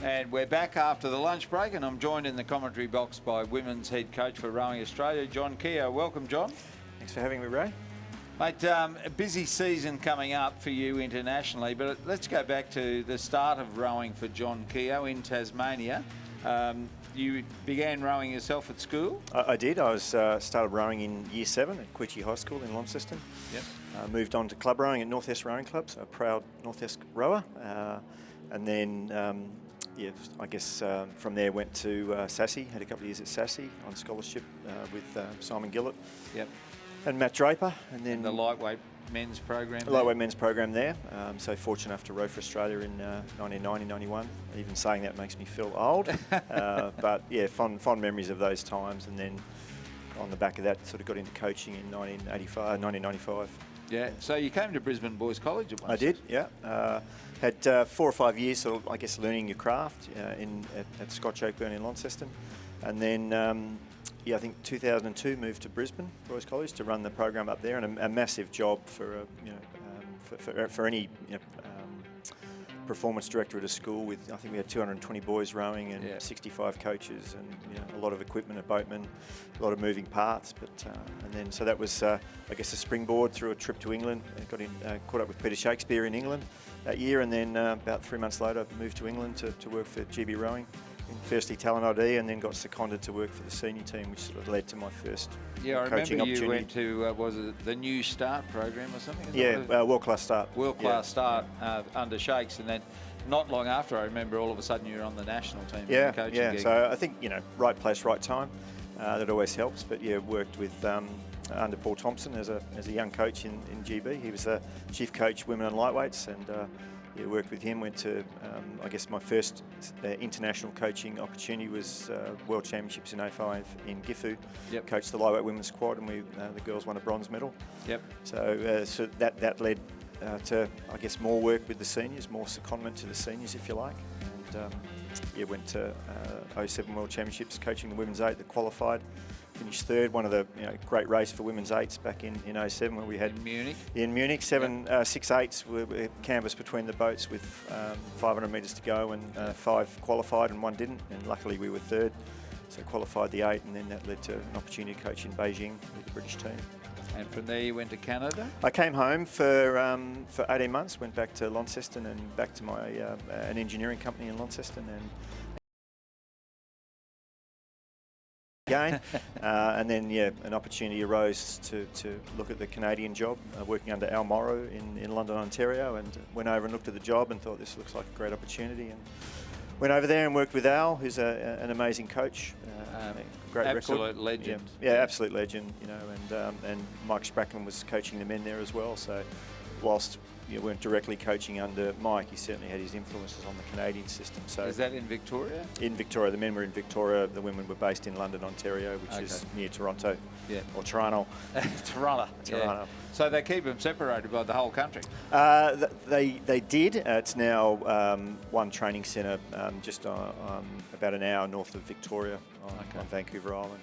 And we're back after the lunch break, and I'm joined in the commentary box by women's head coach for Rowing Australia, John Keogh. Welcome, John. Thanks for having me, Ray. Mate, a busy season coming up for you internationally, but let's go back to the start of rowing for John Keogh in Tasmania. You began rowing yourself at school? I did. I started rowing in Year 7 at Quechee High School in Launceston. Yep. Moved on to club rowing at North Est Rowing Club, so a proud North Est rower. And then, I guess from there went to SASI, had a couple of years at SASI on scholarship with Simon Gillett. Yep. And Matt Draper. And then the lightweight men's program. Lightweight men's program there. So fortunate enough to row for Australia in 1990-91. Even saying that makes me feel old. But yeah, fond memories of those times. And then on the back of that, sort of got into coaching in 1995. Yeah. So you came to Brisbane Boys College at once? I did. Yeah. Had 4 or 5 years, sort of, I guess, learning your craft at Scotch Oakburn in Launceston, and then. I think 2002 moved to Brisbane Boys College to run the program up there, and a massive job for any performance director at a school. With I think we had 220 boys rowing and 65 coaches, and a lot of equipment, a boatman, a lot of moving parts. But and then so that was I guess a springboard through a trip to England. Caught up with Peter Shakespeare in England that year, and then about 3 months later moved to England to work for GB Rowing. Firstly Talent ID, and then got seconded to work for the senior team, which sort of led to my first coaching opportunity. You went to, was it the New Start program or something? World Class Start. World Class Start under Shakes, and then not long after, I remember all of a sudden you were on the national team. Coaching gig. So I think, right place, right time. That always helps, but worked with under Paul Thompson as a young coach in GB. He was a chief coach, women and lightweights, and worked with him. Went to, I guess my first international coaching opportunity was World Championships in 05 in Gifu. Yep. Coached the lightweight women's squad, and the girls won a bronze medal. Yep. So that led to, I guess, more work with the seniors, more secondment to the seniors, if you like. And went to 07 World Championships coaching the women's 8 that qualified. Finished third, one of the great race for women's 8s back in 07 where we had in Munich 6 8s were canvassed between the boats with 500 metres to go, and 5 qualified and 1 didn't, and luckily we were third, so qualified the 8, and then that led to an opportunity to coach in Beijing with the British team. And from there you went to Canada? I came home for 18 months, went back to Launceston and back to my an engineering company in Launceston, and then an opportunity arose to look at the Canadian job, working under Al Morrow in London, Ontario, and went over and looked at the job and thought this looks like a great opportunity, and went over there and worked with Al, who's an amazing coach, great absolute record. legend. Yeah, absolute legend, and Mike Sprackman was coaching the men there as well, so whilst weren't directly coaching under Mike, he certainly had his influences on the Canadian system. So is that in Victoria? In Victoria. The men were in Victoria, the women were based in London, Ontario, which is near Toronto. Yeah. Or Toronto. Toronto. Yeah. So they keep them separated by the whole country? They did. It's now one training centre just about an hour north of Victoria on Vancouver Island.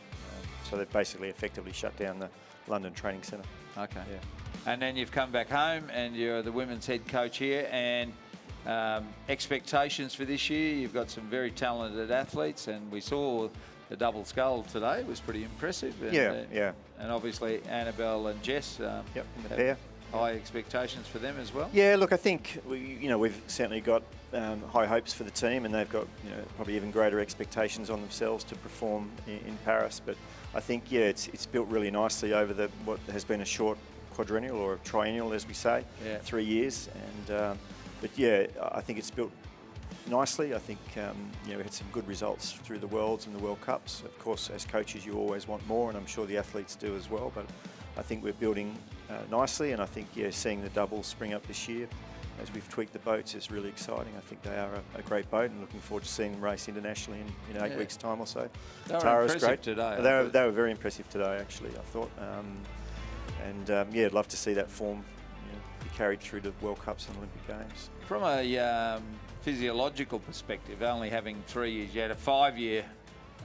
So they've basically effectively shut down the London training centre. Okay. Yeah. And then you've come back home and you're the women's head coach here, and expectations for this year, you've got some very talented athletes, and we saw the double scull today. It was pretty impressive. And, and obviously Annabelle and Jess in the pair. High expectations for them as well. Yeah, look, I think we've certainly got high hopes for the team, and they've got probably even greater expectations on themselves to perform in Paris. But I think it's built really nicely over what has been a short quadrennial or triennial, as we say, 3 years, and I think it's built nicely. I think we had some good results through the Worlds and the World Cups. Of course, as coaches, you always want more, and I'm sure the athletes do as well. But I think we're building nicely, and I think seeing the doubles spring up this year as we've tweaked the boats is really exciting. I think they are a great boat, and looking forward to seeing them race internationally in 8 weeks' time or so. Tara's great today. They were very impressive today, actually, I thought. I'd love to see that form be carried through to World Cups and Olympic Games. From a physiological perspective, only having 3 years, you had a 5-year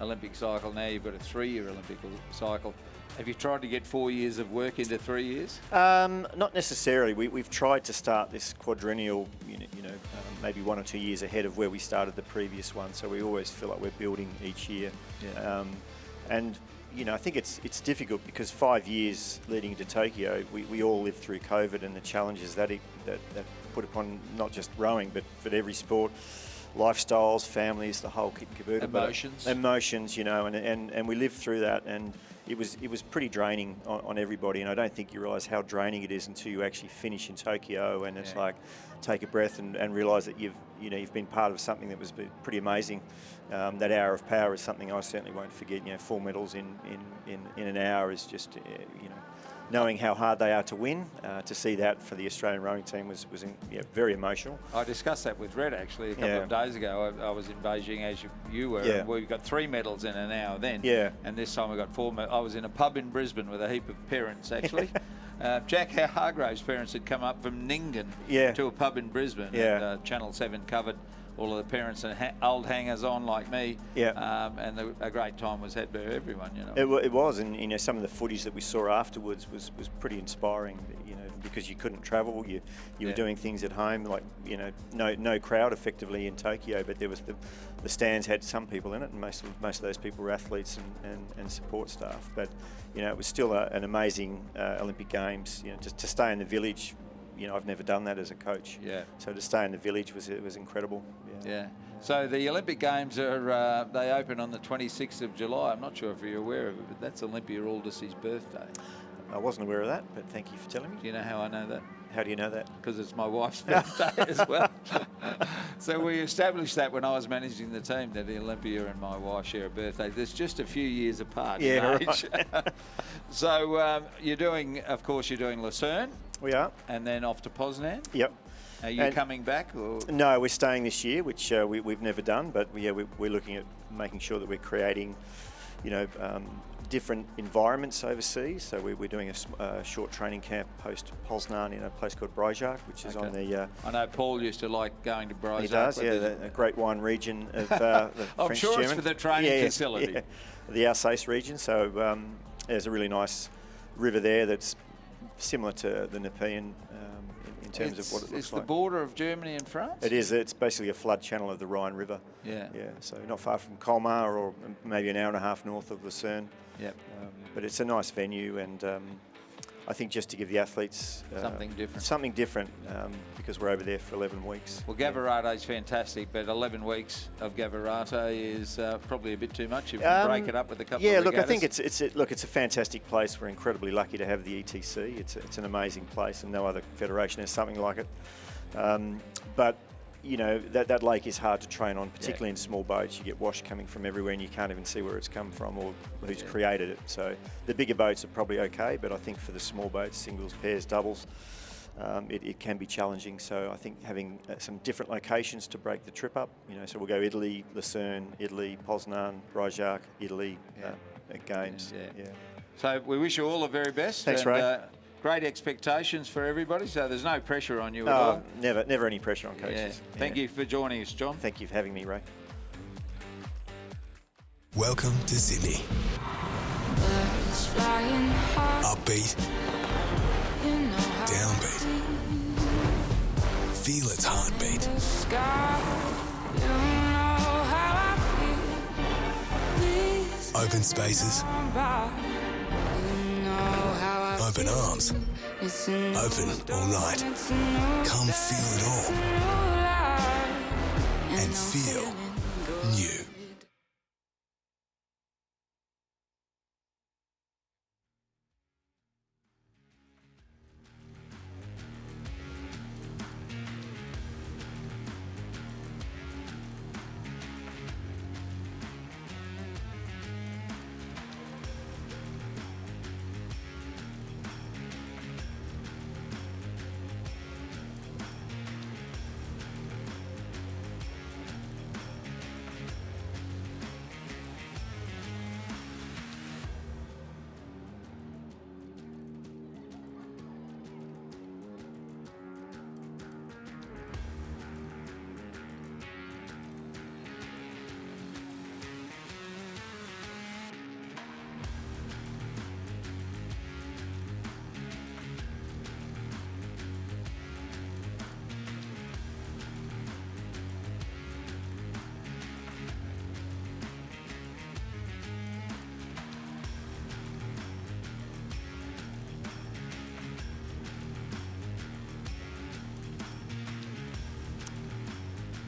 Olympic cycle, now you've got a 3-year Olympic cycle. Have you tried to get 4 years of work into 3 years? Not necessarily. We've tried to start this quadrennial, maybe 1 or 2 years ahead of where we started the previous one. So we always feel like we're building each year. Yeah. I think it's difficult because 5 years leading into Tokyo, we all lived through COVID and the challenges that put upon not just rowing, but for every sport, lifestyles, families, the whole kit and caboodle. Emotions, and we lived through that, and it was pretty draining on everybody. And I don't think you realise how draining it is until you actually finish in Tokyo, and it's like take a breath and realise that you've been part of something that was pretty amazing. That hour of power is something I certainly won't forget. 4 medals in an hour is just knowing how hard they are to win. To see that for the Australian rowing team was very emotional. I discussed that with Red actually a couple of days ago. I was in Beijing as you were. And we got 3 medals in an hour then. Yeah. And this time we got 4 medals. I was in a pub in Brisbane with a heap of parents actually. Jack Hargrave's parents had come up from Nyngan to a pub in Brisbane. Yeah. And, Channel 7 covered all of the parents and old hangers-on like me. Yeah. And a great time was had by everyone, It was, and some of the footage that we saw afterwards was pretty inspiring. Because you couldn't travel, you were doing things at home, like no crowd effectively in Tokyo, but there was the stands had some people in it, and most of those people were athletes and support staff. But it was still an amazing Olympic Games. Just to stay in the village. I've never done that as a coach. Yeah. So to stay in the village was incredible. Yeah. So the Olympic Games are they open on the 26th of July. I'm not sure if you're aware of it, but that's Olympia Aldous' birthday. I wasn't aware of that, but thank you for telling me. Do you know how I know that? How do you know that? Because it's my wife's birthday as well. So we established that when I was managing the team, that Olympia and my wife share a birthday. There's just a few years apart in age. Right. So you're doing Lucerne. We are. And then off to Poznan. Yep. Are you coming back? Or? No, we're staying this year, which we've never done. But we're looking at making sure that we're creating, different environments overseas. So we're doing a short training camp post Poznan in a place called Bryjak, which is on the... I know Paul used to like going to Bryjak. He does, a great wine region of the I'm sure German. It's for the training facility. Yeah, the Alsace region. So there's a really nice river there that's similar to the Nepean in terms of what it looks it's like. It's the border of Germany and France? It is. It's basically a flood channel of the Rhine River. Yeah. Yeah, so not far from Colmar, or maybe an hour and a half north of Lucerne. Yep. But it's a nice venue, and I think just to give the athletes something different, because we're over there for 11 weeks. Well, Gavirate is fantastic, but 11 weeks of Gavirate is probably a bit too much if you break it up with a couple of regattas. Yeah, look, I think it's a fantastic place. We're incredibly lucky to have the ETC. It's an amazing place, and no other federation has something like it. But that lake is hard to train on, particularly in small boats. You get wash coming from everywhere and you can't even see where it's come from or who's created it. So the bigger boats are probably okay, but I think for the small boats, singles, pairs, doubles, it can be challenging. So I think having some different locations to break the trip up, so we'll go Italy, Lucerne, Italy, Poznan, Bryjak, Italy, Games. Yeah. So we wish you all the very best. Thanks, Ray. Great expectations for everybody, so there's no pressure on you at all. Never any pressure on coaches. Yeah. Thank you for joining us, John. Thank you for having me, Ray. Welcome to Sydney. Upbeat, downbeat. Feel its heartbeat. Open spaces. Open arms. Open all night. Come feel it all. And feel new.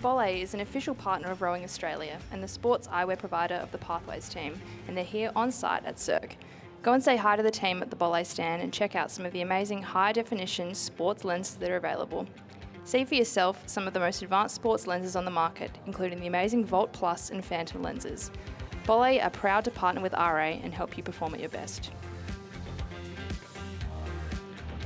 Bolle is an official partner of Rowing Australia and the sports eyewear provider of the Pathways team, and they're here on site at Cirque. Go and say hi to the team at the Bolle stand and check out some of the amazing high-definition sports lenses that are available. See for yourself some of the most advanced sports lenses on the market, including the amazing Volt Plus and Phantom lenses. Bolle are proud to partner with RA and help you perform at your best.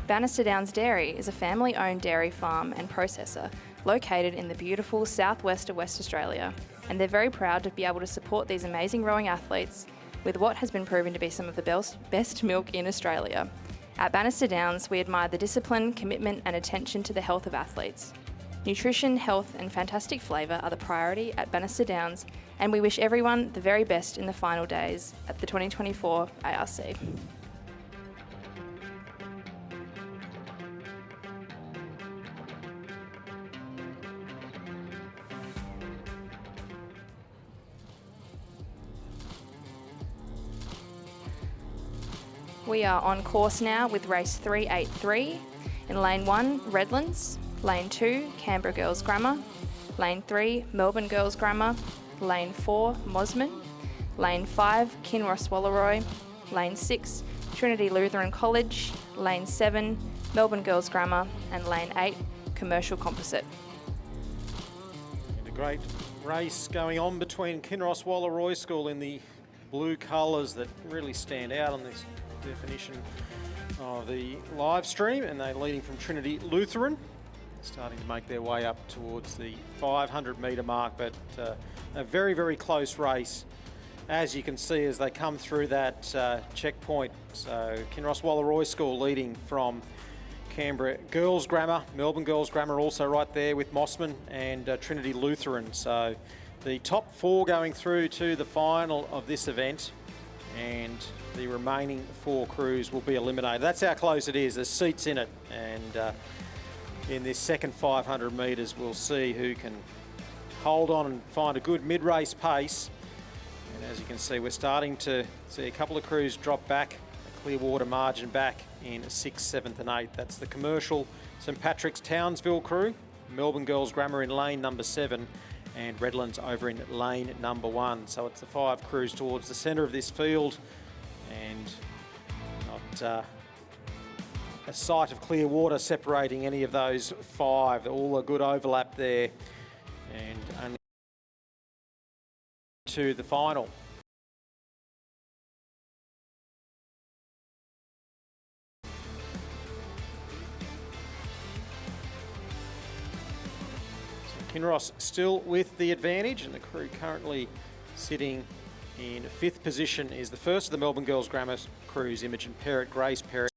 Bannister Downs Dairy is a family-owned dairy farm and processor located in the beautiful southwest of West Australia, and they're very proud to be able to support these amazing rowing athletes with what has been proven to be some of the best milk in Australia. At Bannister Downs, we admire the discipline, commitment and attention to the health of athletes. Nutrition, health and fantastic flavour are the priority at Bannister Downs, and we wish everyone the very best in the final days at the 2024 ARC. We are on course now with race 383. In lane 1, Redlands. Lane 2, Canberra Girls Grammar. Lane 3, Melbourne Girls Grammar. Lane 4, Mosman. Lane 5, Kinross Wallaroi. Lane 6, Trinity Lutheran College. Lane 7, Melbourne Girls Grammar. And Lane 8, Commercial Composite. And a great race going on between Kinross Wallaroi School in the blue colours that really stand out on this definition of the live stream, and they're leading from Trinity Lutheran, starting to make their way up towards the 500 metre mark, but a very, very close race, as you can see as they come through that checkpoint. So Kinross Wallaroi School leading from Canberra Girls Grammar, Melbourne Girls Grammar also right there with Mosman and Trinity Lutheran. So the top 4 going through to the final of this event, and the remaining 4 crews will be eliminated. That's how close it is. There's seats in it, and in this second 500 metres we'll see who can hold on and find a good mid-race pace. And as you can see, we're starting to see a couple of crews drop back, a Clearwater margin back in 6th, 7th and 8th. That's the commercial St Patrick's Townsville crew, Melbourne Girls Grammar in lane number 7, and Redlands over in lane number 1. So it's the 5 crews towards the centre of this field, and not a sight of clear water separating any of those 5. All a good overlap there, and only to the final. Kinross still with the advantage, and the crew currently sitting in 5th position is the first of the Melbourne Girls Grammar crews, Imogen Perrott, Grace Perrott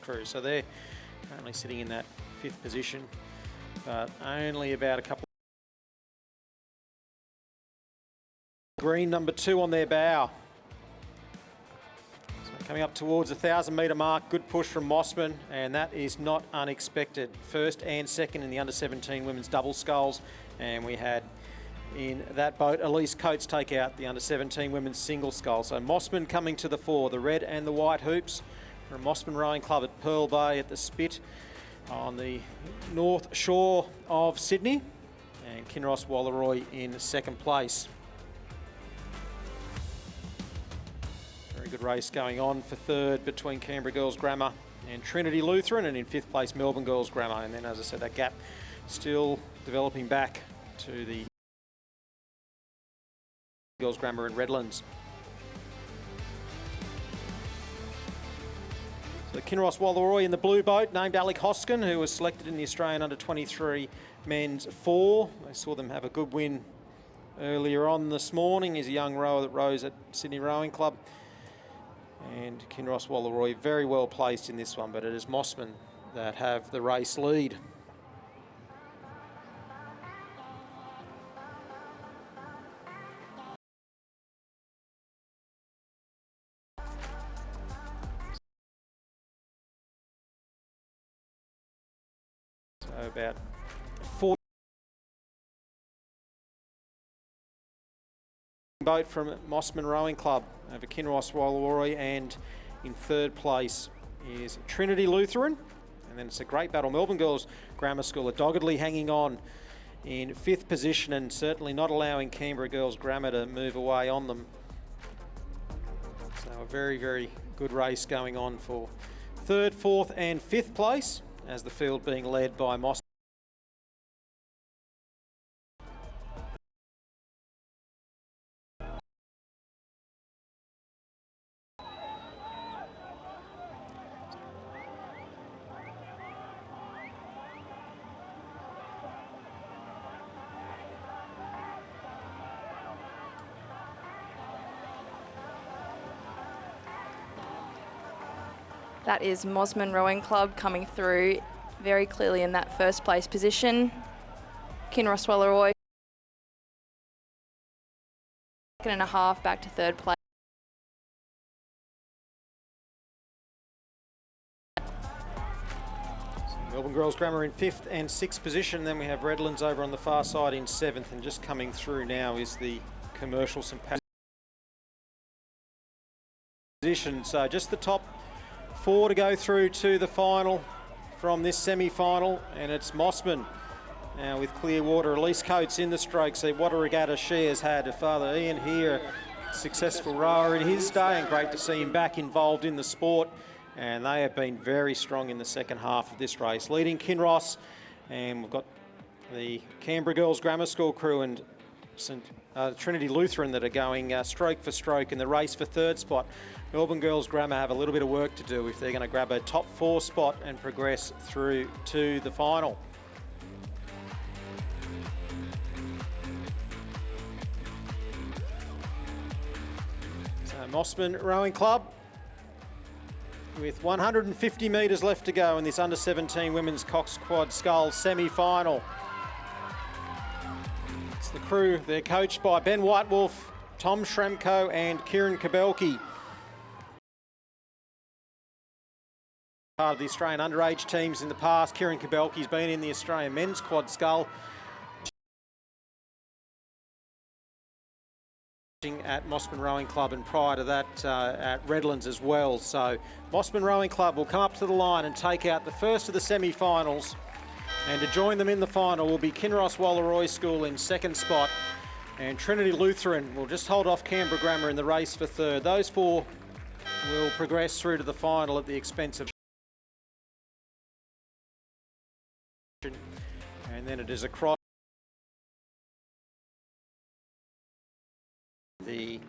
crew. So they're currently sitting in that 5th position, but only about a couple. Green number 2 on their bow. Coming up towards the 1,000 metre mark, good push from Mosman, and that is not unexpected. First and second in the under-17 women's double sculls, and we had in that boat Elise Coates take out the under-17 women's single scull. So Mosman coming to the fore, the red and the white hoops from Mosman Rowing Club at Pearl Bay at the Spit on the north shore of Sydney, and Kinross Wallaroi in 2nd place. Good race going on for 3rd between Canberra Girls Grammar and Trinity Lutheran, and in 5th place Melbourne Girls Grammar. And then, as I said, that gap still developing back to the Girls Grammar and Redlands. So Kinross Wallaroi in the blue boat, named Alec Hoskin, who was selected in the Australian under-23 men's 4. I saw them have a good win earlier on this morning. He's a young rower that rows at Sydney Rowing Club. And Kinross Wallaroi very well placed in this one, but it is Mosman that have the race lead. So about 40 boat from Mosman Rowing Club over Kinross Wallaroi, and in 3rd place is Trinity Lutheran, and then it's a great battle. Melbourne Girls Grammar School are doggedly hanging on in 5th position and certainly not allowing Canberra Girls Grammar to move away on them. So a very, very good race going on for 3rd, 4th and 5th place, as the field being led by Moss. That is Mosman Rowing Club coming through very clearly in that 1st place position. Kinross Wallaroi, 2.5 back to 3rd place. Melbourne Girls Grammar in 5th and 6th position. Then we have Redlands over on the far side in 7th, and just coming through now is the Commercial St Patrick's position. So just the top 4 to go through to the final from this semi-final, and it's Mossman now with Clearwater. Elise Coates in the stroke. See what a regatta she has had. Her father Ian here, successful rower in his day, and great to see him back involved in the sport. And they have been very strong in the second half of this race, leading Kinross, and we've got the Canberra Girls Grammar School crew and Trinity Lutheran that are going stroke for stroke in the race for 3rd spot. Melbourne Girls Grammar have a little bit of work to do if they're going to grab a top 4 spot and progress through to the final. So Mossman Rowing Club, with 150 metres left to go in this under-17 women's Cox Quad Scull semi-final. It's the crew. They're coached by Ben Whitewolf, Tom Shremko and Kieran Kabelke. Part of the Australian underage teams in the past. Kieran Kabelke's been in the Australian men's Quad Scull at Mossman Rowing Club, and prior to that at Redlands as well. So Mossman Rowing Club will come up to the line and take out the first of the semi-finals, and to join them in the final will be Kinross Wallaroi School in 2nd spot, and Trinity Lutheran will just hold off Canberra Grammar in the race for 3rd. Those 4 will progress through to the final at the expense of, and then it is across the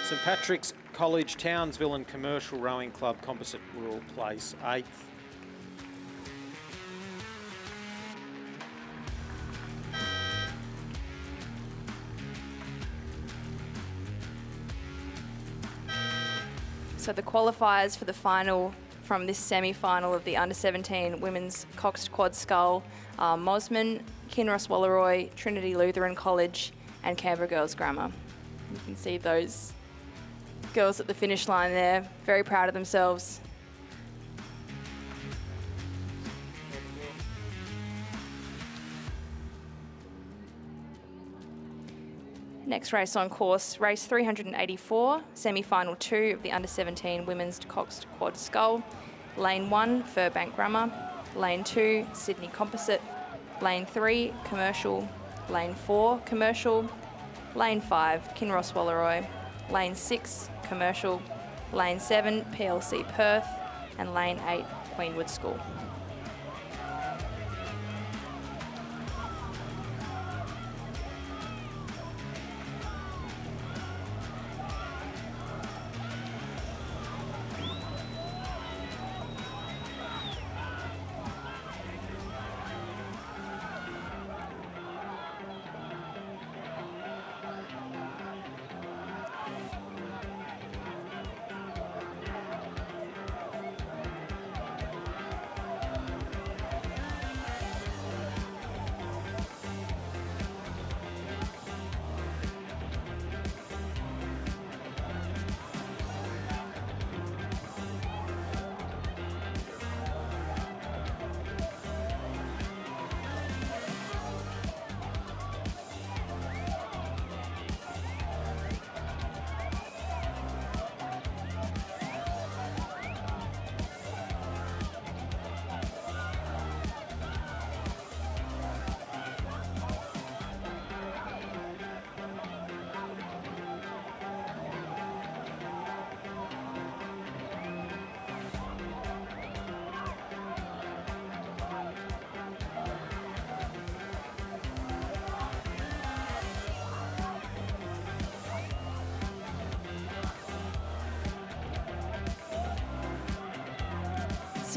St Patrick's College Townsville and Commercial Rowing Club composite will place 8th. So the qualifiers for the final from this semi-final of the under-17 women's Cox Quad Scull are Mosman, Kinross Wallaroi, Trinity Lutheran College and Canberra Girls Grammar. You can see those girls at the finish line there, very proud of themselves. Next race on course, race 384, semi-final 2 of the under-17 women's Cox Quad Scull. Lane 1, Furbank Grammar. Lane 2, Sydney Composite. Lane 3, Commercial. Lane 4, Commercial. Lane 5, Kinross Wallaroi. Lane 6, Commercial. Lane 7, PLC Perth. And Lane 8, Queenwood School.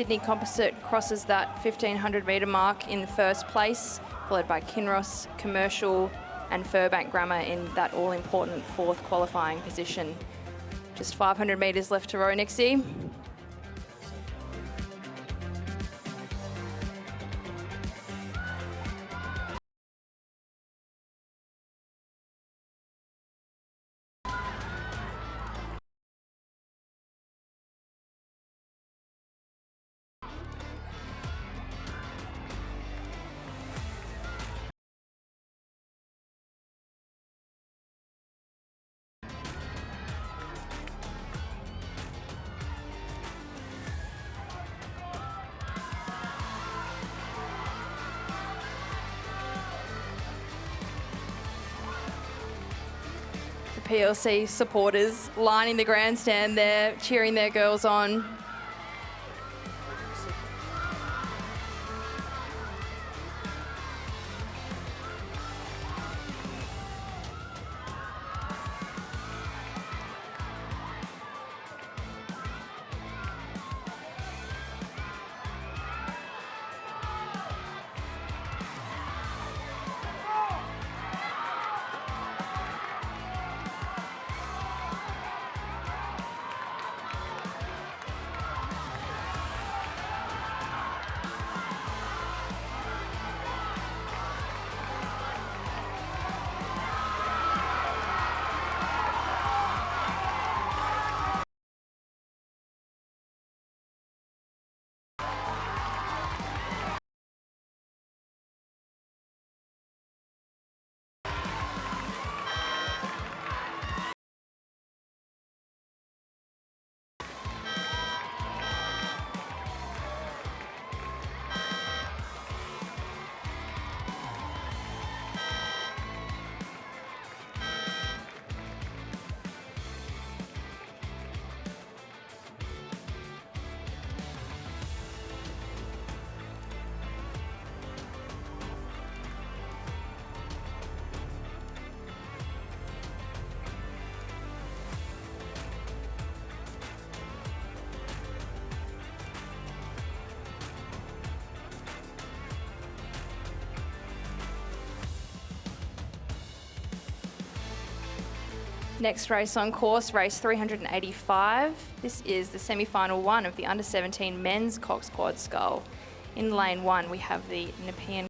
Sydney Composite crosses that 1500 metre mark in the first place, followed by Kinross, Commercial and Furbank Grammar in that all-important fourth qualifying position. Just 500 metres left to row, Nixie. PLC supporters lining the grandstand there, cheering their girls on. Next race on course, race 385. This is the semi-final one of the under-17 men's Cox Quad Scull. In lane 1, we have the Nepean.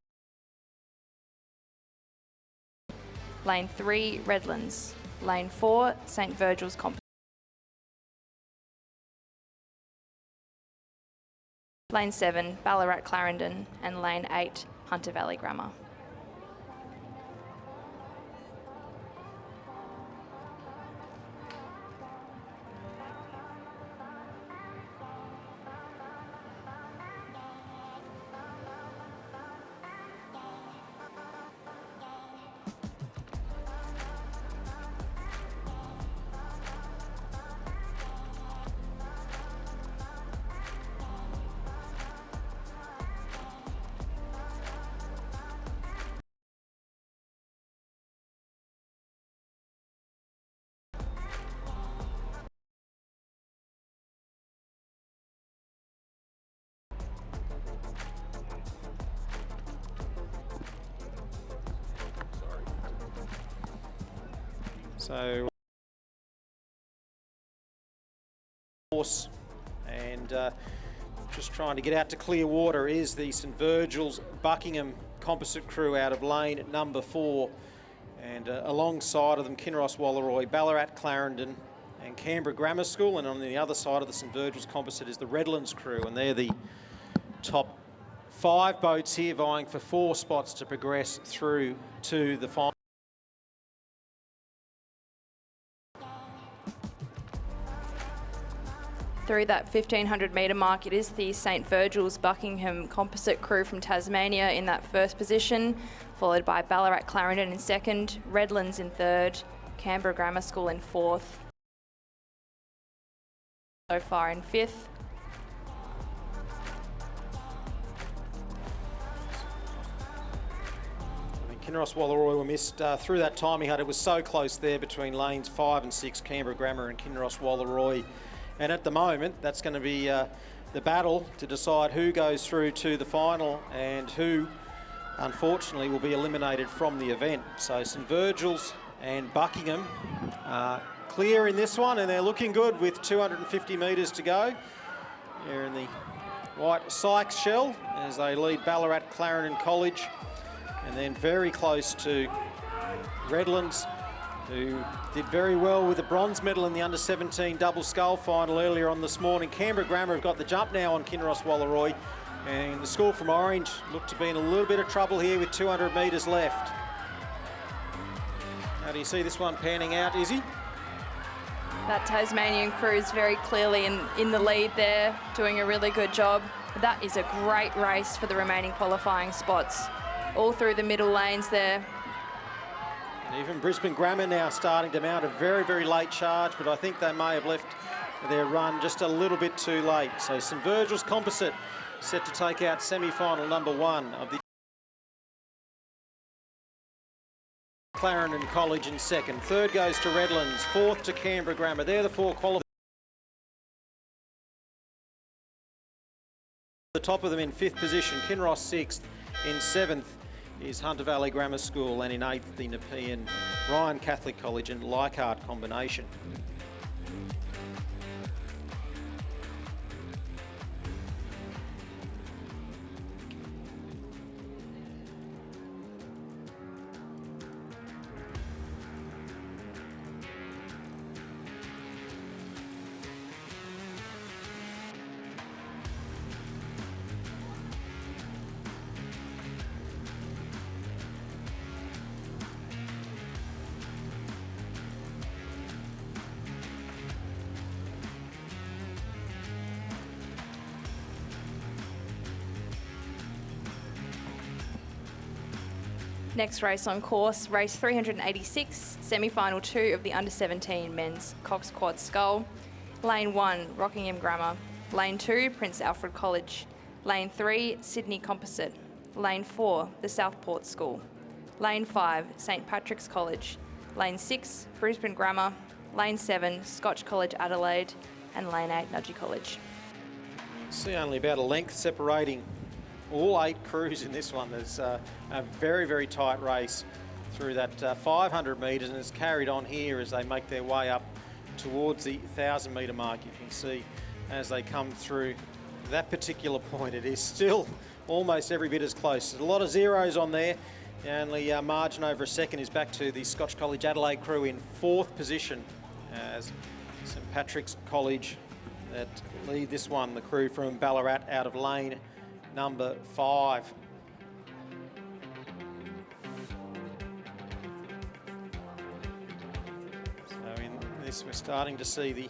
Lane 3, Redlands. Lane 4, St Virgil's Composite. Lane 7, Ballarat Clarendon. And lane 8, Hunter Valley Grammar. So, course, and just trying to get out to clear water is the St Virgil's Buckingham Composite crew out of lane number 4, and alongside of them Kinross Walleroy, Ballarat Clarendon and Canberra Grammar School, and on the other side of the St Virgil's Composite is the Redlands crew, and they're the top 5 boats here vying for 4 spots to progress through to the final. Through that 1500 metre mark, it is the St Virgil's Buckingham Composite crew from Tasmania in that first position, followed by Ballarat Clarendon in second, Redlands in third, Canberra Grammar School in fourth. So far in fifth. Kinross Walleroy were missed through that timing hut. It was so close there between lanes 5 and 6, Canberra Grammar and Kinross Walleroy. And at the moment, that's going to be the battle to decide who goes through to the final and who, unfortunately, will be eliminated from the event. So St Virgil's and Buckingham are clear in this one, and they're looking good with 250 metres to go. They're in the white Sykes shell as they lead Ballarat Clarendon College, and then very close to Redlands, who did very well with the bronze medal in the under-17 double scull final earlier on this morning. Canberra Grammar have got the jump now on Kinross Wallaroy, and the school from Orange look to be in a little bit of trouble here with 200 metres left. How do you see this one panning out, Izzy? That Tasmanian crew is very clearly in the lead there, doing a really good job. That is a great race for the remaining qualifying spots. All through the middle lanes there. And even Brisbane Grammar now starting to mount a very, very late charge, but I think they may have left their run just a little bit too late. So St Virgil's Composite set to take out semi-final number 1 of the Clarendon College in second. Third goes to Redlands, fourth to Canberra Grammar. They're the 4 qualifiers. The top of them in 5th position, Kinross 6th. In 7th is Hunter Valley Grammar School, and in 8th the Nepean Ryan Catholic College and Leichhardt combination. Next race on course, race 386, semi-final 2 of the under-17 men's Cox Quad Scull. Lane 1, Rockingham Grammar. Lane 2, Prince Alfred College. Lane 3, Sydney Composite. Lane 4, the Southport School. Lane 5, St Patrick's College. Lane 6, Brisbane Grammar. Lane 7, Scotch College Adelaide. And Lane 8, Nudgee College. See only about a length separating all 8 crews in this one. There's a very, very tight race through that 500 metres, and it's carried on here as they make their way up towards the 1,000 metre mark. You can see as they come through that particular point, it is still almost every bit as close. There's a lot of zeros on there. The only margin over a second is back to the Scotch College Adelaide crew in 4th position as St Patrick's College that lead this one, the crew from Ballarat out of lane number 5. So in this we're starting to see the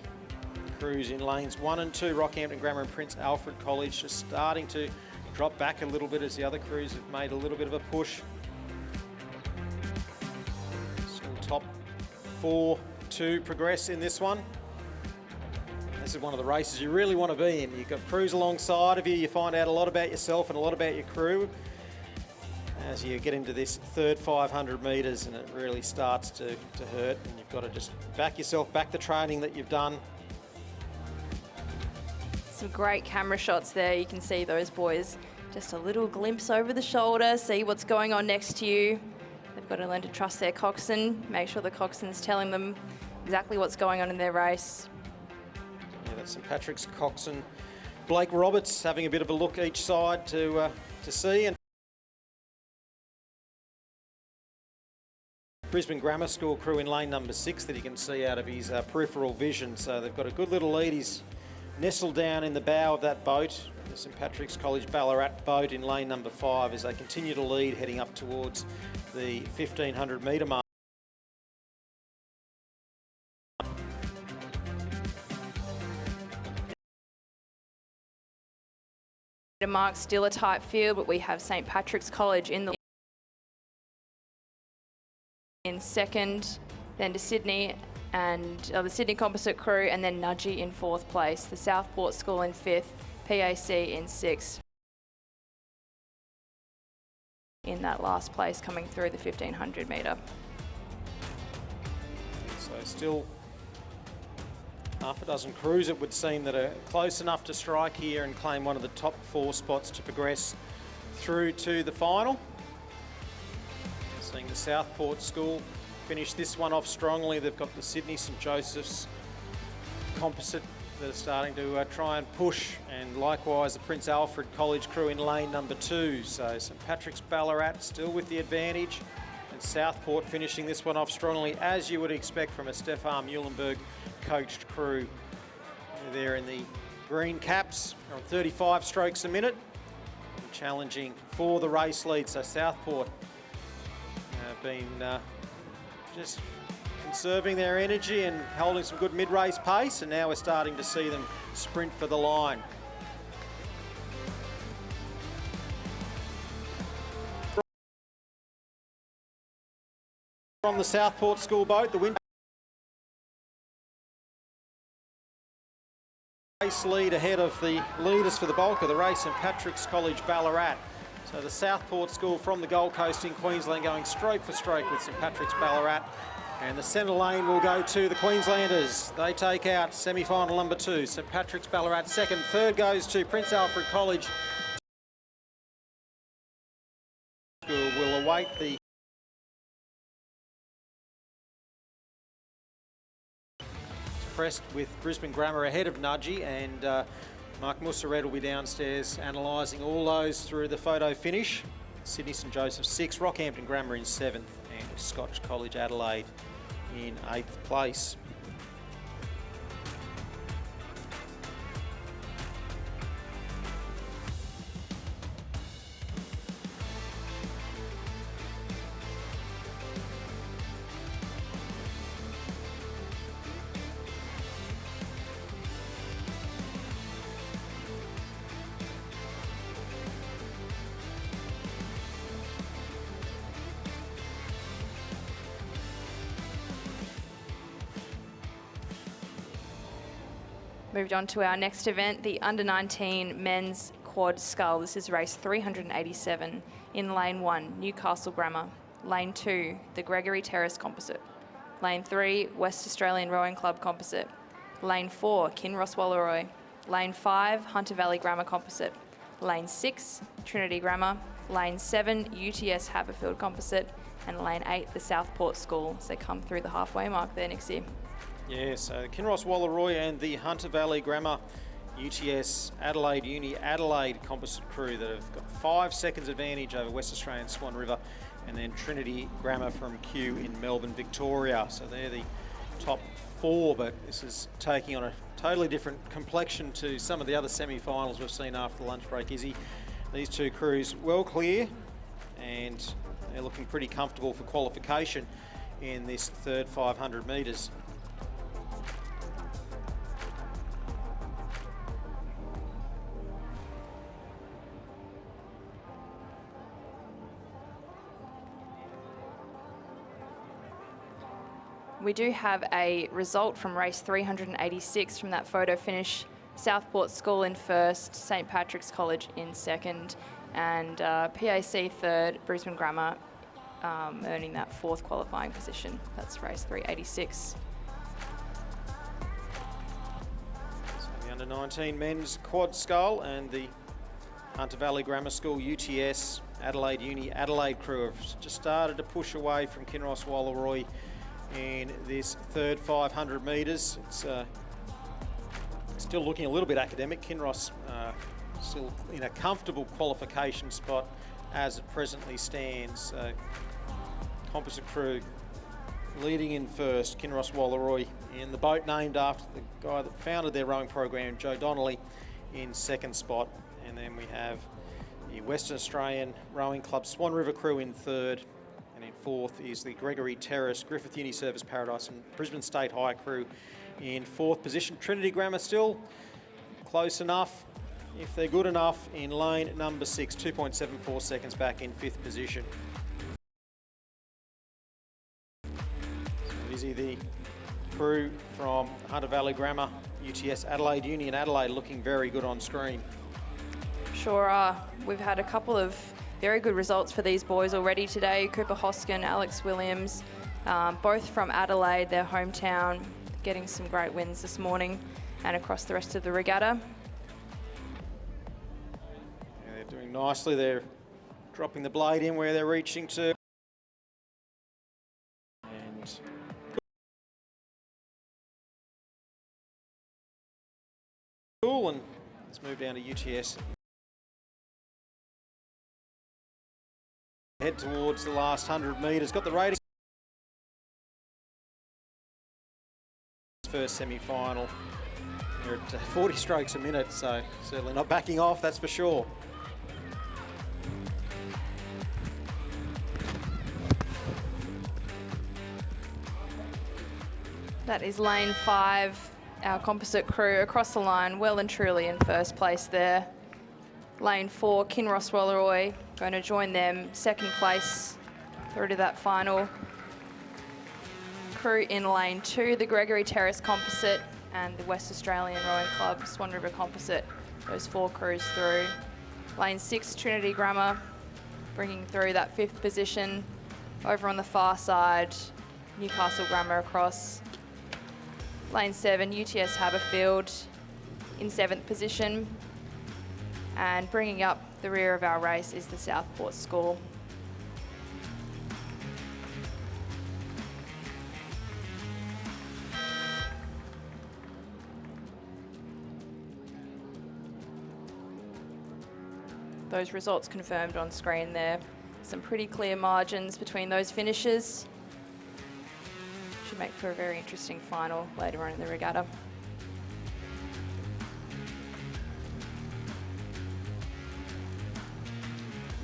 crews in lanes 1 and 2, Rockhampton Grammar and Prince Alfred College, just starting to drop back a little bit as the other crews have made a little bit of a push. Still top 4 to progress in this one. This is one of the races you really want to be in. You've got crews alongside of you. You find out a lot about yourself and a lot about your crew as you get into this third 500 metres, and it really starts to hurt, and you've got to just back yourself, back the training that you've done. Some great camera shots there. You can see those boys. Just a little glimpse over the shoulder, see what's going on next to you. They've got to learn to trust their coxswain, make sure the coxswain's telling them exactly what's going on in their race. Yeah, that's St Patrick's coxswain Blake Roberts having a bit of a look each side to see. And Brisbane Grammar School crew in lane number 6 that you can see out of his peripheral vision. So they've got a good little lead. He's nestled down in the bow of that boat, the St Patrick's College Ballarat boat in lane number 5, as they continue to lead heading up towards the 1,500 metre mark. Mark, still a tight field, but we have St Patrick's College in second, then to Sydney and the Sydney Composite crew, and then Nudgee in 4th place. The Southport School in 5th, PAC in 6th. In that last place coming through the 1,500 metre. So still half a dozen crews, it would seem, that are close enough to strike here and claim one of the top 4 spots to progress through to the final. Seeing the Southport School finish this one off strongly. They've got the Sydney St Joseph's composite that are starting to try and push, and likewise the Prince Alfred College crew in lane number 2. So St Patrick's Ballarat still with the advantage, and Southport finishing this one off strongly, as you would expect from a Stefan Muhlenberg coached crew. They're there in the green caps, on 35 strokes a minute, challenging for the race lead. So Southport have been just conserving their energy and holding some good mid-race pace, and now we're starting to see them sprint for the line. From the Southport School boat, the win race lead ahead of the leaders for the bulk of the race, St Patrick's College Ballarat. So the Southport School from the Gold Coast in Queensland going stroke for stroke with St Patrick's Ballarat. And the centre lane will go to the Queenslanders. They take out semi-final number 2, St Patrick's Ballarat second. Third goes to Prince Alfred College. School will await the pressed with Brisbane Grammar ahead of Nudgee, and Mark Mussared will be downstairs analysing all those through the photo finish. Sydney St Joseph's 6th, Rockhampton Grammar in 7th, and Scotch College Adelaide in 8th place. Moved on to our next event, the Under-19 Men's Quad Scull. This is race 387 in Lane 1, Newcastle Grammar. Lane 2, the Gregory Terrace Composite. Lane 3, West Australian Rowing Club Composite. Lane 4, Kinross Wallaroi. Lane 5, Hunter Valley Grammar Composite. Lane 6, Trinity Grammar. Lane 7, UTS Haberfield Composite. And Lane 8, the Southport School. So they come through the halfway mark there next year. Yeah, so Kinross Wallaroi and the Hunter Valley Grammar UTS Adelaide Uni Adelaide composite crew that have got 5 seconds advantage over West Australian Swan River, and then Trinity Grammar from Kew in Melbourne, Victoria. So they're the top 4, but this is taking on a totally different complexion to some of the other semi-finals we've seen after the lunch break. Izzy, these 2 crews well clear, and they're looking pretty comfortable for qualification in this third 500 metres. We do have a result from race 386 from that photo finish. Southport School in 1st, St Patrick's College in 2nd, and PAC 3rd, Brisbane Grammar earning that 4th qualifying position. That's race 386. So the Under-19 Men's Quad Scull and the Hunter Valley Grammar School UTS Adelaide Uni Adelaide crew have just started to push away from Kinross Wallaroi in this third 500 metres. It's still looking a little bit academic. Kinross still in a comfortable qualification spot as it presently stands. Composite crew leading in 1st, Kinross Wallaroi in the boat named after the guy that founded their rowing program, Joe Donnelly, in 2nd spot. And then we have the Western Australian Rowing Club Swan River crew in 3rd. And in 4th is the Gregory Terrace, Griffith Uni Service Paradise and Brisbane State High crew in 4th position. Trinity Grammar still close enough, if they're good enough, in lane number 6, 2.74 seconds back in 5th position. So Izzy, the crew from Hunter Valley Grammar, UTS Adelaide Union Adelaide looking very good on screen. Sure are. We've had a couple of very good results for these boys already today. Cooper Hoskin, Alex Williams, both from Adelaide, their hometown. getting some great wins this morning and across the rest of the regatta. Yeah, they're doing nicely. They're dropping the blade in where they're reaching to. And cool, and let's move down to UTS. Head towards the last 100 metres. Got the rating. First semi-final. They're at 40 strokes a minute, so certainly not backing off, that's for sure. That is lane 5, our composite crew across the line, well and truly in first place there. Lane 4, Kinross Wallaroy, going to join them second place through to that final. Crew in lane 2, the Gregory Terrace Composite and the West Australian Rowing Club Swan River Composite. Those 4 crews through. Lane 6, Trinity Grammar, bringing through that 5th position. Over on the far side, Newcastle Grammar across. Lane 7, UTS Haberfield in 7th position. And bringing up the rear of our race is the Southport School. Those results confirmed on screen there. Some pretty clear margins between those finishes. Should make for a very interesting final later on in the regatta.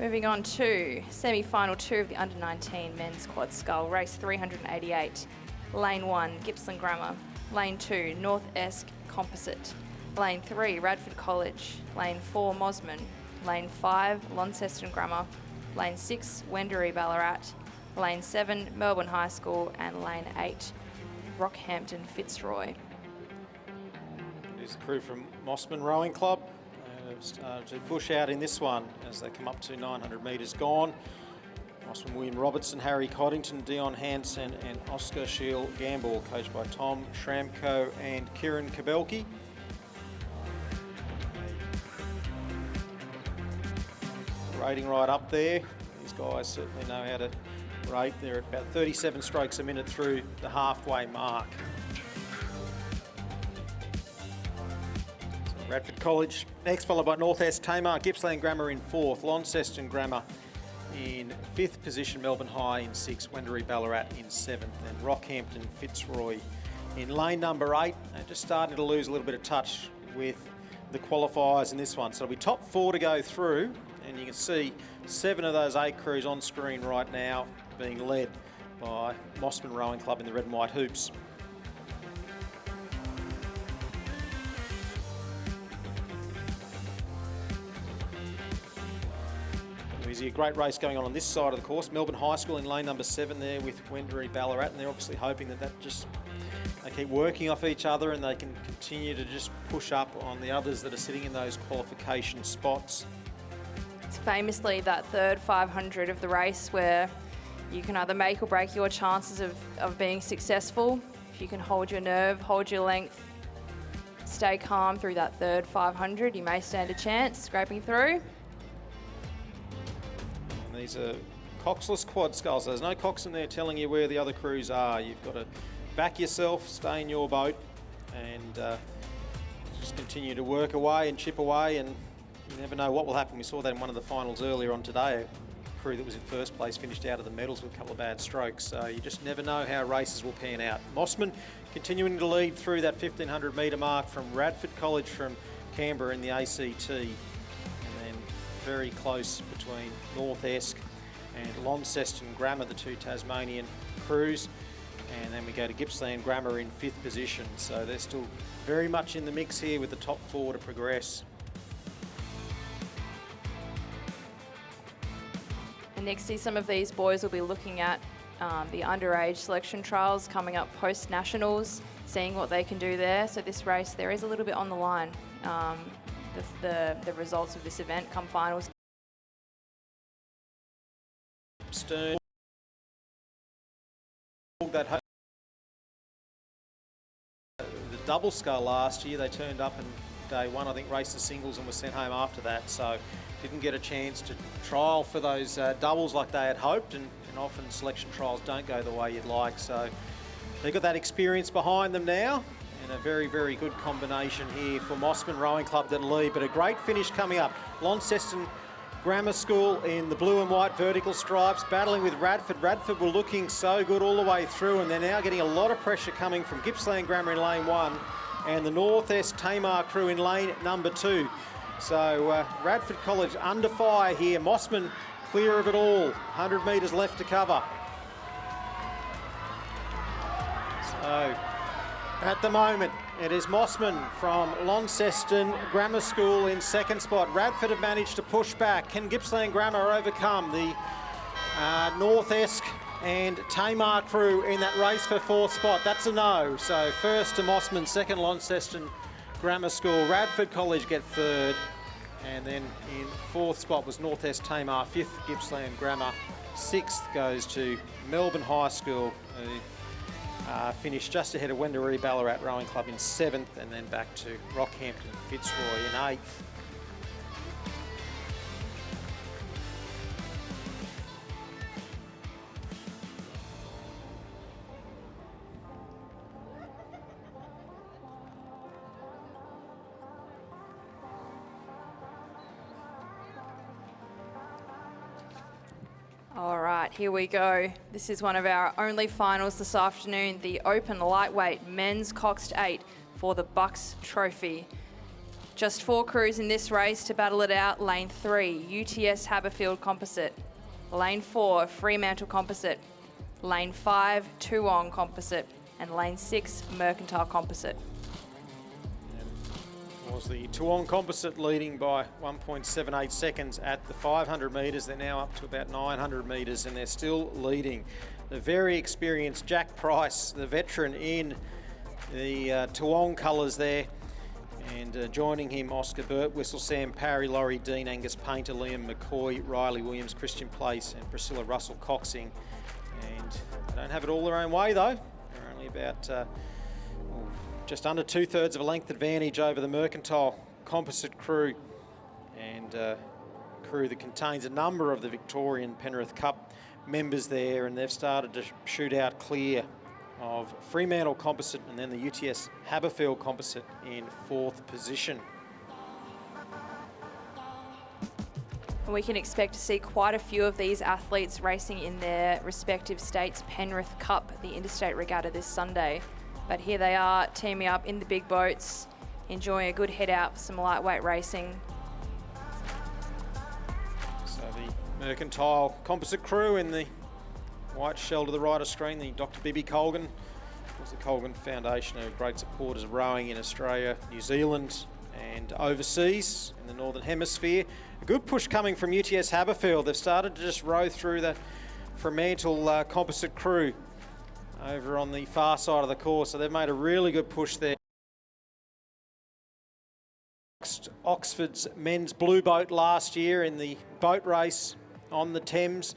Moving on to semi-final 2 of the under-19 men's quad scull, race 388. Lane 1, Gippsland Grammar. Lane 2, North Esk Composite. Lane 3, Radford College. Lane 4, Mosman. Lane 5, Launceston Grammar. Lane 6, Wendouree Ballarat. Lane 7, Melbourne High School. And Lane 8, Rockhampton Fitzroy. Here's the crew from Mossman Rowing Club. They've started to push out in this one as they come up to 900 metres gone. Mossman William Robertson, Harry Coddington, Dion Hansen and Oscar Shield Gamble, coached by Tom Shramko and Kieran Kabelke. Rating right up there. These guys certainly know how to rate. They're at about 37 strokes a minute through the halfway mark. So Radford College next, followed by North Esk Tamar, Gippsland Grammar in 4th, Launceston Grammar in 5th position, Melbourne High in 6th, Wendouree Ballarat in 7th, and Rockhampton Fitzroy in lane number 8. And just starting to lose a little bit of touch with the qualifiers in this one. So it'll be top 4 to go through. And you can see 7 of those 8 crews on screen right now being led by Mossman Rowing Club in the red and white hoops. There's a great race going on this side of the course. Melbourne High School in lane number 7 there with Wendouree Ballarat, and they're obviously hoping that they keep working off each other and they can continue to just push up on the others that are sitting in those qualification spots. It's famously that third 500 of the race where you can either make or break your chances of being successful. If you can hold your nerve, hold your length, stay calm through that third 500, you may stand a chance scraping through. And these are coxless quad sculls. There's no cox in there telling you where the other crews are. You've got to back yourself, stay in your boat, and just continue to work away and chip away, and you never know what will happen. We saw that in one of the finals earlier on today. A crew that was in first place finished out of the medals with a couple of bad strokes. So you just never know how races will pan out. Mossman continuing to lead through that 1500 metre mark from Radford College from Canberra in the ACT. And then very close between North Esk and Launceston Grammar, the 2 Tasmanian crews. And then we go to Gippsland Grammar in 5th position. So they're still very much in the mix here with the top 4 to progress. And next, some of these boys will be looking at the underage selection trials coming up post-nationals, seeing what they can do there. So this race, there is a little bit on the line. The results of this event come finals. Stern. That double scull last year. They turned up in day one, I think, raced the singles and was sent home after that. So didn't get a chance to trial for those doubles like they had hoped, and often selection trials don't go the way you'd like. So they've got that experience behind them now, and a very, very good combination here for Mossman Rowing Club that lead. But a great finish coming up. Launceston Grammar School in the blue and white vertical stripes, battling with Radford. Radford were looking so good all the way through, and they're now getting a lot of pressure coming from Gippsland Grammar in lane 1 and the North Est Tamar crew in lane number 2. So Radford College under fire here. Mossman clear of it all. 100 metres left to cover. So at the moment, it is Mossman from Launceston Grammar School in second spot. Radford have managed to push back. Can Gippsland Grammar overcome the North Esk and Tamar crew in that race for fourth spot? That's a no. So first to Mossman, second Launceston Grammar School. Radford College get third. And then in fourth spot was North Est Tamar, fifth Gippsland Grammar, sixth goes to Melbourne High School, who finished just ahead of Wendouree Ballarat Rowing Club in seventh, and then back to Rockhampton Fitzroy in eighth. All right, here we go. This is one of our only finals this afternoon, the Open Lightweight Men's Coxed 8 for the Bucks Trophy. Just 4 crews in this race to battle it out. Lane 3, UTS Haberfield Composite. Lane 4, Fremantle Composite. Lane 5, Toowong Composite. And Lane 6, Mercantile Composite. Was the Toowong Composite leading by 1.78 seconds at the 500 metres. They're now up to about 900 metres, and they're still leading. The very experienced Jack Price, the veteran in the Toowong colours there, and joining him Oscar Burt, Whistle Sam Parry, Laurie Dean, Angus Painter, Liam McCoy, Riley Williams, Christian Place and Priscilla Russell Coxing. And they don't have it all their own way though. They're only about just under 2/3 of a length advantage over the Mercantile Composite crew, and crew that contains a number of the Victorian Penrith Cup members there, and they've started to shoot out clear of Fremantle Composite and then the UTS Haberfield Composite in fourth position. And we can expect to see quite a few of these athletes racing in their respective states' Penrith Cup, the interstate regatta this Sunday. But here they are, teaming up in the big boats, enjoying a good head out for some lightweight racing. So the Mercantile Composite crew in the white shell to the right of screen, the Dr. Bibby Colgan. Of course, the Colgan Foundation are great supporters of rowing in Australia, New Zealand and overseas in the Northern Hemisphere. A good push coming from UTS Haberfield. They've started to just row through the Fremantle Composite crew over on the far side of the course, so they've made a really good push there. Oxford's men's blue boat last year in the boat race on the Thames,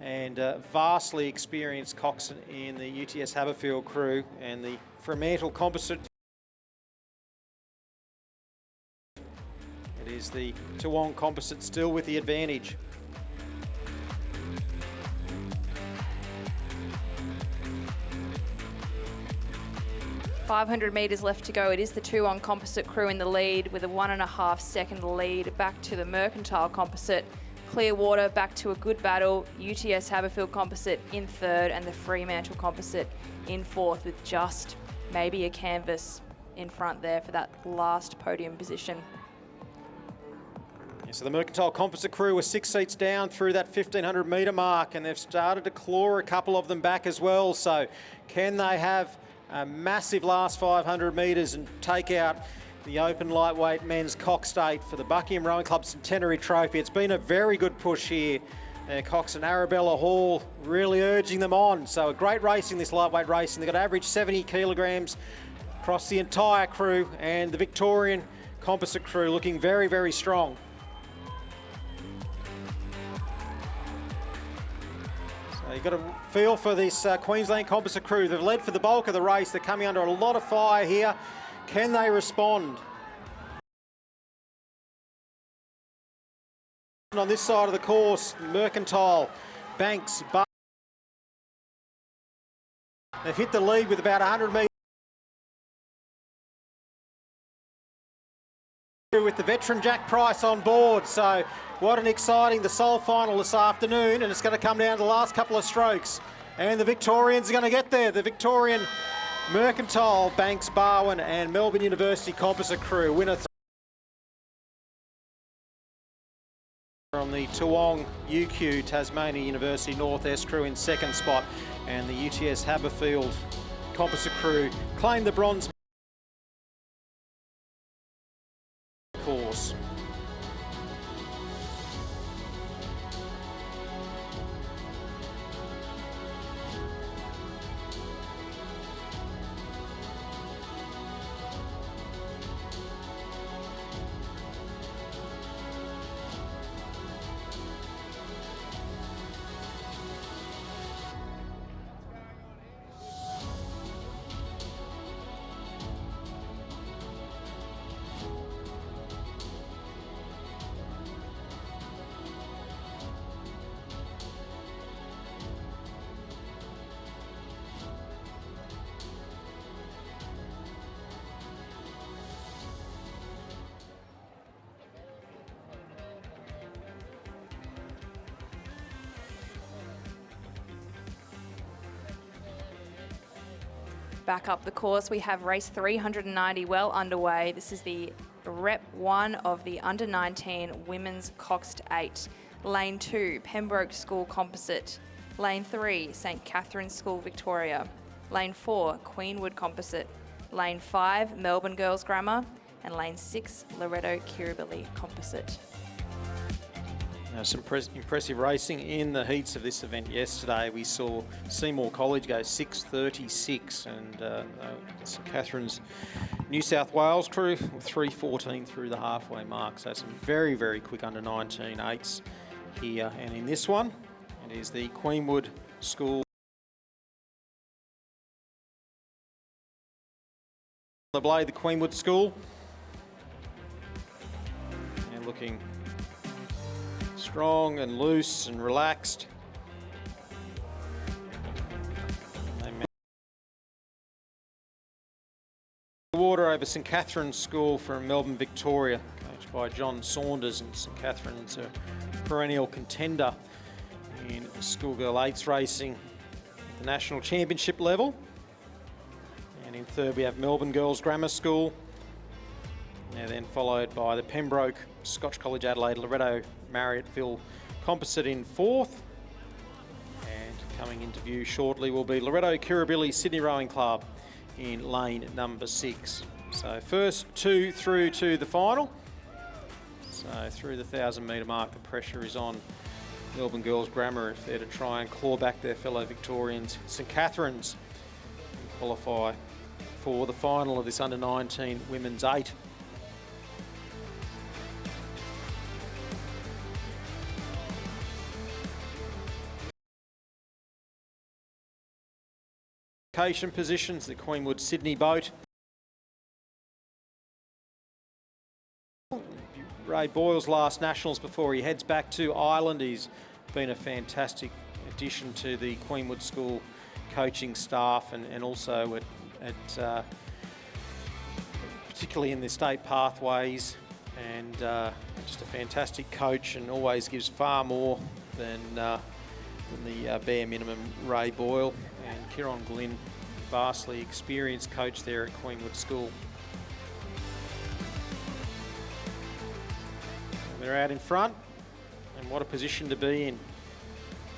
and vastly experienced coxswain in the UTS Haberfield crew, and the Fremantle Composite. It is the Toowong Composite still with the advantage. 500 metres left to go. It is the Toowong Composite crew in the lead with a 1.5 second lead back to the Mercantile Composite. Clearwater back to a good battle. UTS Haberfield Composite in third and the Fremantle Composite in fourth, with just maybe a canvas in front there for that last podium position. So the Mercantile Composite crew were 6 seats down through that 1,500 metre mark, and they've started to claw a couple of them back as well. So can they have a massive last 500 metres and take out the Open Lightweight Men's Coxed 8 for the Buckingham Rowing Club Centenary Trophy? It's been a very good push here. Cox and Arabella Hall really urging them on. So a great racing, this lightweight racing. They've got average 70 kilograms across the entire crew, and the Victorian Composite crew looking very, very strong. You've got to feel for this Queensland Composite crew. They've led for the bulk of the race. They're coming under a lot of fire here. Can they respond? On this side of the course, Mercantile, Banks, they've hit the lead with about 100 metres. With the veteran Jack Price on board, so what an exciting, the sole final this afternoon, and it's going to come down to the last couple of strokes. And the Victorians are going to get there. The Victorian Mercantile, Banks, Barwon and Melbourne University Composite Crew. Winner from the Toowong UQ, Tasmania University North-Est Crew in second spot, and the UTS Haberfield Composite Crew claimed the bronze course. Back up the course, we have race 390 well underway. This is the Rep 1 of the Under-19 Women's Coxed 8. Lane 2, Pembroke School Composite. Lane 3, St Catherine's School Victoria. Lane 4, Queenwood Composite. Lane 5, Melbourne Girls Grammar. And Lane 6, Loretto Kirribilli Composite. Some impressive racing in the heats of this event yesterday. We saw Seymour College go 6:36 and St Catherine's New South Wales crew 3:14 through the halfway mark. So some very, very quick under-19 8s here. And in this one, it is the Queenwood School. The blade, the Queenwood School. And looking strong and loose and relaxed. Water over St Catherine's School from Melbourne, Victoria, coached by John Saunders, and St Catherine's a perennial contender in schoolgirl 8s racing at the national championship level. And in third we have Melbourne Girls Grammar School, and then followed by the Pembroke, Scotch College Adelaide, Loretto Marriotteville Composite in fourth. And coming into view shortly will be Loretto Kirribilli Sydney Rowing Club in lane number 6. So first two through to the final. So through the 1,000 metre mark, the pressure is on Melbourne Girls Grammar if they're to try and claw back their fellow Victorians. St Catherine's qualify for the final of this under-19 women's 8. Positions, the Queenwood Sydney boat. Ray Boyle's last nationals before he heads back to Ireland. He's been a fantastic addition to the Queenwood School coaching staff and also at particularly in the state pathways, and just a fantastic coach, and always gives far more than the bare minimum. Ray Boyle and Kieron Glynn, vastly experienced coach there at Queenwood School. They're out in front, and what a position to be in.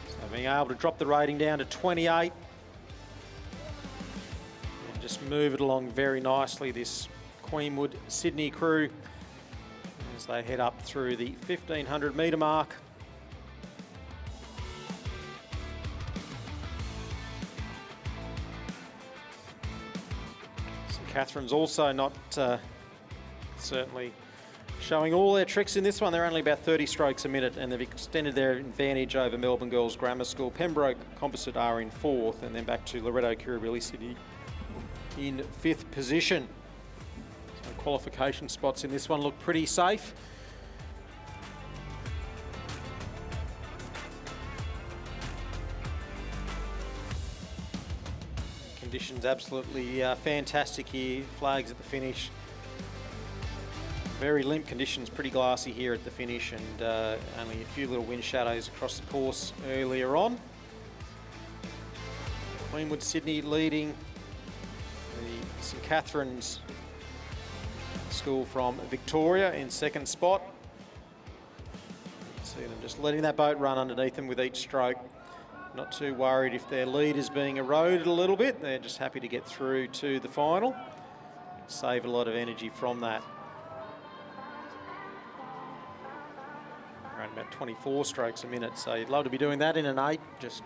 So being able to drop the rating down to 28 and just move it along very nicely, this Queenwood Sydney crew, as they head up through the 1,500 metre mark. St Catherine's also not certainly showing all their tricks in this one. They're only about 30 strokes a minute, and they've extended their advantage over Melbourne Girls Grammar School. Pembroke Composite are in fourth, and then back to Loretto Kirribilli City in fifth position. qualification spots in this one look pretty safe. Conditions absolutely fantastic here. Flags at the finish. Very limp conditions, pretty glassy here at the finish, and only a few little wind shadows across the course earlier on. Queenwood Sydney leading the St Catherine's School from Victoria in second spot. See them just letting that boat run underneath them with each stroke. Not too worried if their lead is being eroded a little bit. They're just happy to get through to the final. Save a lot of energy from that. Around about 24 strokes a minute, so you'd love to be doing that in an 8, just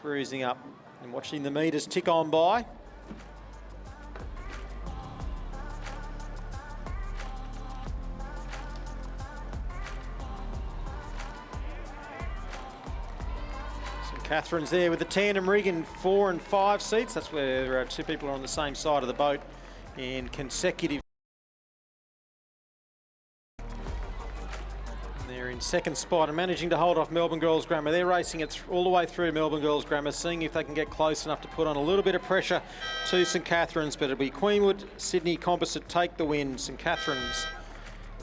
cruising up and watching the metres tick on by. St Catherine's there with the tandem rig in 4 and 5 seats. That's where 2 people are on the same side of the boat in consecutive. They're in second spot and managing to hold off Melbourne Girls Grammar. They're racing it all the way through Melbourne Girls Grammar, seeing if they can get close enough to put on a little bit of pressure to St Catherine's, but it'll be Queenwood Sydney Composite take the win. St Catherine's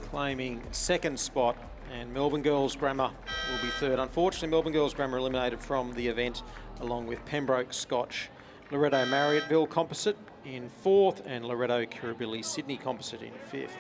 claiming second spot, and Melbourne Girls Grammar will be third. Unfortunately, Melbourne Girls Grammar eliminated from the event, along with Pembroke Scotch. Loretto Marriotteville Composite in fourth, and Loretto Kirribilli Sydney Composite in fifth.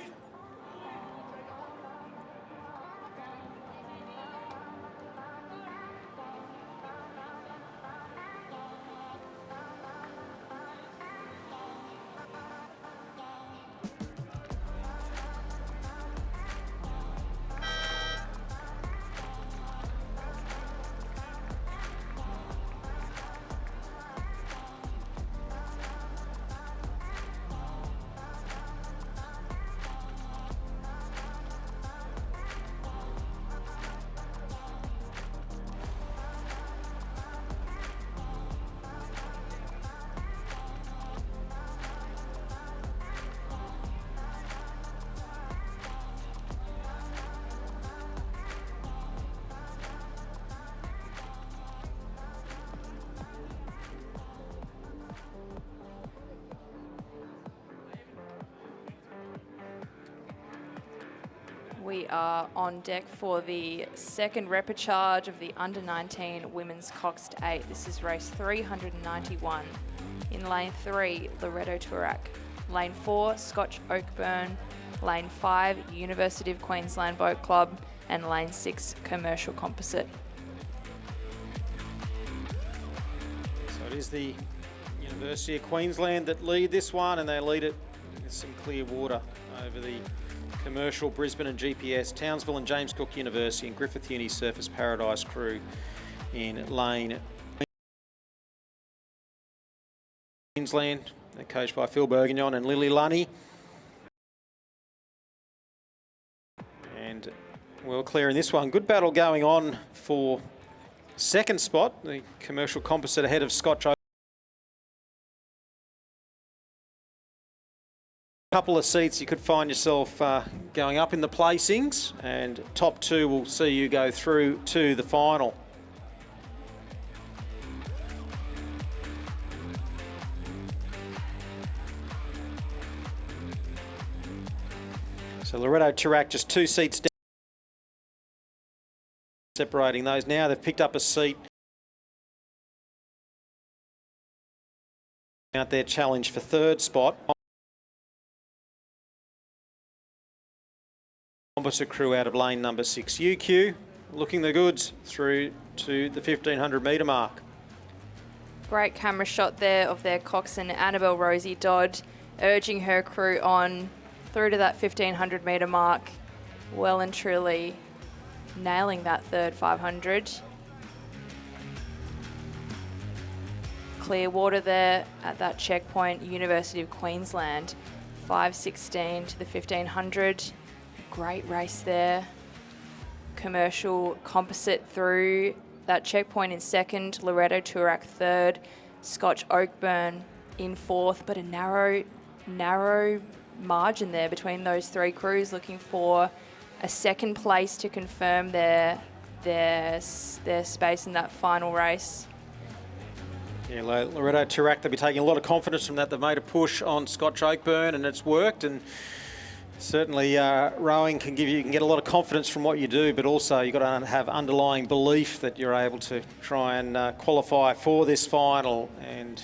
We are on deck for the second repechage of the Under-19 Women's Coxed 8. This is race 391. In lane 3, Loretto Toorak. Lane 4, Scotch Oakburn. Lane 5, University of Queensland Boat Club. And lane 6, Commercial Composite. So it is the University of Queensland that lead this one, and they lead it with some clear water over the Commercial, Brisbane and GPS, Townsville and James Cook University, and Griffith Uni Surfers Paradise crew in lane Queensland. They're coached by Phil Bourguignon and Lily Lunny. And well clear in this one. Good battle going on for second spot. The Commercial Composite ahead of Scotch. Couple of seats you could find yourself going up in the placings, and top 2 will see you go through to the final. So Loretto Toorak just 2 seats down, separating those now. They've picked up a seat out their challenge for third spot. Composite crew out of lane number 6. UQ looking the goods through to the 1500 metre mark. Great camera shot there of their coxswain Annabelle Rosie Dodd, urging her crew on through to that 1500 metre mark. Well and truly nailing that third 500. Clear water there at that checkpoint, University of Queensland. 5:16 to the 1500. Great race there. Commercial Composite through that checkpoint in second, Loretto Toorak third, Scotch Oakburn in fourth, but a narrow margin there between those three crews, looking for a second place to confirm their space in that final race. Yeah, Loretto Tirac, they'll be taking a lot of confidence from that. They've made a push on Scotch Oakburn and it's worked, and certainly rowing can get a lot of confidence from what you do, but also you've got to have underlying belief that you're able to try and qualify for this final. And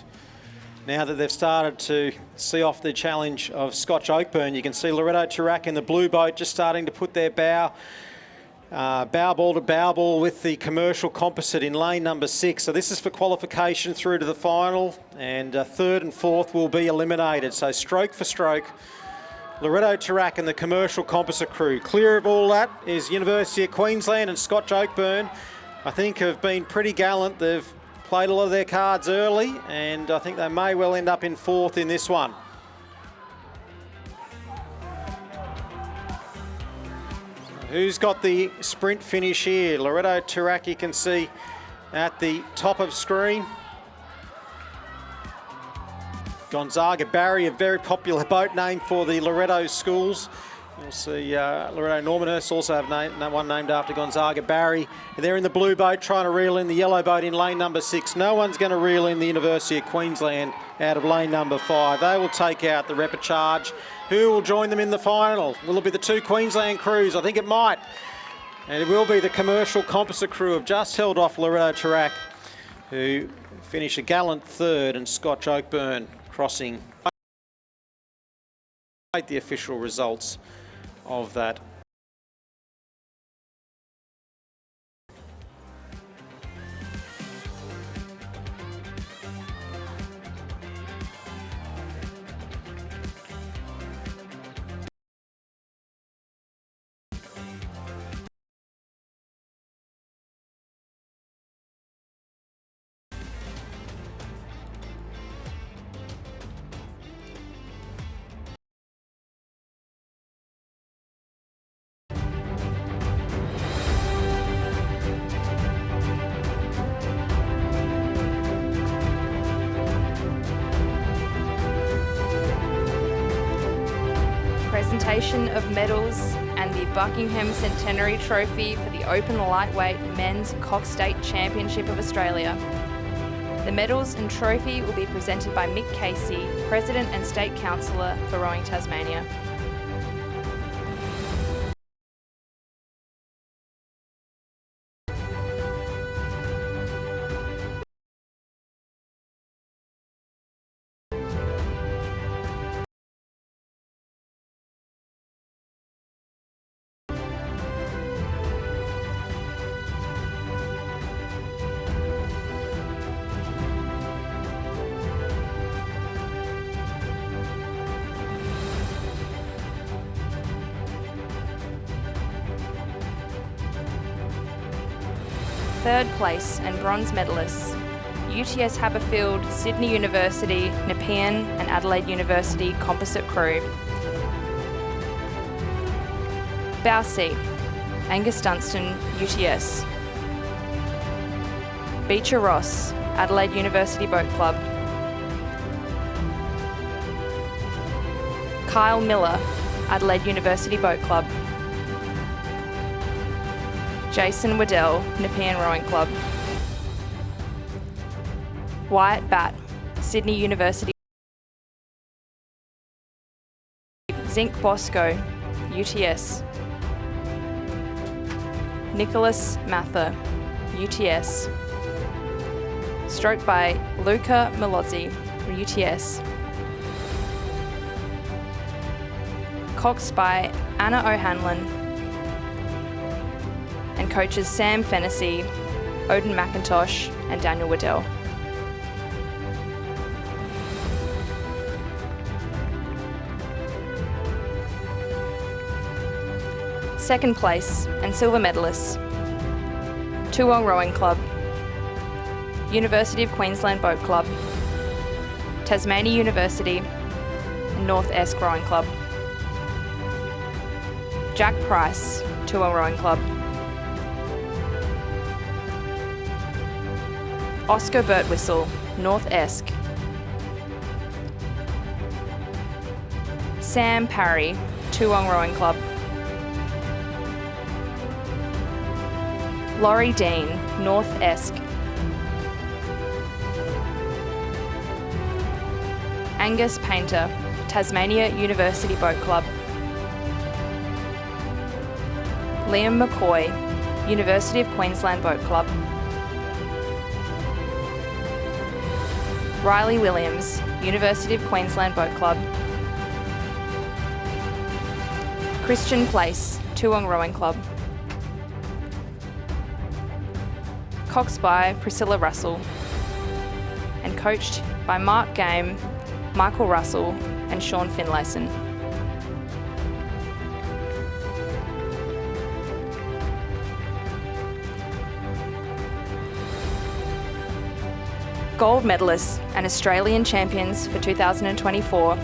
now that they've started to see off the challenge of Scotch Oakburn, you can see Loretto Tirac in the blue boat just starting to put their bow ball to bow ball with the Commercial Composite in lane number 6. So this is for qualification through to the final, and third and fourth will be eliminated. So stroke for stroke, Loretto Tirac and the Commercial Composite crew. Clear of all that is University of Queensland and Scotch Oakburn. I think have been pretty gallant. They've played a lot of their cards early, and I think they may well end up in fourth in this one. Who's got the sprint finish here? Loretto Tirac, you can see at the top of screen. Gonzaga Barry, a very popular boat name for the Loretto schools. You'll see Loretto Normanhurst also have one named after Gonzaga Barry. They're in the blue boat trying to reel in the yellow boat in lane number 6. No one's going to reel in the University of Queensland out of lane number 5. They will take out the Repechage. Who will join them in the final? Will it be the two Queensland crews? I think it might. And it will be the Commercial Composite crew have just held off Loretto Tirac, who finish a gallant third, and Scotch Oakburn crossing the official results of that. Presentation of medals and the Buckingham Centenary Trophy for the Open Lightweight Men's Cox State Championship of Australia. The medals and trophy will be presented by Mick Casey, President and State Councillor for Rowing Tasmania. Third place and bronze medalists, UTS Haberfield, Sydney University, Nepean and Adelaide University Composite crew. Bow C, Angus Dunstan, UTS. Beecher Ross, Adelaide University Boat Club. Kyle Miller, Adelaide University Boat Club. Jason Waddell, Nepean Rowing Club. Wyatt Batt, Sydney University. Zinc Bosco, UTS. Nicholas Mather, UTS. Stroke by Luca Melozzi, UTS. Cox by Anna O'Hanlon. And coaches Sam Fennessy, Odin McIntosh and Daniel Waddell. Second place and silver medalists, Toowong Rowing Club, University of Queensland Boat Club, Tasmania University and North Esk Rowing Club. Jack Price, Toowong Rowing Club. Oscar Birtwistle, North Esk. Sam Parry, Toowong Rowing Club. Laurie Dean, North Esk. Angus Painter, Tasmania University Boat Club. Liam McCoy, University of Queensland Boat Club. Riley Williams, University of Queensland Boat Club. Christian Place, Toowong Rowing Club. Coxed by Priscilla Russell and coached by Mark Game, Michael Russell and Sean Finlayson. Gold medalists and Australian champions for 2024,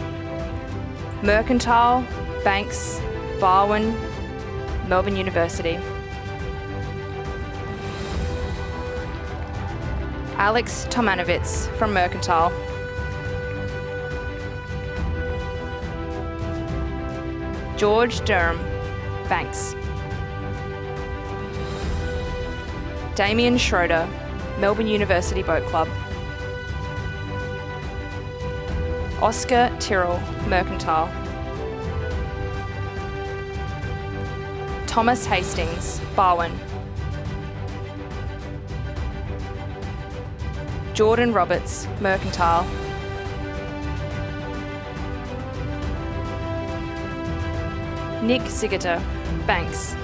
Mercantile, Banks, Barwon, Melbourne University. Alex Tomanovitz from Mercantile. George Durham, Banks. Damien Schroeder, Melbourne University Boat Club. Oscar Tyrrell, Mercantile. Thomas Hastings, Barwon. Jordan Roberts, Mercantile. Nick Sigurter, Banks.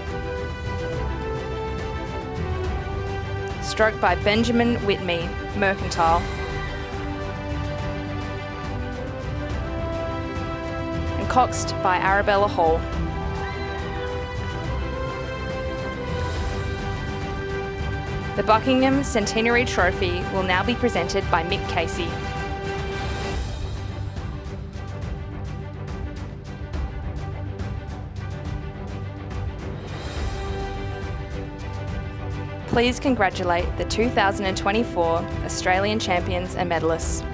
Stroke by Benjamin Whitney, Mercantile. And coxed by Arabella Hall. The Buckingham Centenary Trophy will now be presented by Mick Casey. Please congratulate the 2024 Australian champions and medalists.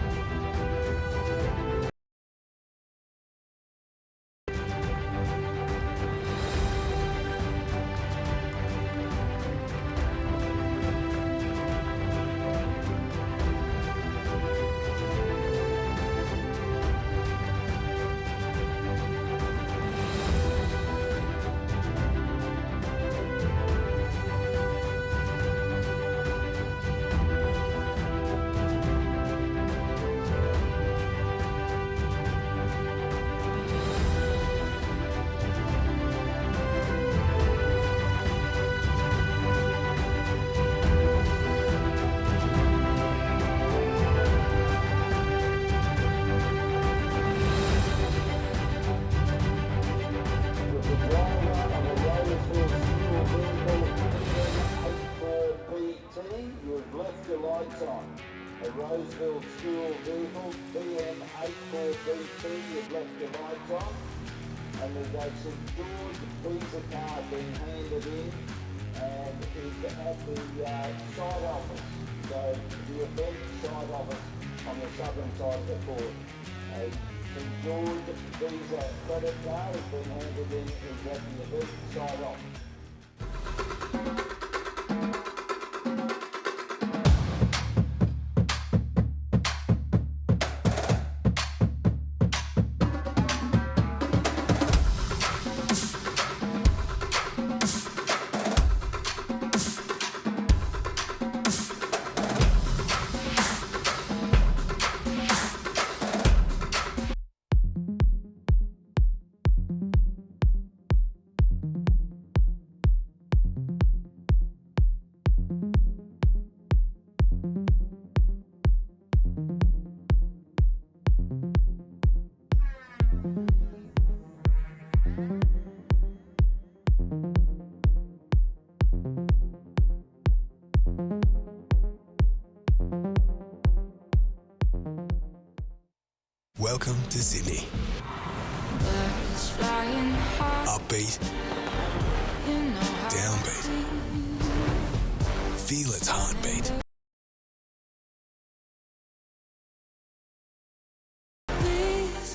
A Roseville School vehicle, BM84BT, you've left your lights on. And there's a St George visa card being handed in, and is at the side office. So the event side office on the southern side of the court. A St George visa credit card has been handed in, is at the event side office. Welcome to Sydney. Upbeat, downbeat. Feel its heartbeat.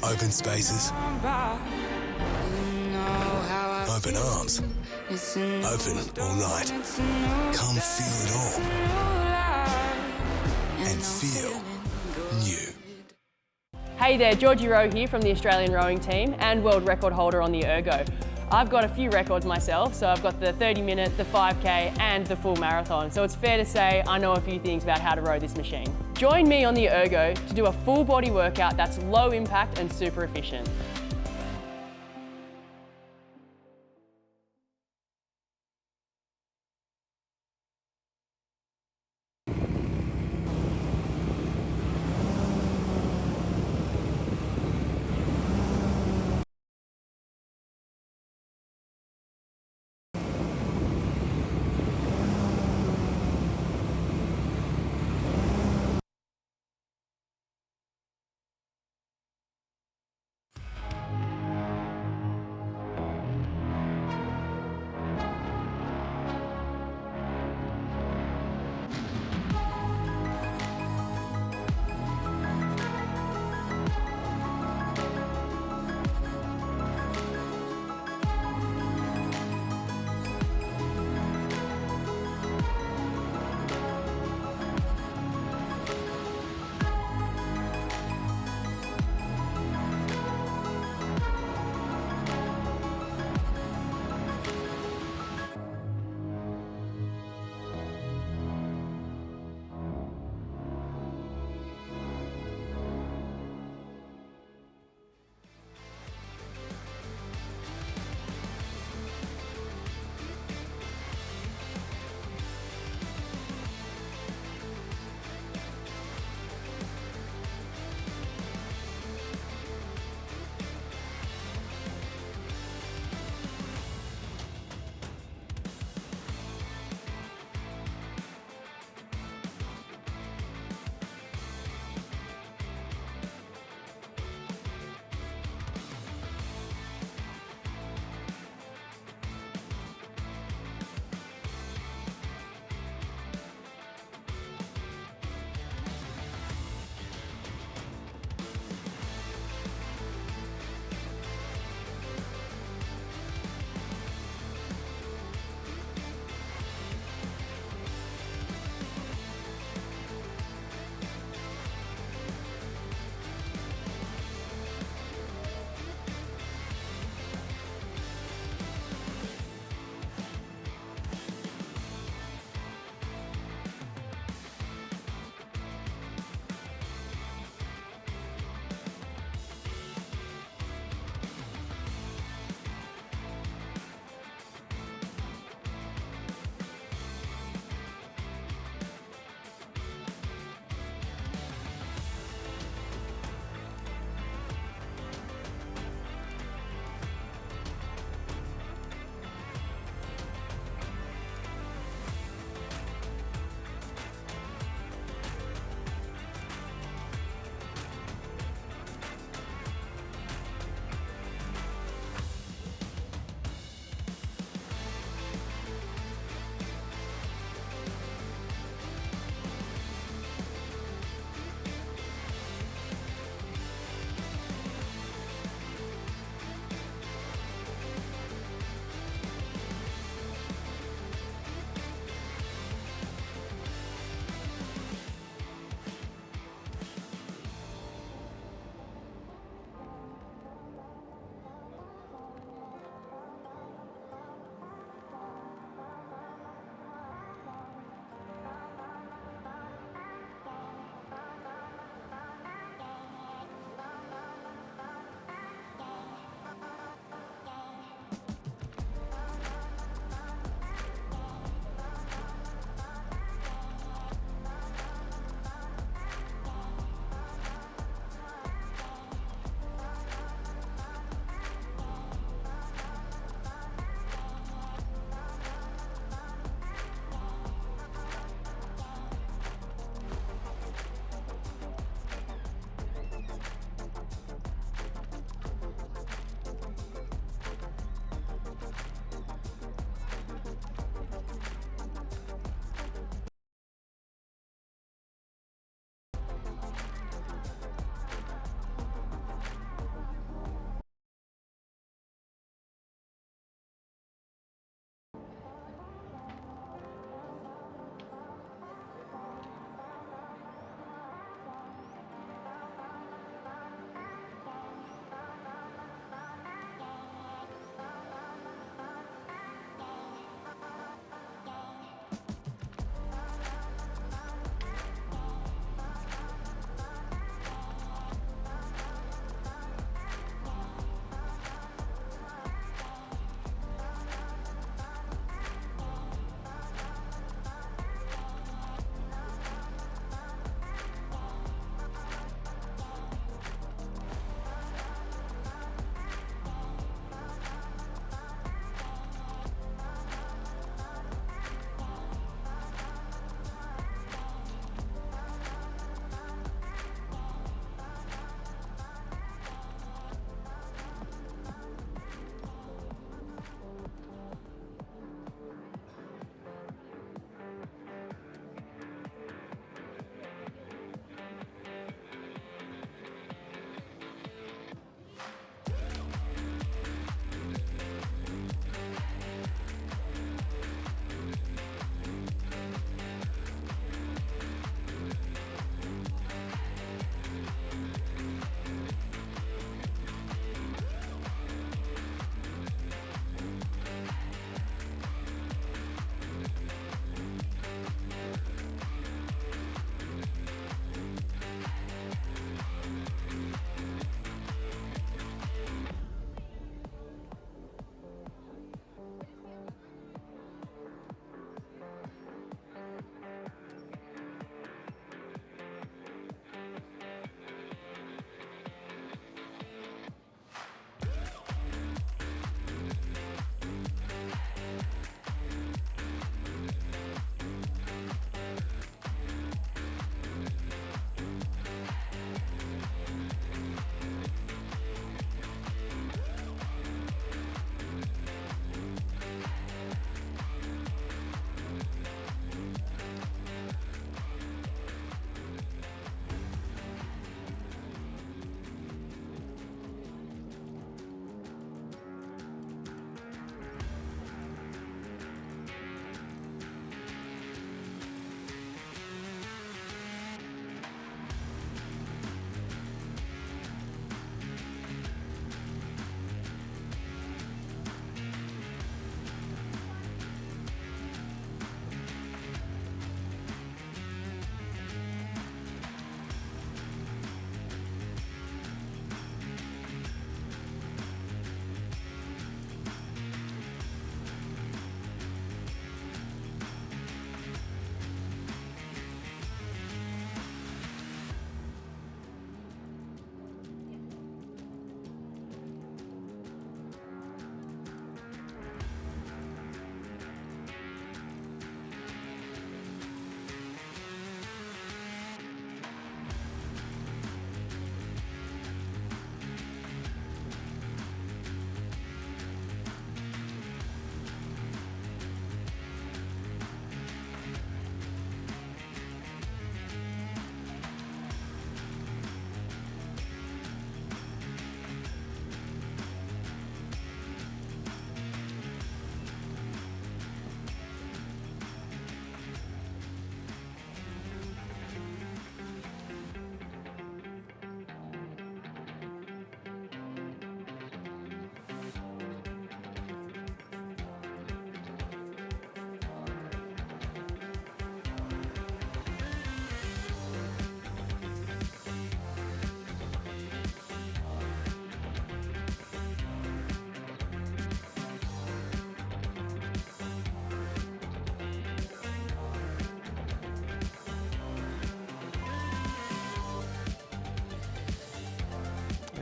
Open open spaces, open arms, open all night. Come feel it all and feel new. Hey there, Georgie Rowe here from the Australian rowing team and world record holder on the Ergo. I've got a few records myself, so I've got the 30-minute, the 5K and the full marathon, so it's fair to say I know a few things about how to row this machine. Join me on the Ergo to do a full body workout that's low impact and super efficient.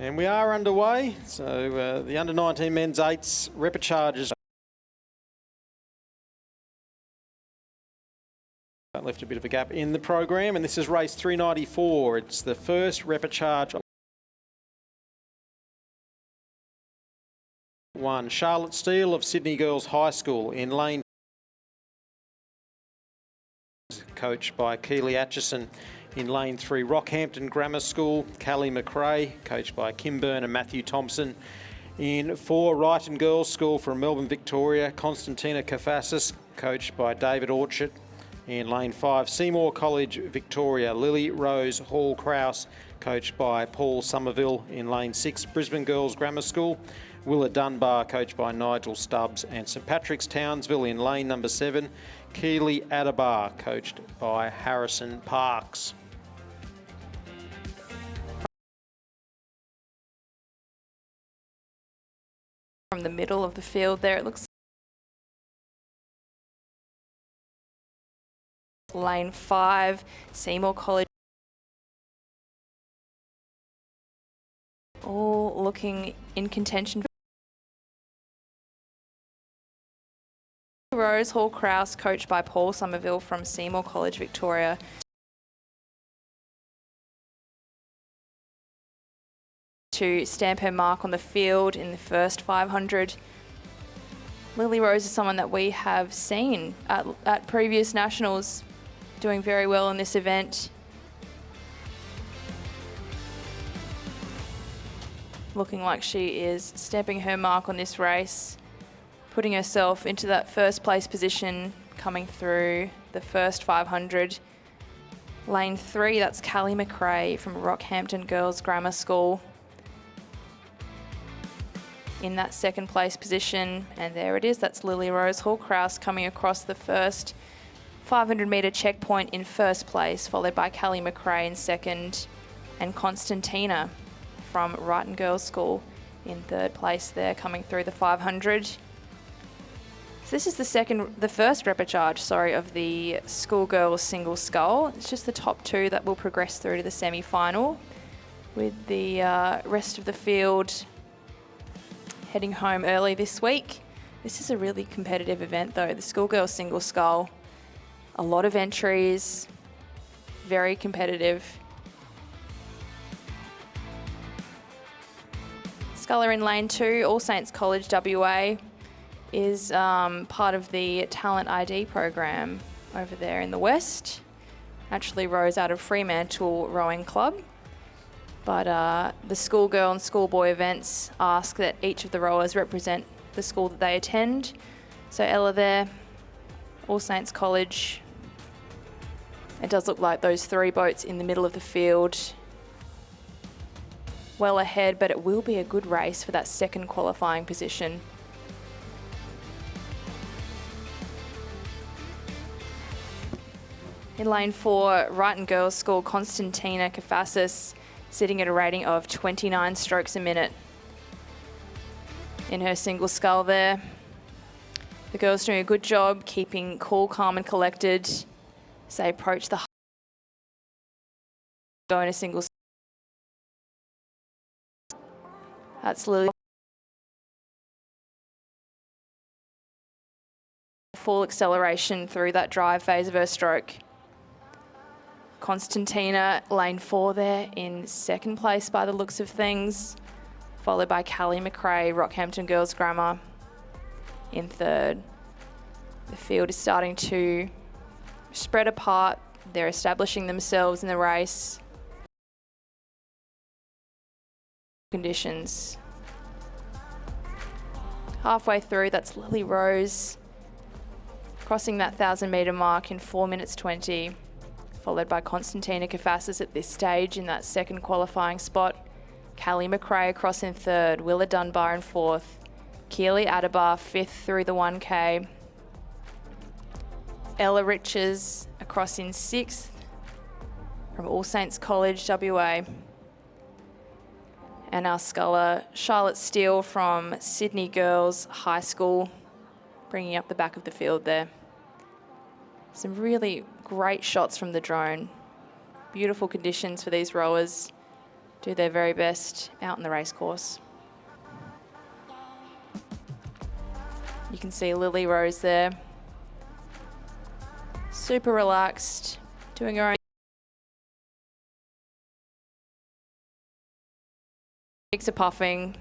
And we are underway. So the under-19 men's eights repechage left a bit of a gap in the program, and this is race 394. It's the first repechage. One, Charlotte Steele of Sydney Girls High School in lane, coached by Keely Atchison. In lane 3, Rockhampton Grammar School, Callie McRae, coached by Kim Byrne and Matthew Thompson. In 4, Wrighton Girls School from Melbourne, Victoria, Constantina Kafasis, coached by David Orchard. In lane 5, Seymour College, Victoria, Lily Rose Hall-Kraus, coached by Paul Somerville. In lane 6, Brisbane Girls Grammar School, Willa Dunbar, coached by Nigel Stubbs. And St Patrick's Townsville in lane number 7, Keely Adabar, coached by Harrison Parks. From the middle of the field there, it looks lane 5, Seymour College, all looking in contention. Rose Hall-Kraus, coached by Paul Somerville from Seymour College, Victoria. To stamp her mark on the field in the first 500. Lily Rose is someone that we have seen at previous nationals doing very well in this event. Looking like she is stamping her mark on this race, putting herself into that first place position coming through the first 500. Lane 3, that's Callie McRae from Rockhampton Girls Grammar School in that second place position. And there it is, that's Lily Rose Hall-Kraus coming across the first 500 metre checkpoint in first place, followed by Callie McRae in second, and Constantina from Wrighton Girls School in third place there, coming through the 500. So this is the first repechage, of the schoolgirls single scull. It's just the top 2 that will progress through to the semi-final, with the rest of the field heading home early this week. This is a really competitive event though, the schoolgirls single scull. A lot of entries, very competitive. Sculler in lane 2, All Saints College WA, is part of the Talent ID program over there in the West. Actually rose out of Fremantle Rowing Club. But the schoolgirl and schoolboy events ask that each of the rowers represent the school that they attend. So Ella there, All Saints College. It does look like those 3 boats in the middle of the field well ahead, but it will be a good race for that second qualifying position. In lane 4, Wrighton Girls School, Constantina Kafasis, sitting at a rating of 29 strokes a minute in her single scull there. The girls doing a good job keeping cool, calm and collected as they approach the go in a single. That's Lily. Full acceleration through that drive phase of her stroke. Constantina, lane 4 there in second place by the looks of things, followed by Callie McRae, Rockhampton Girls Grammar in third. The field is starting to spread apart. They're establishing themselves in the race. Conditions. Halfway through, that's Lily Rose, crossing that 1,000 metre mark in 4 minutes 20. Followed by Constantina Kafasis at this stage in that second qualifying spot. Callie McRae across in third, Willa Dunbar in fourth, Keely Adabar 5th through the 1K. Ella Riches across in 6th from All Saints College WA. And our sculler, Charlotte Steele from Sydney Girls High School, bringing up the back of the field there. Some really great shots from the drone. Beautiful conditions for these rowers. do their very best out in the racecourse. You can see Lily Rose there. Super relaxed, doing her own. Cheeks are puffing.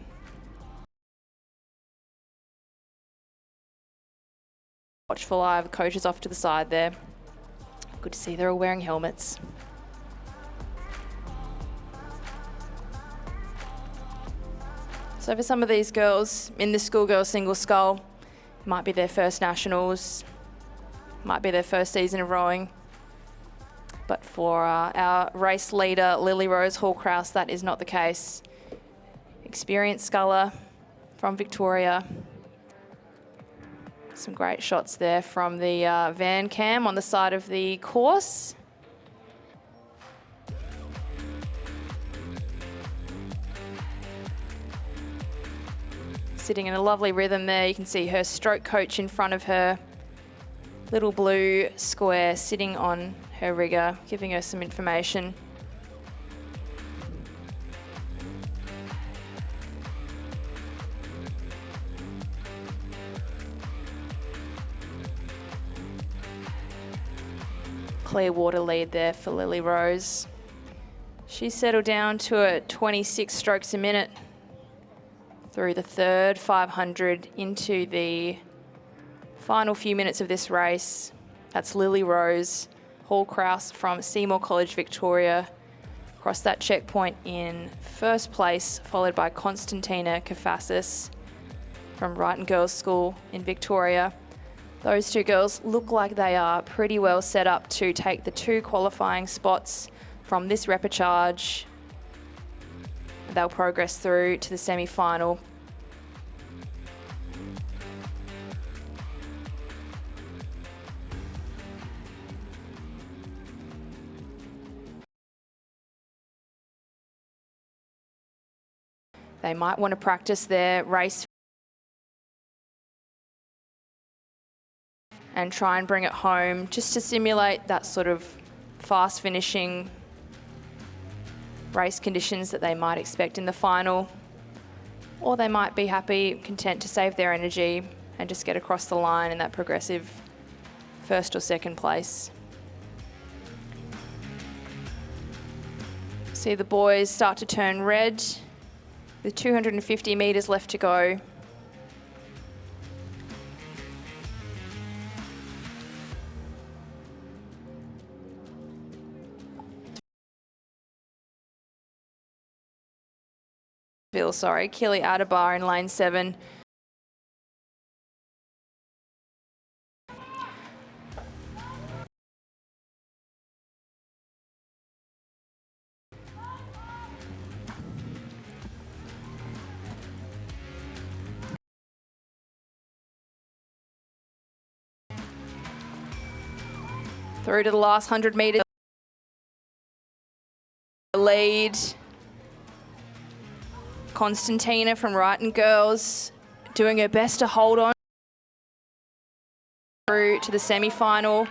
Watchful eye of the coaches off to the side there. Good to see they're all wearing helmets. So for some of these girls in the schoolgirl single scull, it might be their first nationals, might be their first season of rowing. But for our race leader, Lily Rose Hall-Kraus, that is not the case. Experienced sculler from Victoria. Some great shots there from the van cam on the side of the course. Sitting in a lovely rhythm there. You can see her stroke coach in front of her. Little blue square sitting on her rigger, giving her some information. Clear water lead there for Lily Rose. She's settled down to a 26 strokes a minute through the third 500 into the final few minutes of this race. That's Lily Rose Hall-Kraus from Seymour College, Victoria. Across that checkpoint in first place, followed by Constantina Kafasis from Brighton Girls School in Victoria. Those two girls look like they are pretty well set up to take the 2 qualifying spots from this repechage. They'll progress through to the semi-final. They might want to practice their race and try and bring it home just to simulate that sort of fast finishing race conditions that they might expect in the final. Or they might be happy, content to save their energy and just get across the line in that progressive first or second place. See the boys start to turn red with 250 metres left to go. Keely Adebar in lane 7. Through to the last 100 metres. Lead. Constantina from Brighton Girls doing her best to hold on through to the semi-final.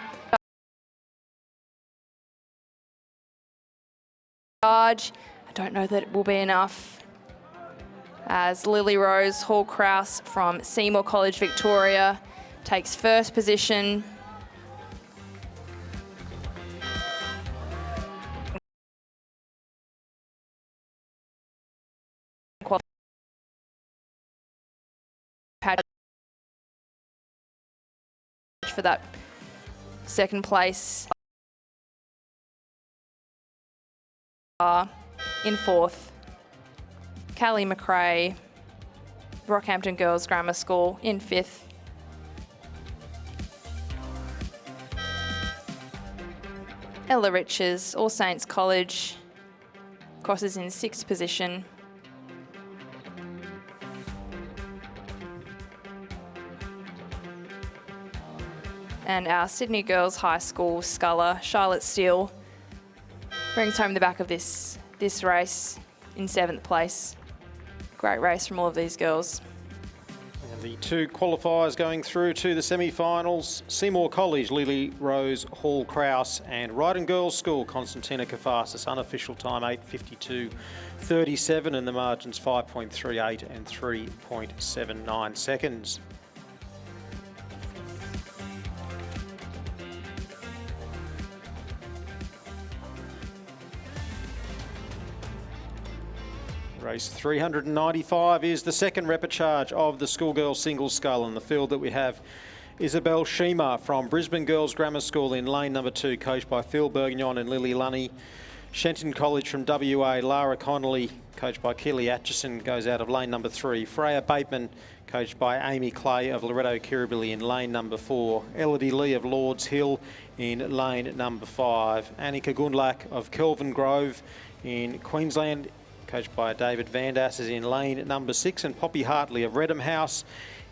I don't know that it will be enough, as Lily Rose Hall-Kraus from Seymour College, Victoria takes first position. For that second place. In fourth, Callie McRae, Rockhampton Girls Grammar School in fifth. Ella Riches, All Saints College, crosses in sixth position. And our Sydney Girls High School sculler, Charlotte Steele, brings home the back of this race in 7th place. Great race from all of these girls. The two qualifiers going through to the semi-finals, Seymour College, Lily Rose Hall-Kraus, and Ryden Girls School, Constantina Kafasis. Unofficial time 8:52.37, and the margins 5.38 and 3.79 seconds. Race 395 is the second repechage of the schoolgirls single scull. In the field that we have Isabel Shima from Brisbane Girls Grammar School in lane number 2, coached by Phil Bourguignon and Lily Lunny. Shenton College from WA, Lara Connolly, coached by Keely Atchison, goes out of lane number 3. Freya Bateman, coached by Amy Clay of Loretto Kirribilli in lane number 4. Elodie Lee of Lords Hill in lane number 5. Annika Gundlach of Kelvin Grove in Queensland, coached by David Vandas, is in lane number 6, and Poppy Hartley of Redham House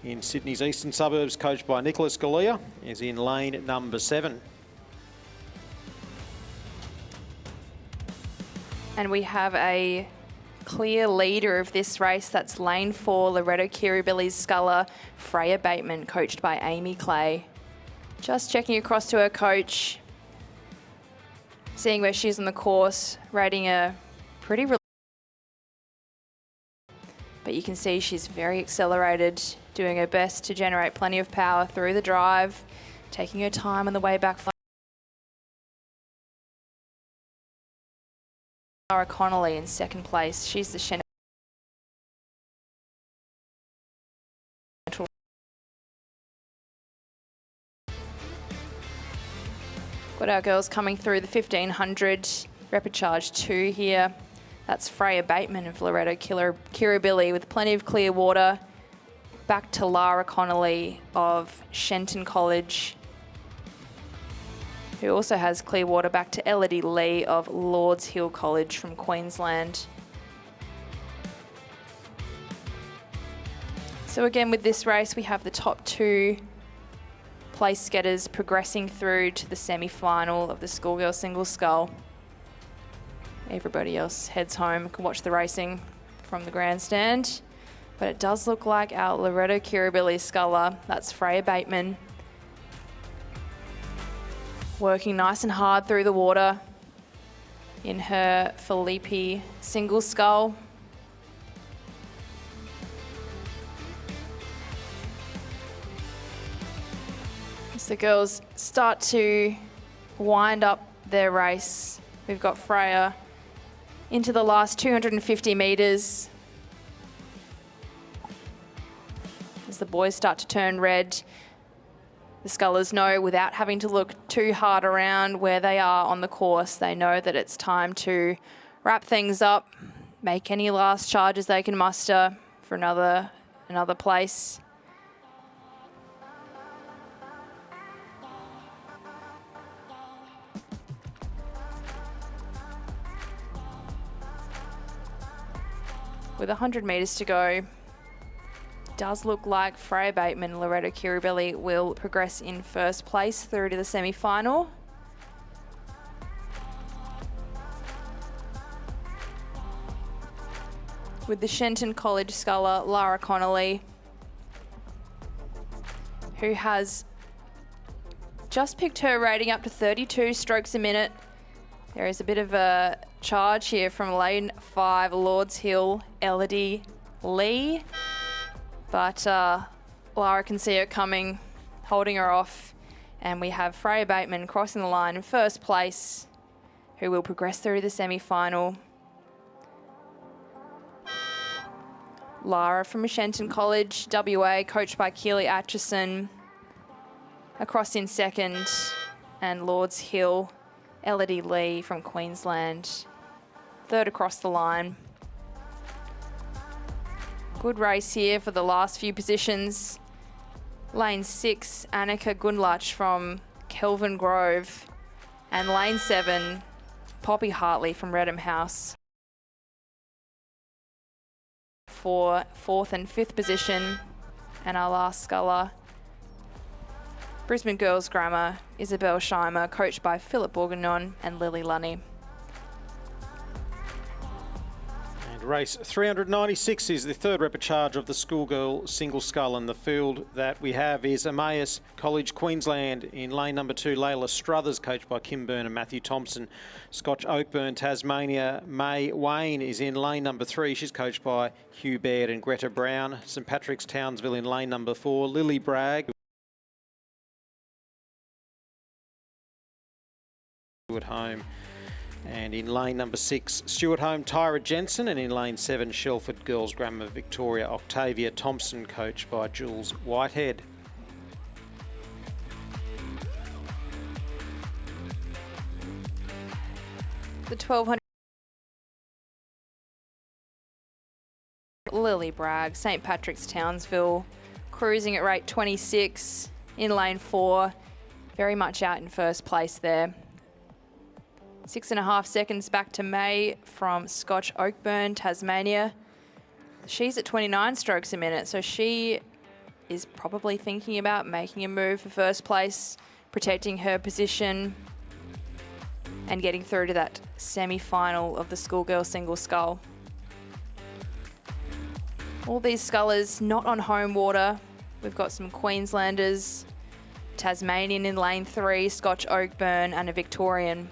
in Sydney's eastern suburbs, coached by Nicholas Galea, is in lane number 7. And we have a clear leader of this race. That's lane 4, Loretto Kirribilli's sculler, Freya Bateman, coached by Amy Clay. Just checking across to her coach, seeing where she's on the course, rating a pretty but you can see she's very accelerated, doing her best to generate plenty of power through the drive, taking her time on the way back. Lara Connolly in second place. She's the Shenton. Got our girls coming through the 1500 repechage 2 here. That's Freya Bateman of Loretto Kirribilli with plenty of clear water. Back to Lara Connolly of Shenton College, who also has clear water. Back to Elodie Lee of Lords Hill College from Queensland. So again, with this race, we have the top 2 place getters progressing through to the semi-final of the schoolgirl single scull. Everybody else heads home, can watch the racing from the grandstand. But it does look like our Loretto Kirribilli sculler, that's Freya Bateman, working nice and hard through the water in her Felipe single scull. As the girls start to wind up their race, we've got Freya into the last 250 metres. As the boys start to turn red, the scullers know without having to look too hard around where they are on the course, they know that it's time to wrap things up, make any last charges they can muster for another place. With 100 metres to go, does look like Freya Bateman, Loretto Kirribilli will progress in first place through to the semi-final. With the Shenton College sculler, Lara Connolly, who has just picked her rating up to 32 strokes a minute. There is a bit of a charge here from lane 5, Lords Hill, Elodie Lee. But Lara can see her coming, holding her off. And we have Freya Bateman crossing the line in first place, who will progress through the semi-final. Lara from Shenton College, WA, coached by Keely Atchison, across in second. And Lords Hill, Elodie Lee from Queensland, third across the line. Good race here for the last few positions. Lane 6, Annika Gundlach from Kelvin Grove. And lane 7, Poppy Hartley from Redham House. For 4th and 5th position. And our last sculler, Brisbane Girls Grammar, Isabel Shima, coached by Philip Bourguignon and Lily Lunny. And Race 396 is the third repechage of the schoolgirl single scull, and the field that we have is Emmaus College Queensland in lane number 2, Layla Struthers, coached by Kim Byrne and Matthew Thompson. Scotch Oakburn Tasmania, May Wayne is in lane number 3. She's coached by Hugh Baird and Greta Brown. St Patrick's Townsville in lane number 4, Lily Bragg at home. And in lane number 6, Stuart Home, Tyra Jensen. And in lane 7, Shelford Girls Grammar Victoria, Octavia Thompson, coached by Jules Whitehead. The 1200 Lily Bragg, St Patrick's Townsville, cruising at rate 26 in lane 4. Very much out in first place there. 6.5 seconds back to May from Scotch Oakburn, Tasmania. She's at 29 strokes a minute, so she is probably thinking about making a move for first place, protecting her position and getting through to that semi-final of the schoolgirl single scull. All these scullers not on home water. We've got some Queenslanders, Tasmanian in lane 3, Scotch Oakburn and a Victorian.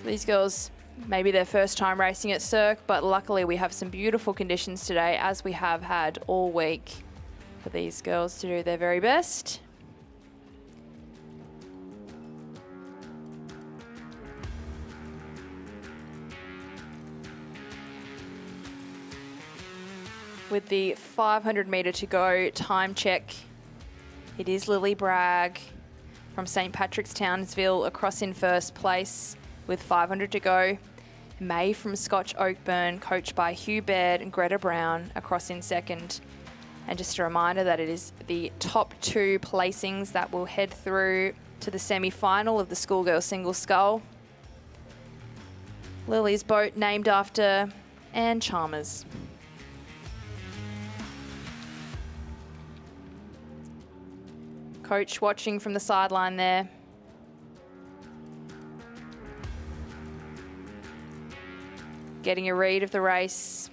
These girls, maybe their first time racing at Cirque, but luckily we have some beautiful conditions today, as we have had all week, for these girls to do their very best. With the 500 metre to go time check, it is Lily Bragg from St Patrick's Townsville across in first place with 500 to go. May from Scotch Oakburn, coached by Hugh Baird and Greta Brown, across in second. And just a reminder that it is the top 2 placings that will head through to the semi-final of the schoolgirl single scull. Lily's boat named after Anne Chalmers. Coach watching from the sideline there. Getting a read of the race.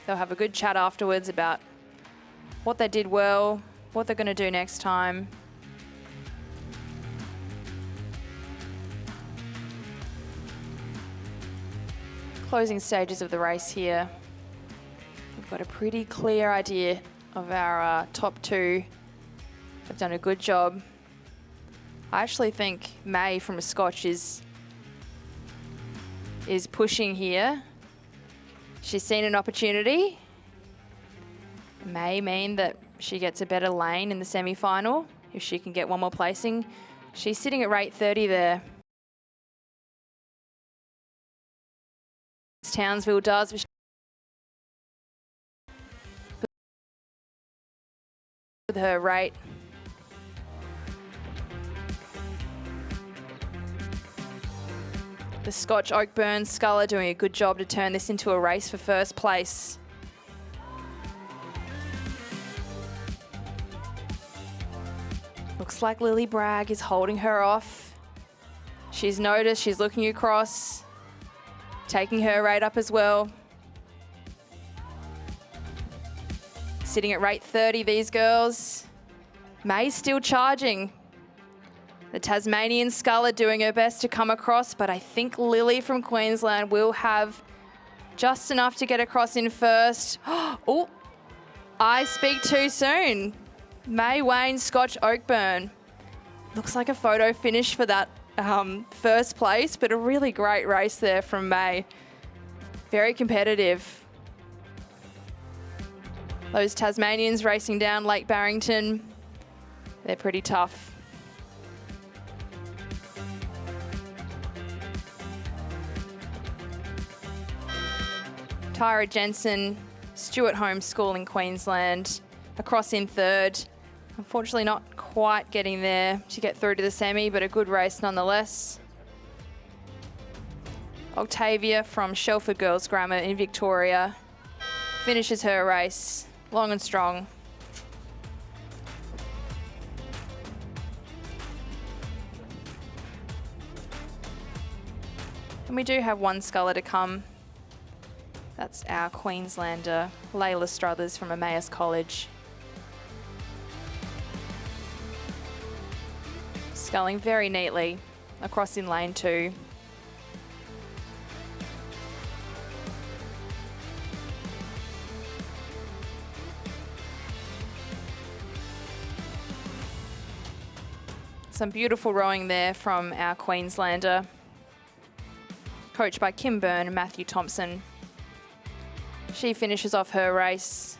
They'll have a good chat afterwards about what they did well, what they're going to do next time. Closing stages of the race here. We've got a pretty clear idea of our top 2. They've done a good job. I actually think May from Scotch is pushing here. She's seen an opportunity. May mean that she gets a better lane in the semi-final if she can get one more placing. She's sitting at rate 30 there. Townsville does. With her rate. The Scotch Oakburn sculler doing a good job to turn this into a race for first place. Looks like Lily Bragg is holding her off. She's noticed, she's looking across, taking her rate up as well. Sitting at rate 30, these girls. May's still charging. The Tasmanian sculler doing her best to come across, but I think Lily from Queensland will have just enough to get across in first. Oh, I speak too soon. May Wayne, Scotch Oakburn. Looks like a photo finish for that first place, but a really great race there from May. Very competitive. Those Tasmanians racing down Lake Barrington, they're pretty tough. Tyra Jensen, Stuart Home School in Queensland, across in third. Unfortunately not quite getting there to get through to the semi, but a good race nonetheless. Octavia from Shelford Girls Grammar in Victoria finishes her race long and strong. And we do have one sculler to come That's our Queenslander, Layla Struthers from Emmaus College. Sculling very neatly across in lane 2. Some beautiful rowing there from our Queenslander, coached by Kim Byrne and Matthew Thompson. She finishes off her race.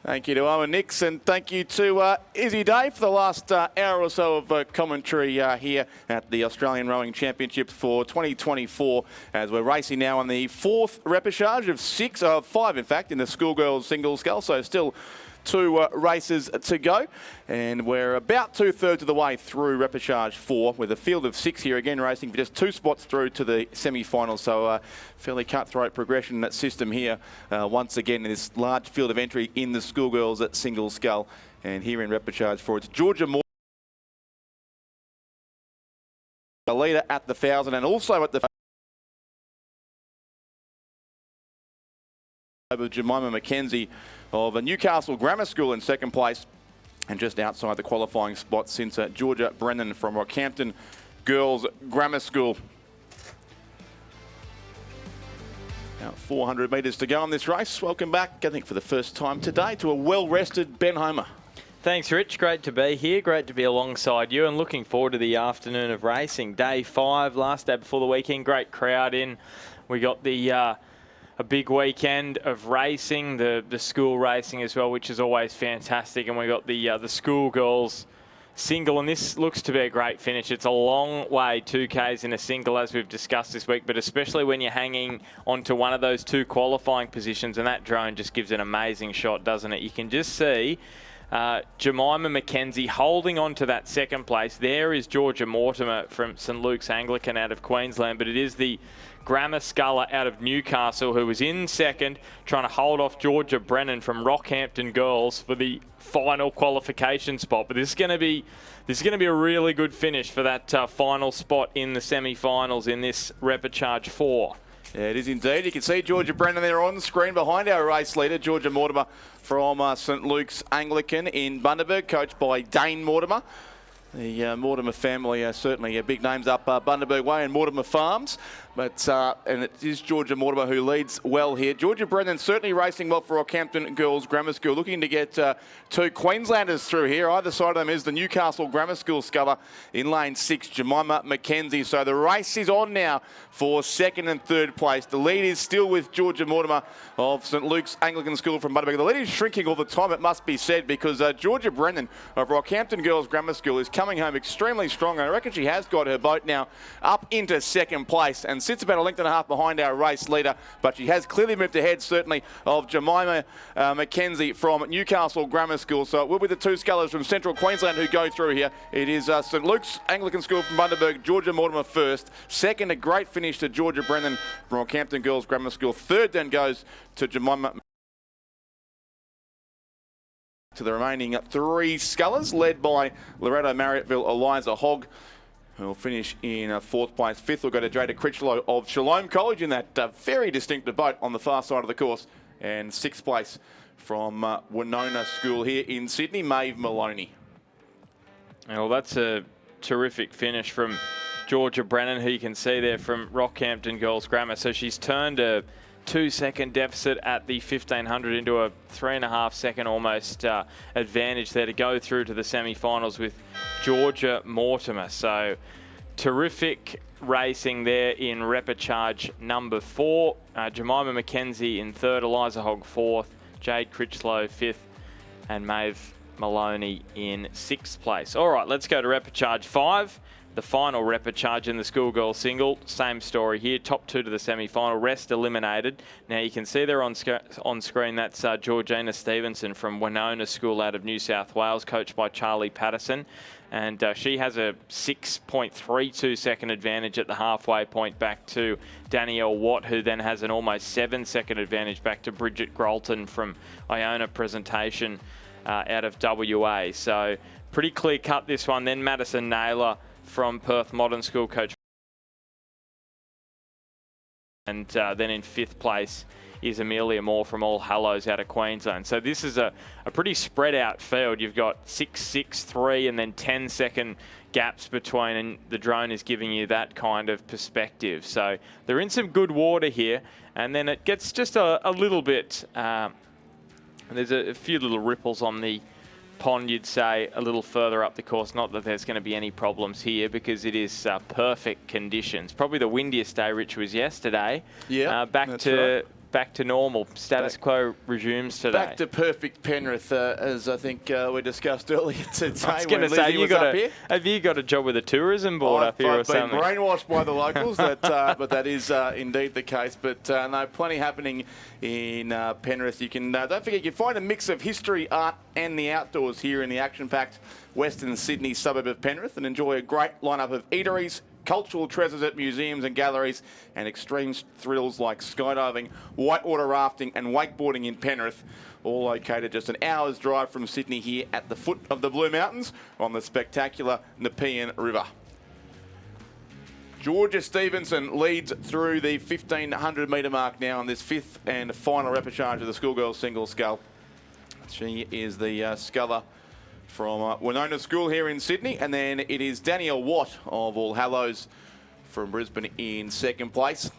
Thank you to Owen Nix, and thank you to Izzy Day for the last hour or so of commentary here at the Australian Rowing Championships for 2024, as we're racing now on the 4th repechage of 5 in fact, in the schoolgirls single scull, so still 2 races to go, and we're about 2/3 of the way through repechage 4 with a field of 6 here, again racing for just 2 spots through to the semi-finals, so fairly cutthroat progression system here once again in this large field of entry in the schoolgirls at single scull. And here in repechage 4, it's Georgia Moore, the leader at the 1,000 and also at the over Jemima McKenzie of Newcastle Grammar School in 2nd place, and just outside the qualifying spot since Georgia Brennan from Rockhampton Girls Grammar School. Now 400 metres to go on this race. Welcome back, I think for the first time today, to a well-rested Ben Homer. Thanks, Rich. Great to be here. Great to be alongside you, and looking forward to the afternoon of racing. Day 5, last day before the weekend. Great crowd in. We got the a big weekend of racing, the school racing as well, which is always fantastic. And we got the schoolgirls single, and this looks to be a great finish. It's a long way, 2Ks in a single, as we've discussed this week, but especially when you're hanging onto one of those 2 qualifying positions, and that drone just gives an amazing shot, doesn't it? You can just see Jemima McKenzie holding on to that 2nd place. There is Georgia Mortimer from St Luke's Anglican out of Queensland, but it is the Grammar Sculler out of Newcastle who was in 2nd, trying to hold off Georgia Brennan from Rockhampton Girls for the final qualification spot. But this is going to be a really good finish for that final spot in the semi-finals in this repechage 4. Yeah, it is indeed. You can see Georgia Brennan there on the screen behind our race leader, Georgia Mortimer from St Luke's Anglican in Bundaberg, coached by Dane Mortimer. The Mortimer family are certainly big names up Bundaberg Way and Mortimer Farms. But and it is Georgia Mortimer who leads well here. Georgia Brennan certainly racing well for Rockhampton Girls Grammar School, looking to get 2 Queenslanders through here. Either side of them is the Newcastle Grammar School sculler in lane 6, Jemima McKenzie. So the race is on now for 2nd and 3rd place. The lead is still with Georgia Mortimer of St Luke's Anglican School from Bundaberg. The lead is shrinking all the time, it must be said, because Georgia Brennan of Rockhampton Girls Grammar School is coming home extremely strong. I reckon she has got her boat now up into 2nd place and sits about a length and a half behind our race leader, but she has clearly moved ahead, certainly, of Jemima McKenzie from Newcastle Grammar School. So it will be the 2 scullers from Central Queensland who go through here. It is St Luke's Anglican School from Bundaberg, Georgia Mortimer first. 2nd, a great finish to Georgia Brennan from Rockhampton Girls Grammar School. 3rd then goes to Jemima. To the remaining 3 scullers, led by Loretto Marriotteville Eliza Hogg, who will finish in 4th place. 5th will go to Jada Critchlow of Shalom College in that very distinctive boat on the far side of the course. And 6th place from Winona School here in Sydney, Maeve Maloney. Well, that's a terrific finish from Georgia Brennan, who you can see there from Rockhampton Girls Grammar. So she's turned a 2-second deficit at the 1500 into a 3.5-second almost advantage there to go through to the semi-finals with Georgia Mortimer. So terrific racing there in repechage number 4. Jemima McKenzie in 3rd, Eliza Hogg 4th, Jade Critchlow 5th, and Maeve Maloney in 6th place. All right, let's go to repechage 5. The final repechage in the schoolgirl single. Same story here. Top 2 to the semi-final. Rest eliminated. Now you can see there on screen. That's Georgina Stevenson from Winona School out of New South Wales, coached by Charlie Patterson. And she has a 6.32 second advantage at the halfway point back to Danielle Watt, who then has an almost 7-second advantage back to Bridget Grolton from Iona Presentation out of WA. So pretty clear cut this one. Then Madison Naylor from Perth Modern School, coach. And then in 5th place is Amelia Moore from All Hallows out of Queensland. So this is a pretty spread out field. You've got 6, 6, 3 and then 10-second gaps between, and the drone is giving you that kind of perspective. So they're in some good water here, and then it gets just a little bit, there's a few little ripples on the pond, you'd say, a little further up the course. Not that there's going to be any problems here because it is perfect conditions. Probably the windiest day, Rich, was yesterday. Yeah, Back to normal. Status quo resumes today. Back to perfect Penrith, as I think we discussed earlier today. I was going to say, have you got a job with a tourism board up here or something? I've been brainwashed by the locals, but that is indeed the case. But no, plenty happening in Penrith. You can don't forget, you find a mix of history, art, and the outdoors here in the action-packed Western Sydney suburb of Penrith, and enjoy a great lineup of eateries, cultural treasures at museums and galleries, and extreme thrills like skydiving, whitewater rafting and wakeboarding in Penrith, all located just an hour's drive from Sydney here at the foot of the Blue Mountains on the spectacular Nepean River. Georgia Stevenson leads through the 1,500 metre mark now on this 5th and final repechage of the schoolgirls single scull. She is the sculler from Winona School here in Sydney, and then it is Danielle Watt of All Hallows from Brisbane in 2nd place.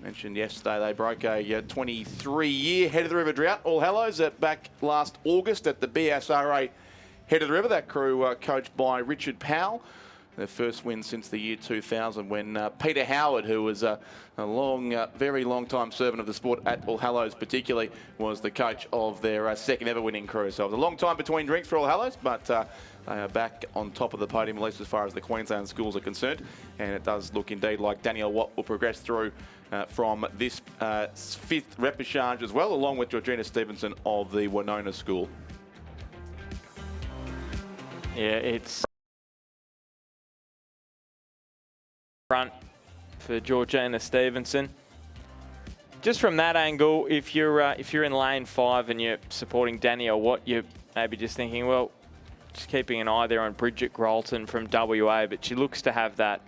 Mentioned yesterday they broke a 23-year Head of the River drought, All Hallows, back last August at the BSRA Head of the River. That crew coached by Richard Powell. Their first win since the year 2000 when Peter Howard, who was a very long time servant of the sport at All Hallows particularly, was the coach of their second ever winning crew. So it was a long time between drinks for All Hallows, but they are back on top of the podium, at least as far as the Queensland schools are concerned. And it does look indeed like Danielle Watt will progress through from this 5th repechage as well, along with Georgina Stevenson of the Winona School. Yeah, it's front for Georgina Stevenson. Just from that angle, if you're in lane 5 and you're supporting Danielle Watt, you're maybe just thinking, well, just keeping an eye there on Bridget Grolton from WA, but she looks to have that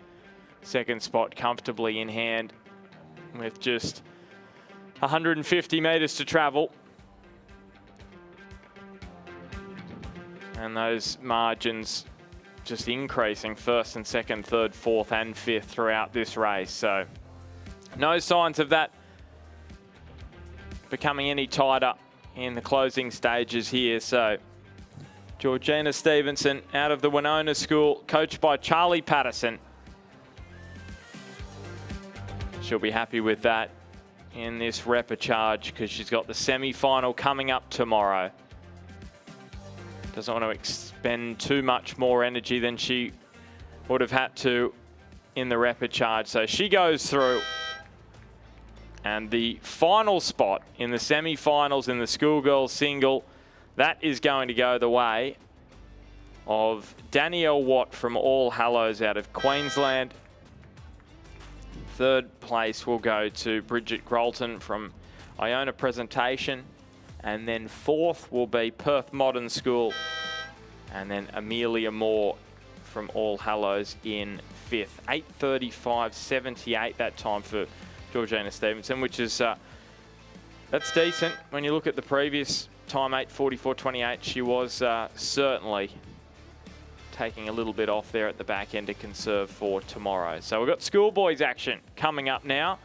second spot comfortably in hand with just 150 metres to travel. And those margins just increasing 1st and 2nd, 3rd, 4th and 5th throughout this race. So no signs of that becoming any tighter in the closing stages here. So Georgina Stevenson out of the Winona School, coached by Charlie Patterson. She'll be happy with that in this repechage because she's got the semi-final coming up tomorrow. Doesn't want to expend too much more energy than she would have had to in the repechage. So she goes through. And the final spot in the semi-finals in the schoolgirls single, that is going to go the way of Danielle Watt from All Hallows out of Queensland. 3rd place will go to Bridget Grolton from Iona Presentation. And then 4th will be Perth Modern School. And then Amelia Moore from All Hallows in 5th. 8:35.78 that time for Georgina Stevenson, which is, that's decent. When you look at the previous time, 8:44.28, she was certainly taking a little bit off there at the back end to conserve for tomorrow. So we've got schoolboys action coming up now.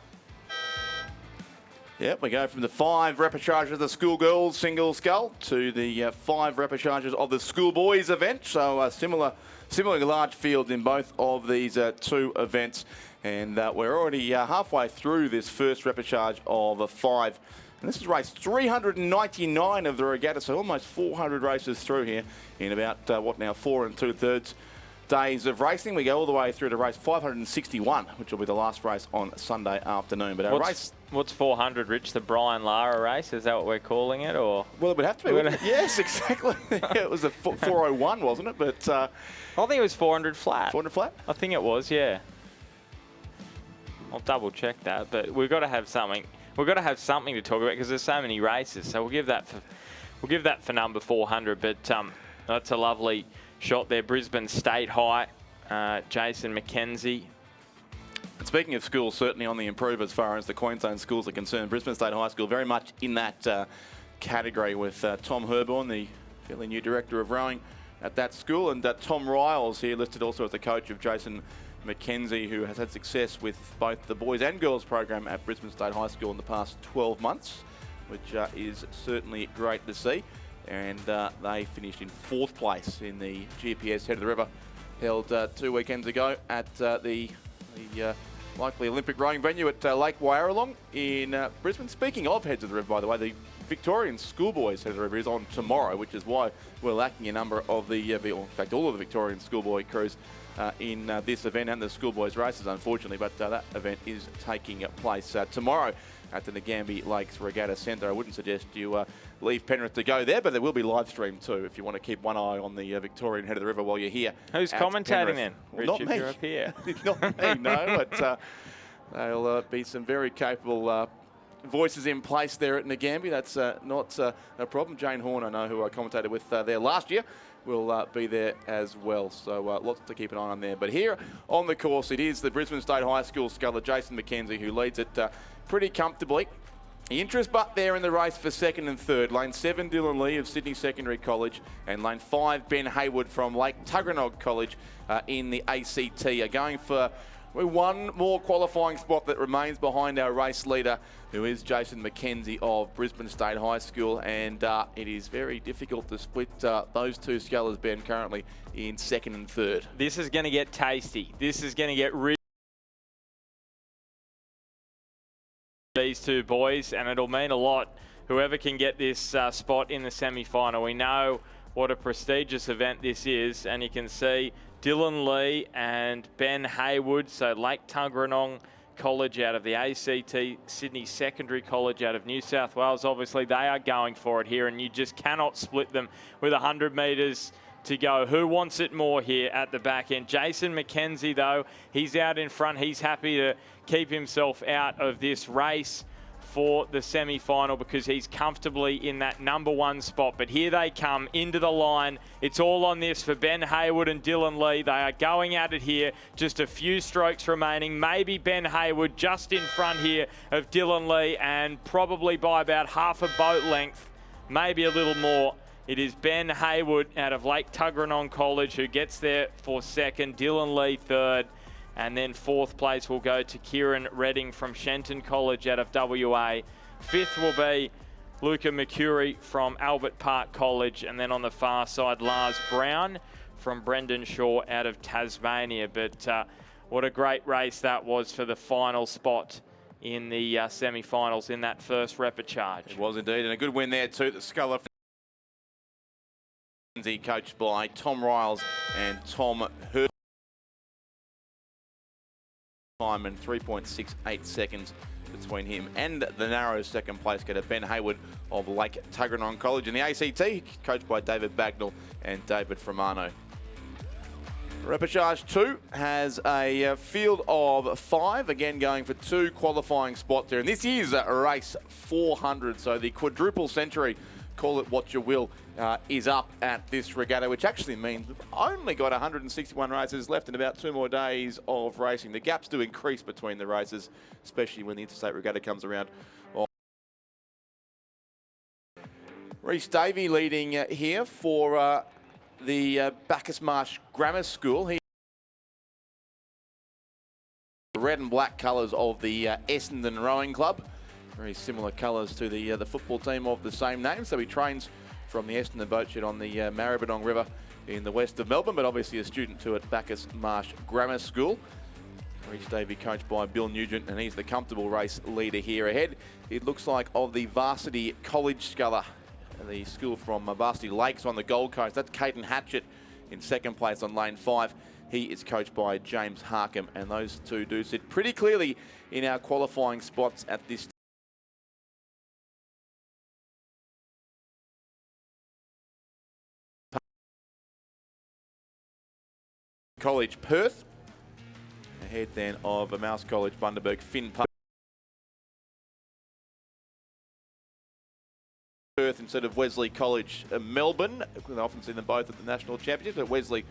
Yep, we go from the 5 repechages of the schoolgirls single scull to the 5 repechages of the schoolboys event. So a similarly large field in both of these 2 events. And we're already halfway through this first repechage of 5. And this is race 399 of the regatta, so almost 400 races through here in about, 4 2/3 days of racing. We go all the way through to race 561, which will be the last race on Sunday afternoon. But our What's 400, Rich? The Brian Lara race? Is that what we're calling it, or? Well, it would have to be. Wouldn't it? Yes, exactly. It was a 401, wasn't it? But I think it was 400 flat. 400 flat? I think it was, yeah. I'll double check that, but we've got to have something. We've got to have something to talk about because there's so many races. So we'll give that for number 400. But that's a lovely shot there. Brisbane State High, Jason McKenzie. And speaking of schools, certainly on the improve as far as the Queensland schools are concerned, Brisbane State High School very much in that category with Tom Herborn, the fairly new director of rowing at that school, and Tom Riles here listed also as the coach of Jason McKenzie, who has had success with both the boys and girls program at Brisbane State High School in the past 12 months, which is certainly great to see. And they finished in 4th place in the GPS Head of the River, held 2 weekends ago at the likely Olympic rowing venue at Lake Wyaralong in Brisbane. Speaking of Heads of the River, by the way, the Victorian Schoolboys Head of the River is on tomorrow, which is why we're lacking a number of the, in fact, all of the Victorian schoolboy crews in this event and the schoolboys races, unfortunately, but that event is taking place tomorrow at the Nagambie Lakes Regatta Centre. I wouldn't suggest you leave Penrith to go there, but there will be live stream too if you want to keep one eye on the Victorian Head of the River while you're here. Who's commentating then? Well, not me. You're up here. Not me, no, but there'll be some very capable voices in place there at Nagambie. That's not a problem. Jane Horn, I know, who I commentated with there last year, will be there as well. So lots to keep an eye on there. But here on the course, it is the Brisbane State High School sculler, Jason McKenzie, who leads it pretty comfortably. The interest but there in the race for 2nd and 3rd. Lane 7, Dylan Lee of Sydney Secondary College, and lane 5, Ben Hayward from Lake Tuggeranong College in the ACT are going for one more qualifying spot that remains behind our race leader, who is Jason McKenzie of Brisbane State High School. And it is very difficult to split those two scullers, Ben, currently in 2nd and 3rd. This is going to get tasty. This is going to get really these two boys, and it'll mean a lot. Whoever can get this spot in the semi-final. We know what a prestigious event this is, and you can see Dylan Lee and Ben Hayward, so Lake Tuggeranong College out of the ACT, Sydney Secondary College out of New South Wales. Obviously, they are going for it here, and you just cannot split them with 100 metres to go. Who wants it more here at the back end? Jason McKenzie, though, he's out in front. He's happy to keep himself out of this race for the semi-final because he's comfortably in that number 1 spot. But here they come into the line. It's all on this for Ben Hayward and Dylan Lee. They are going at it here. Just a few strokes remaining. Maybe Ben Hayward just in front here of Dylan Lee, and probably by about half a boat length, maybe a little more. It is Ben Hayward out of Lake Tuggeranong College who gets there for 2nd, Dylan Lee 3rd, and then 4th place will go to Kieran Redding from Shenton College out of WA. 5th will be Luca McCurry from Albert Park College, and then on the far side, Lars Brown from Brendan Shaw out of Tasmania. But what a great race that was for the final spot in the semi-finals in that first repechage. It was indeed, and a good win there too. The sculler, coached by Tom Riles and Tom Hurt. Time and 3.68 seconds between him and the narrow 2nd place getter Ben Hayward of Lake Tuggeranong College in the ACT, coached by David Bagnall and David Framano. Repechage 2 has a field of 5, again going for 2 qualifying spots there. And this is race 400, so the quadruple century, call it what you will, is up at this regatta, which actually means we've only got 161 races left and about 2 more days of racing. The gaps do increase between the races, especially when the interstate regatta comes around. Rhys Davey leading here for the Bacchus Marsh Grammar School. He the red and black colours of the Essendon Rowing Club. Very similar colours to the football team of the same name. So he trains from the Essendon boat shed on the Maribyrnong River in the west of Melbourne, but obviously a student too at Bacchus Marsh Grammar School. Reece Davey coached by Bill Nugent, and he's the comfortable race leader here ahead. It looks like of the Varsity College Sculler, the school from Varsity Lakes on the Gold Coast. That's Caden Hatchett in second place on lane 5. He is coached by James Harkham, and those two do sit pretty clearly in our qualifying spots at this College Perth. Ahead then of Mouse College Bundaberg Finn Park. Perth instead of Wesley College Melbourne. I often see them both at the National Championships, but Wesley,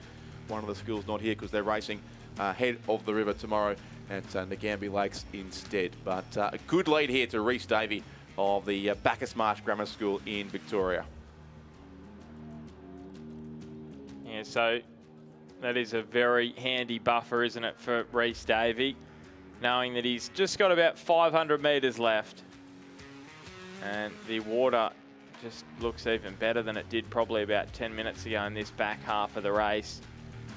one of the schools not here because they're racing head of the river tomorrow at Nagambie Lakes instead. But a good lead here to Reece Davey of the Bacchus Marsh Grammar School in Victoria. Yeah, so that is a very handy buffer, isn't it, for Reece Davey, knowing that he's just got about 500 metres left. And the water just looks even better than it did probably about 10 minutes ago in this back half of the race.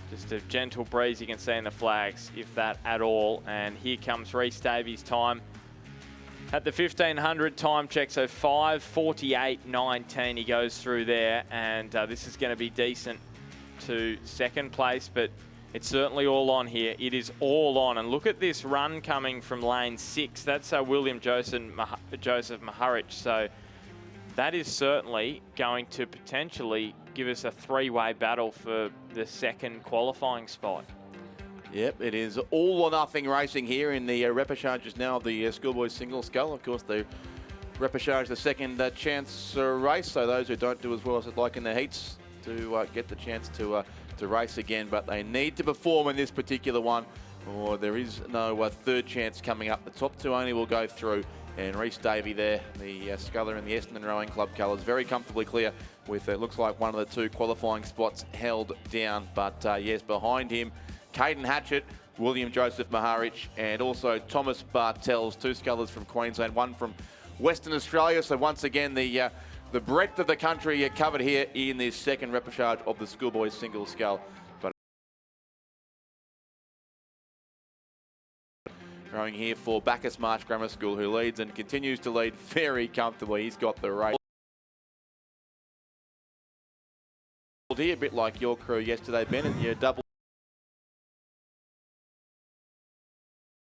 Just a gentle breeze you can see in the flags, if that at all. And here comes Reece Davey's time at the 1500 time check. So 5:48.19 he goes through there. And this is going to be decent to second place, but it's certainly all on here. It is all on. And look at this run coming from lane 6. That's William Joseph Maharich. So that is certainly going to potentially give us a three-way battle for the second qualifying spot. Yep, it is all or nothing racing here in the repechage now of the Schoolboys Single Scull. Of course, they repechage the second chance race, so those who don't do as well as they'd like in the heats to get the chance to race again, but they need to perform in this particular one, or there is no third chance coming up. The top two only will go through, and Reece Davey there, the sculler in the Essendon Rowing Club colours, very comfortably clear with, it looks like, one of the two qualifying spots held down. But yes, behind him, Caden Hatchett, William Joseph Maharich, and also Thomas Bartels, two scullers from Queensland, one from Western Australia. So once again, the breadth of the country covered here in this second repechage of the Schoolboys Single Scull. But rowing here for Bacchus Marsh Grammar School, who leads and continues to lead very comfortably. He's got the race here, a bit like your crew yesterday, Ben, and your double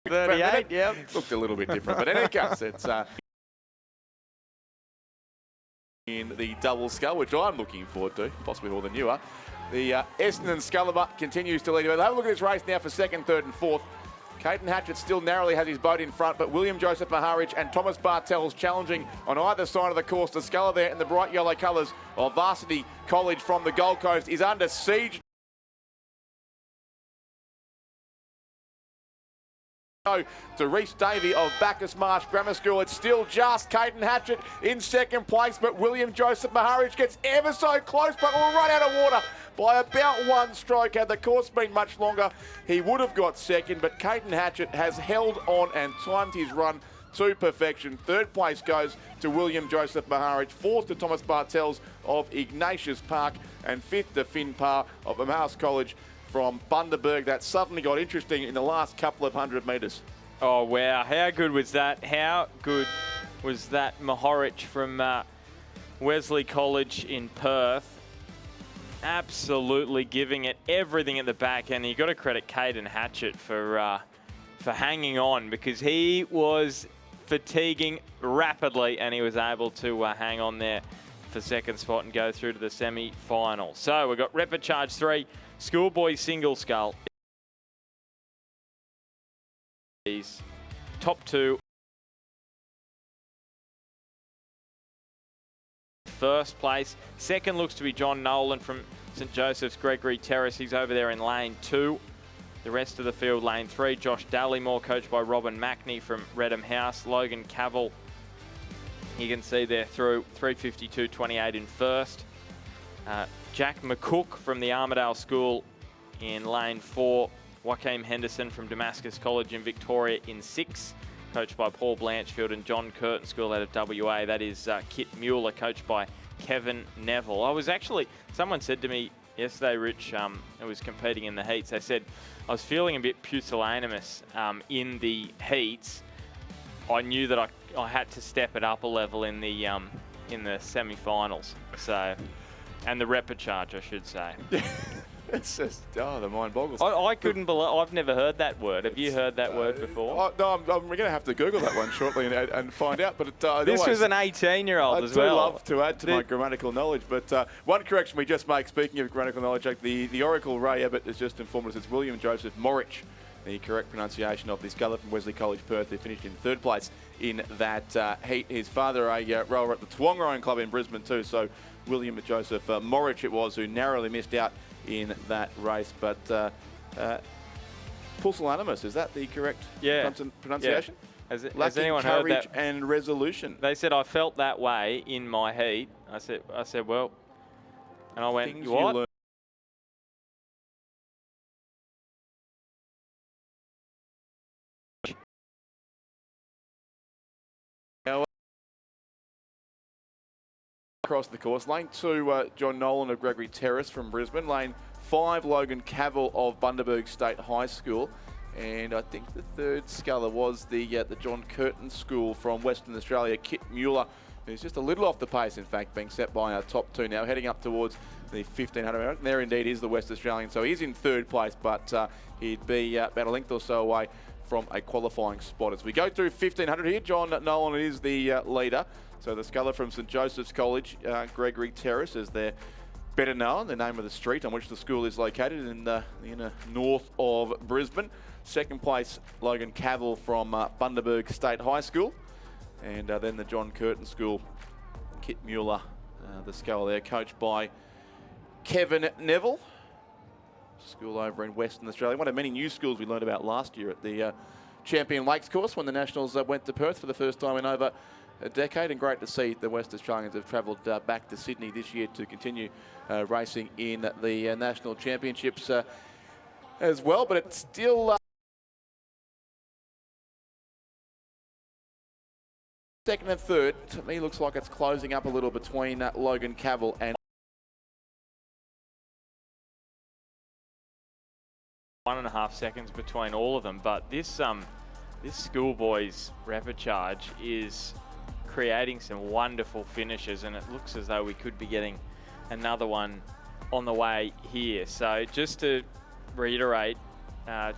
38, yeah. Looked a little bit different, but in any case, it's in the double scull, which I'm looking forward to, possibly more than you are. The Essendon Scullabutt continues to lead. Have a look at this race now for second, third and fourth. Caden Hatchett still narrowly has his boat in front, but William Joseph Maharich and Thomas Bartels challenging on either side of the course. The sculler there in the bright yellow colours of Varsity College from the Gold Coast is under siege. To Reece Davey of Bacchus Marsh Grammar School. It's still just Caden Hatchett in second place, but William Joseph Maharich gets ever so close, but will run out of water by about one stroke. Had the course been much longer, he would have got second, but Caden Hatchett has held on and timed his run to perfection. Third place goes to William Joseph Maharich, fourth to Thomas Bartels of Ignatius Park, and fifth to Finn Parr of Mouse College from Bundaberg. That suddenly got interesting in the last couple of 100 metres. Oh, wow. How good was that? How good was that Maharich from Wesley College in Perth? Absolutely giving it everything at the back. And you've got to credit Caden Hatchett for hanging on, because he was fatiguing rapidly and he was able to hang on there for second spot and go through to the semi-final. So we've got repechage 3. Schoolboys Single Scull. These top two. First place. Second looks to be John Nolan from St Joseph's Gregory Terrace. He's over there in lane 2. The rest of the field, lane 3. Josh Dallymore, coached by Robin Mackney from Redham House. Logan Cavill, you can see there through 3:52.28 in first. Jack McCook from the Armidale School in lane 4. Joaquim Henderson from Damascus College in Victoria in 6, coached by Paul Blanchfield, and John Curtin School out of WA. That is Kit Mueller, coached by Kevin Neville. Someone said to me yesterday, Rich, who was competing in the heats, they said, I was feeling a bit pusillanimous in the heats. I knew that I had to step it up a level in the semi-finals. So, and the repechage, I should say. It's just, the mind boggles. I couldn't believe, I've never heard that word. Have you heard that word before? No, I'm going to have to Google that one shortly and find out. But this was an 18-year-old as well. I do love to add to my grammatical knowledge. But one correction we just make, speaking of grammatical knowledge, the Oracle Ray Abbott has just informed us it's William Joseph Morich, the correct pronunciation of this sculler from Wesley College, Perth, who finished in 3rd place in that heat. His father, a rower at the Toowong Rowing Club in Brisbane too. So William Joseph Morich it was who narrowly missed out in that race. But pusillanimous, is that the correct pronunciation? Yeah. Has anyone heard that? And resolution. They said I felt that way in my heat. I said, well, and I went, Things what? You learn. Across the course, lane 2, John Nolan of Gregory Terrace from Brisbane. Lane 5, Logan Cavill of Bundaberg State High School. And I think the 3rd sculler was the John Curtin School from Western Australia, Kit Mueller, who's just a little off the pace, in fact, being set by our top 2 now, heading up towards the 1500. There indeed is the West Australian, so he's in 3rd place, but he'd be about a length or so away from a qualifying spot. As we go through 1500 here, John Nolan is the leader. So the sculler from St Joseph's College, Gregory Terrace, as they're better known, the name of the street on which the school is located in the inner north of Brisbane. 2nd place, Logan Cavill from Bundaberg State High School. And then the John Curtin School, Kit Mueller, the sculler there, coached by Kevin Neville. School over in Western Australia. One of many new schools we learned about last year at the Champion Lakes course when the Nationals went to Perth for the first time in over a decade, and great to see the West Australians have travelled back to Sydney this year to continue racing in the National Championships as well. But it's still 2nd and 3rd. To me, looks like it's closing up a little between Logan Cavill and 1.5 seconds between all of them. But this schoolboys repechage is creating some wonderful finishes, and it looks as though we could be getting another one on the way here. So just to reiterate,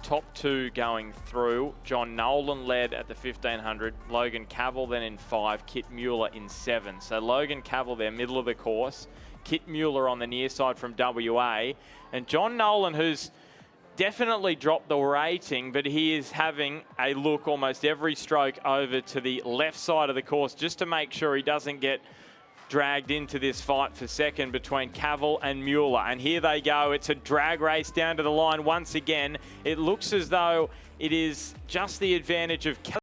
top 2 going through. John Nolan led at the 1500, Logan Cavill then in 5, Kit Mueller in 7. So Logan Cavill there, middle of the course, Kit Mueller on the near side from WA, and John Nolan, who's definitely dropped the rating, but he is having a look almost every stroke over to the left side of the course just to make sure he doesn't get dragged into this fight for second between Cavill and Mueller. And here they go. It's a drag race down to the line once again. It looks as though it is just the advantage of Cavill.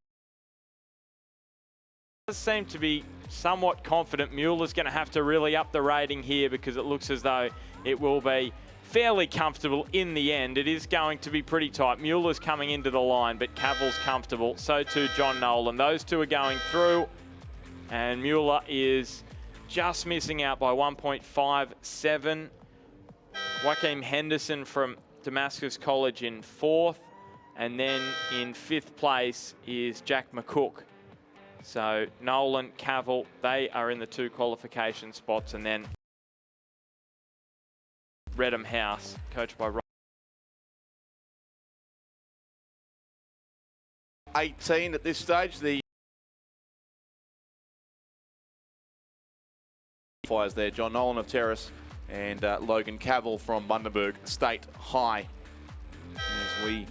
Does seem to be somewhat confident. Mueller's going to have to really up the rating here because it looks as though it will be fairly comfortable in the end. It is going to be pretty tight. Mueller's coming into the line, but Cavill's comfortable. So too John Nolan. Those two are going through, and Mueller is just missing out by 1.57. Joaquim Henderson from Damascus College in 4th, and then in 5th place is Jack McCook. So Nolan, Cavill, they are in the 2 qualification spots, and then Redham House, coached by 18 at this stage. The fires there, John Nolan of Terrace and Logan Cavill from Bundaberg State High. As we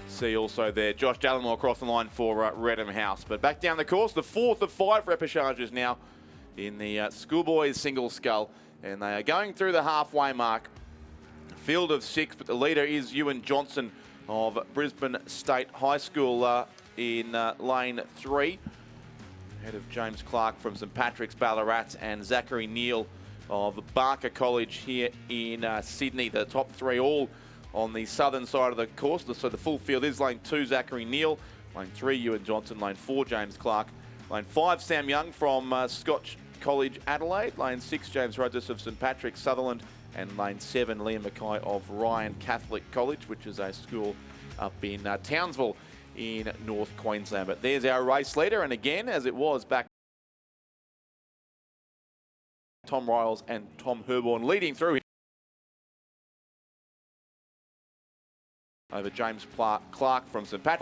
see also there, Josh Dallimore across the line for Redham House. But back down the course, the 4th of 5 repechages now in the schoolboys single scull, and they are going through the halfway mark. Field of 6, but the leader is Ewan Johnson of Brisbane State High School in lane 3. Ahead of James Clark from St Patrick's Ballarat and Zachary Neal of Barker College here in Sydney. The top 3 all on the southern side of the course. So the full field is lane 2, Zachary Neal. Lane 3, Ewan Johnson. Lane 4, James Clark. Lane 5, Sam Young from Scotch College Adelaide. Lane 6, James Rogers of St Patrick's Sutherland. And lane 7, Liam Mackay of Ryan Catholic College, which is a school up in Townsville in North Queensland. But there's our race leader, and again, as it was back, Tom Riles and Tom Herborn leading through over James Clark from St Patrick.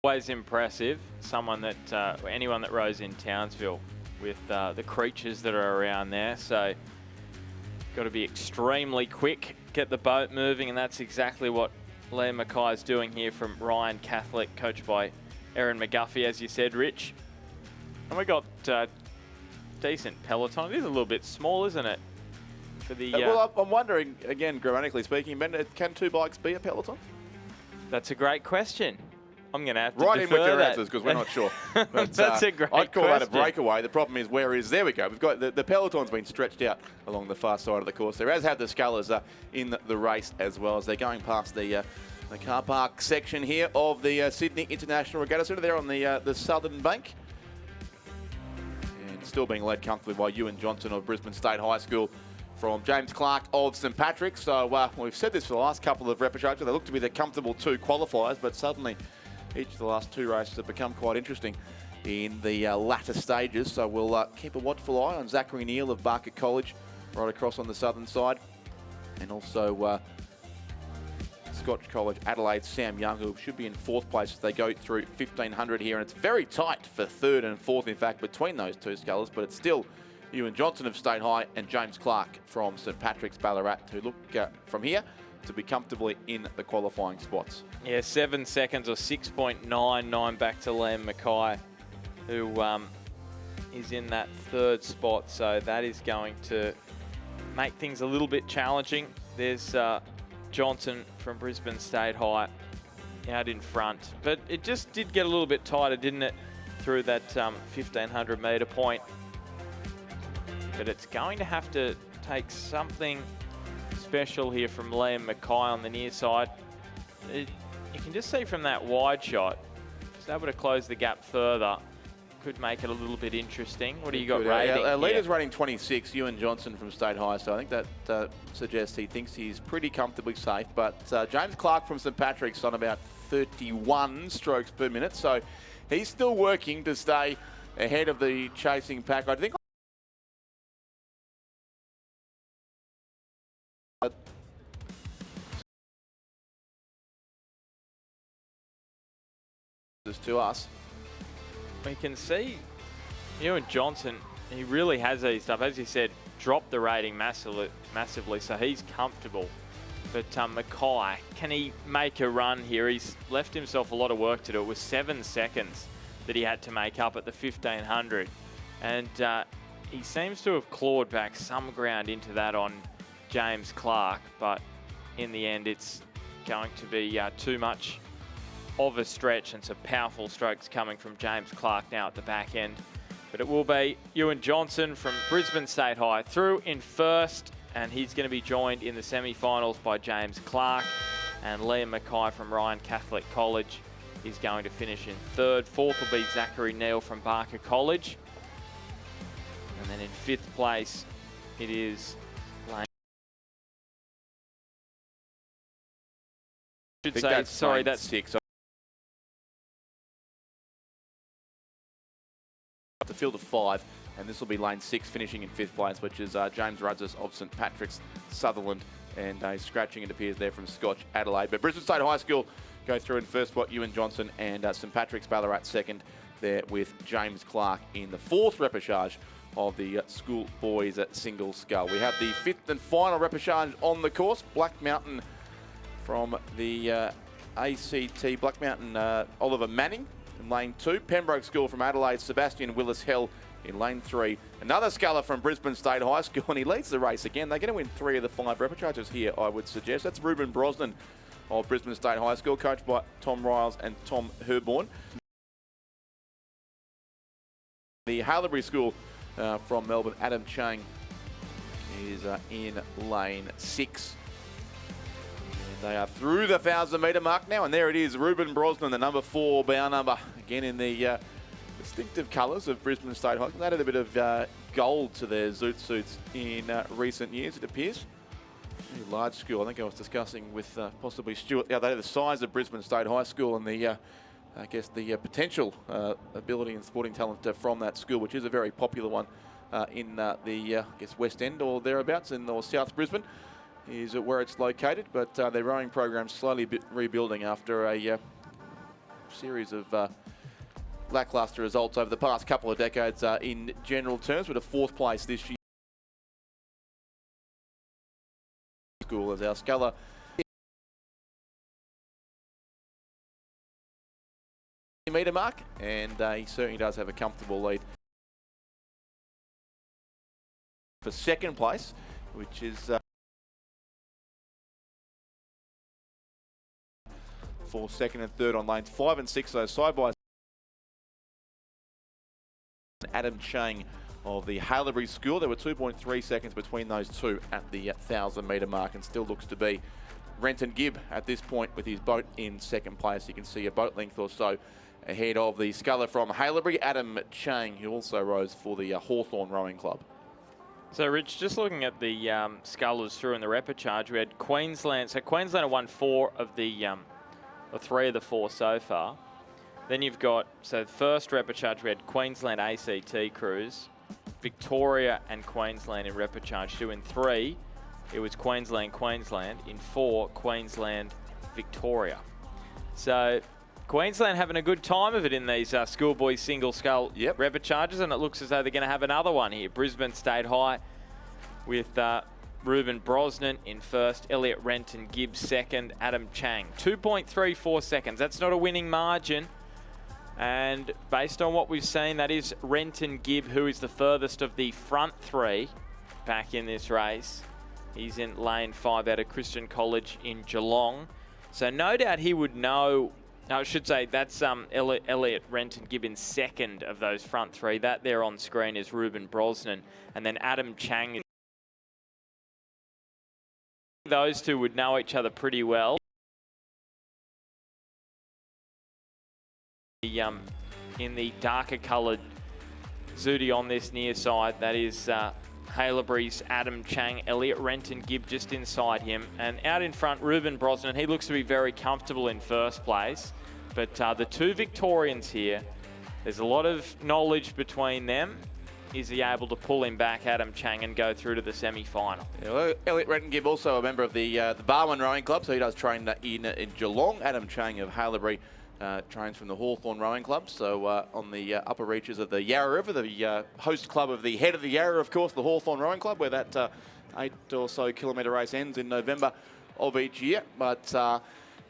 Always impressive. Someone that anyone that rows in Townsville with the creatures that are around there. So got to be extremely quick, get the boat moving, and that's exactly what Liam Mackay is doing here from Ryan Catholic, coached by Erin McGuffey, as you said, Rich. And we got decent peloton. It is a little bit small, isn't it? For the well, I'm wondering, again, grammatically speaking, can 2 bikes be a peloton? That's a great question. I'm going to have to Right in defer with your that. answers, because we're not sure. But, That's a great I'd call that a question. breakaway. The problem is, where is... There we go. We've got the peloton's been stretched out along the far side of the course there, as have the scullers in the race as well, as they're going past the car park section here of the Sydney International Regatta Centre. They're on the southern bank. And still being led comfortably by Ewan Johnson of Brisbane State High School from James Clark of St Patrick's. So we've said this for the last couple of repechages. They look to be the comfortable 2 qualifiers, but suddenly each of the last 2 races have become quite interesting in the latter stages. So we'll keep a watchful eye on Zachary Neal of Barker College right across on the southern side. And also Scotch College Adelaide Sam Young, who should be in 4th place as they go through 1500 here. And it's very tight for 3rd and 4th, in fact, between those 2 scullers. But it's still Ewan Johnson of State High and James Clark from St Patrick's Ballarat, who look from here to be comfortably in the qualifying spots. Yeah, 7 seconds or 6.99 back to Liam Mackay, who is in that 3rd spot. So that is going to make things a little bit challenging. There's Johnson from Brisbane State High out in front. But it just did get a little bit tighter, didn't it, through that 1500 metre point. But it's going to have to take something special here from Liam Mackay on the near side. You can just see from that wide shot, just able to close the gap further, could make it a little bit interesting. What do you got rating? Our leader's running 26, Ewan Johnson from State High, so I think that suggests he thinks he's pretty comfortably safe. But James Clark from St Patrick's on about 31 strokes per minute, so he's still working to stay ahead of the chasing pack. I think to us. We can see Ewan Johnson, he really has these stuff. As you said, dropped the rating massively, so he's comfortable. But Mackay, can he make a run here? He's left himself a lot of work to do. It was 7 seconds that he had to make up at the 1500. And he seems to have clawed back some ground into that on James Clark, but in the end, it's going to be too much of a stretch, and some powerful strokes coming from James Clark now at the back end. But it will be Ewan Johnson from Brisbane State High through in 1st, and he's going to be joined in the semi-finals by James Clark, and Liam Mackay from Ryan Catholic College is going to finish in 3rd. 4th will be Zachary Neal from Barker College, and then in 5th place it is Lane. Should say, sorry, that's 6. The field of 5, and this will be lane 6 finishing in 5th place, which is James Rudzis of St Patrick's Sutherland, and a scratching, it appears, there from Scotch Adelaide. But Brisbane State High School go through in 1st spot, Ewan Johnson, and St Patrick's Ballarat 2nd there with James Clark in the 4th repechage of the school boys at Single Scull. We have the 5th and final repechage on the course. Black Mountain from the ACT, Black Mountain Oliver Manning in lane 2. Pembroke School from Adelaide, Sebastian Willis-Hell in lane 3. Another sculler from Brisbane State High School, and he leads the race again. They're going to win 3 of the 5 repechages here, I would suggest. That's Ruben Brosnan of Brisbane State High School, coached by Tom Riles and Tom Herborn. The Haileybury School from Melbourne, Adam Chang, is in lane 6. They are through the 1,000 metre mark now, and there it is, Ruben Brosnan, the number 4 bow number, again in the distinctive colours of Brisbane State High. They added a bit of gold to their zoot suits in recent years, it appears. Very large school. I think I was discussing with possibly Stuart the other day the size of Brisbane State High School and the, I guess, the potential ability and sporting talent from that school, which is a very popular one in the, I guess, West End or thereabouts in or South Brisbane is where it's located. But their rowing program's slowly rebuilding after a series of lacklustre results over the past couple of decades in general terms, with a 4th place this year. School as our Sculler metre mark, and he certainly does have a comfortable lead for 2nd place, which is for 2nd and 3rd on lanes 5 and 6, so side by Adam Chang of the Haileybury School. There were 2.3 seconds between those two at the 1,000 metre mark, and still looks to be Renton Gibb at this point with his boat in 2nd place. You can see a boat length or so ahead of the sculler from Haileybury, Adam Chang, who also rows for the Hawthorn Rowing Club. So, Rich, just looking at the scullers through in the repechage, we had Queensland. So Queensland have won 4 of the, or 3 of the 4 so far. Then you've got, so first repechage, we had Queensland ACT crews, Victoria and Queensland in repechage 2. In 3, it was Queensland. In 4, Queensland, Victoria. So Queensland having a good time of it in these schoolboy single scull repechages, and it looks as though they're going to have another one here. Brisbane State High with Ruben Brosnan in 1st, Elliot Renton Gibb 2nd, Adam Chang. 2.34 seconds. That's not a winning margin. And based on what we've seen, that is Renton Gibb, who is the furthest of the front 3 back in this race. He's in lane 5 out of Christian College in Geelong. So no doubt he would know. I should say that's Elliot Renton Gibb in 2nd of those front 3. That there on screen is Ruben Brosnan. And then Adam Chang. Those two would know each other pretty well. In the darker coloured zooty on this near side, that is Haileybury's Adam Chang, Elliot Renton Gibb just inside him, and out in front Ruben Brosnan. He looks to be very comfortable in 1st place, but the 2 Victorians here, there's a lot of knowledge between them. Is he able to pull him back, Adam Chang, and go through to the semi-final? Yeah, well, Elliot Renton Gibb, also a member of the Barwon Rowing Club, so he does train in Geelong. Adam Chang of Haileybury trains from the Hawthorn Rowing Club, so on the upper reaches of the Yarra River, the host club of the head of the Yarra, of course, the Hawthorn Rowing Club, where that 8 or so kilometre race ends in November of each year. But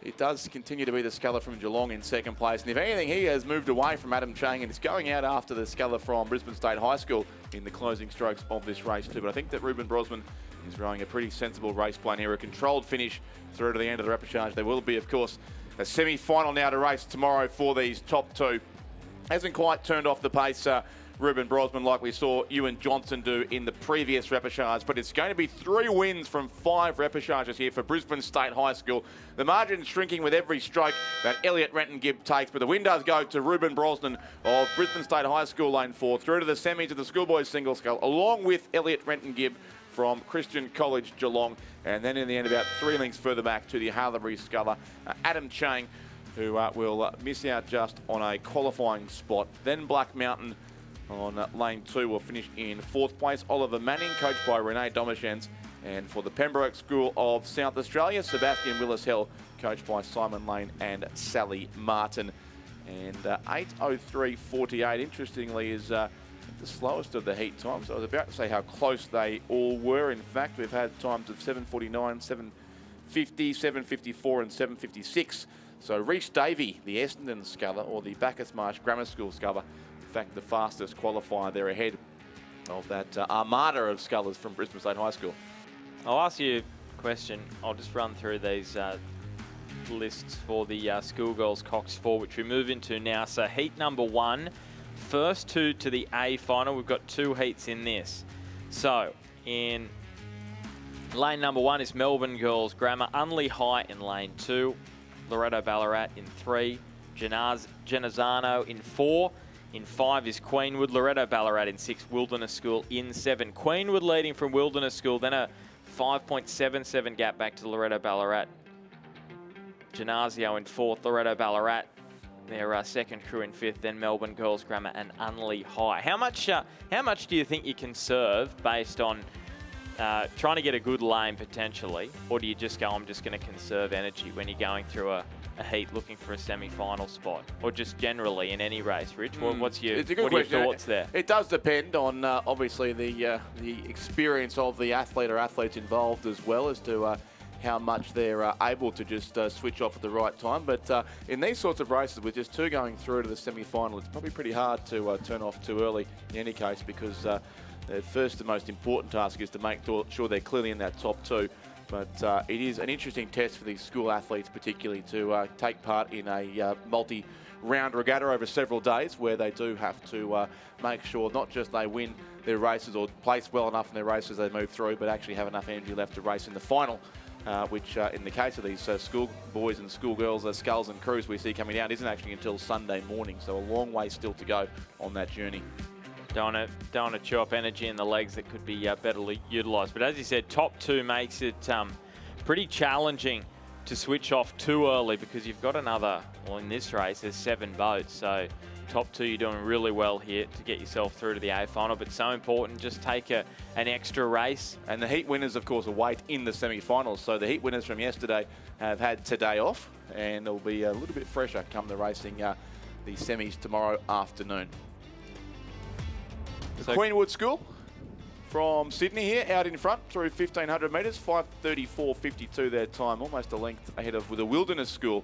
it does continue to be the sculler from Geelong in 2nd place. And if anything, he has moved away from Adam Chang and is going out after the sculler from Brisbane State High School in the closing strokes of this race too. But I think that Ruben Brosnan is rowing a pretty sensible race plan here, a controlled finish through to the end of the repechage. There will be, of course, a semi-final now to race tomorrow for these top 2. Hasn't quite turned off the pace, Ruben Brosnan, like we saw Ewan Johnson do in the previous repechage, but it's going to be 3 wins from 5 repechages here for Brisbane State High School. The margin's shrinking with every stroke that Elliot Renton Gibb takes, but the win does go to Ruben Brosnan of Brisbane State High School lane 4 through to the semis of the schoolboys single scull, along with Elliot Renton Gibb from Christian College Geelong, and then in the end about 3 lengths further back to the Haileybury sculler, Adam Chang, who will miss out just on a qualifying spot. Then Black Mountain on lane 2 will finish in 4th place. Oliver Manning, coached by Renee Domichens, and for the Pembroke School of South Australia, Sebastian Willis-Hell, coached by Simon Lane and Sally Martin. And 8:03.48, interestingly, is the slowest of the heat times. I was about to say how close they all were. In fact, we've had times of 7:49, 7:50, 7:54 and 7:56. So Reece Davey, the Essendon sculler, or the Bacchus Marsh Grammar School sculler, in fact the fastest qualifier there ahead of that armada of scullers from Brisbane State High School. I'll ask you a question. I'll just run through these lists for the Schoolgirls Cox 4, which we move into now. So heat number 1, first 2 to the A final. We've got 2 heats in this. So in lane number 1 is Melbourne Girls Grammar, Unley High in lane 2, Loretto Ballarat in 3, Genazzano in 4, In 5 is Queenwood, Loretto Ballarat in 6, Wilderness School in 7. Queenwood leading from Wilderness School, then a 5.77 gap back to Loretto Ballarat. Gymnasio in 4th, Loretto Ballarat. Their second crew in 5th, then Melbourne Girls Grammar and Unley High. How much do you think you can serve based on trying to get a good lane potentially, or do you just go, I'm just going to conserve energy when you're going through a heat looking for a semi-final spot, or just generally in any race, Rich? What's your, it's a good what are your question. thoughts there? It does depend on obviously the experience of the athlete or athletes involved, as well as to how much they're able to just switch off at the right time. But in these sorts of races, with just 2 going through to the semi-final, it's probably pretty hard to turn off too early in any case, because the first and most important task is to make sure they're clearly in that top 2. But it is an interesting test for these school athletes, particularly to take part in a multi-round regatta over several days, where they do have to make sure not just they win their races or place well enough in their races they move through, but actually have enough energy left to race in the final, which in the case of these school boys and school girls, sculls and crews we see coming down, isn't actually until Sunday morning. So a long way still to go on that journey. Don't want to chew up energy in the legs that could be better utilised. But as you said, top 2 makes it pretty challenging to switch off too early, because you've got another, well, in this race, there's 7 boats. So top 2, you're doing really well here to get yourself through to the A final. But so important, just take an extra race. And the heat winners, of course, await in the semi-finals. So the heat winners from yesterday have had today off, and they'll be a little bit fresher come the racing the semis tomorrow afternoon. The Queenwood School from Sydney here, out in front through 1,500 metres, 5:34.52 their time, almost a length ahead of the Wilderness School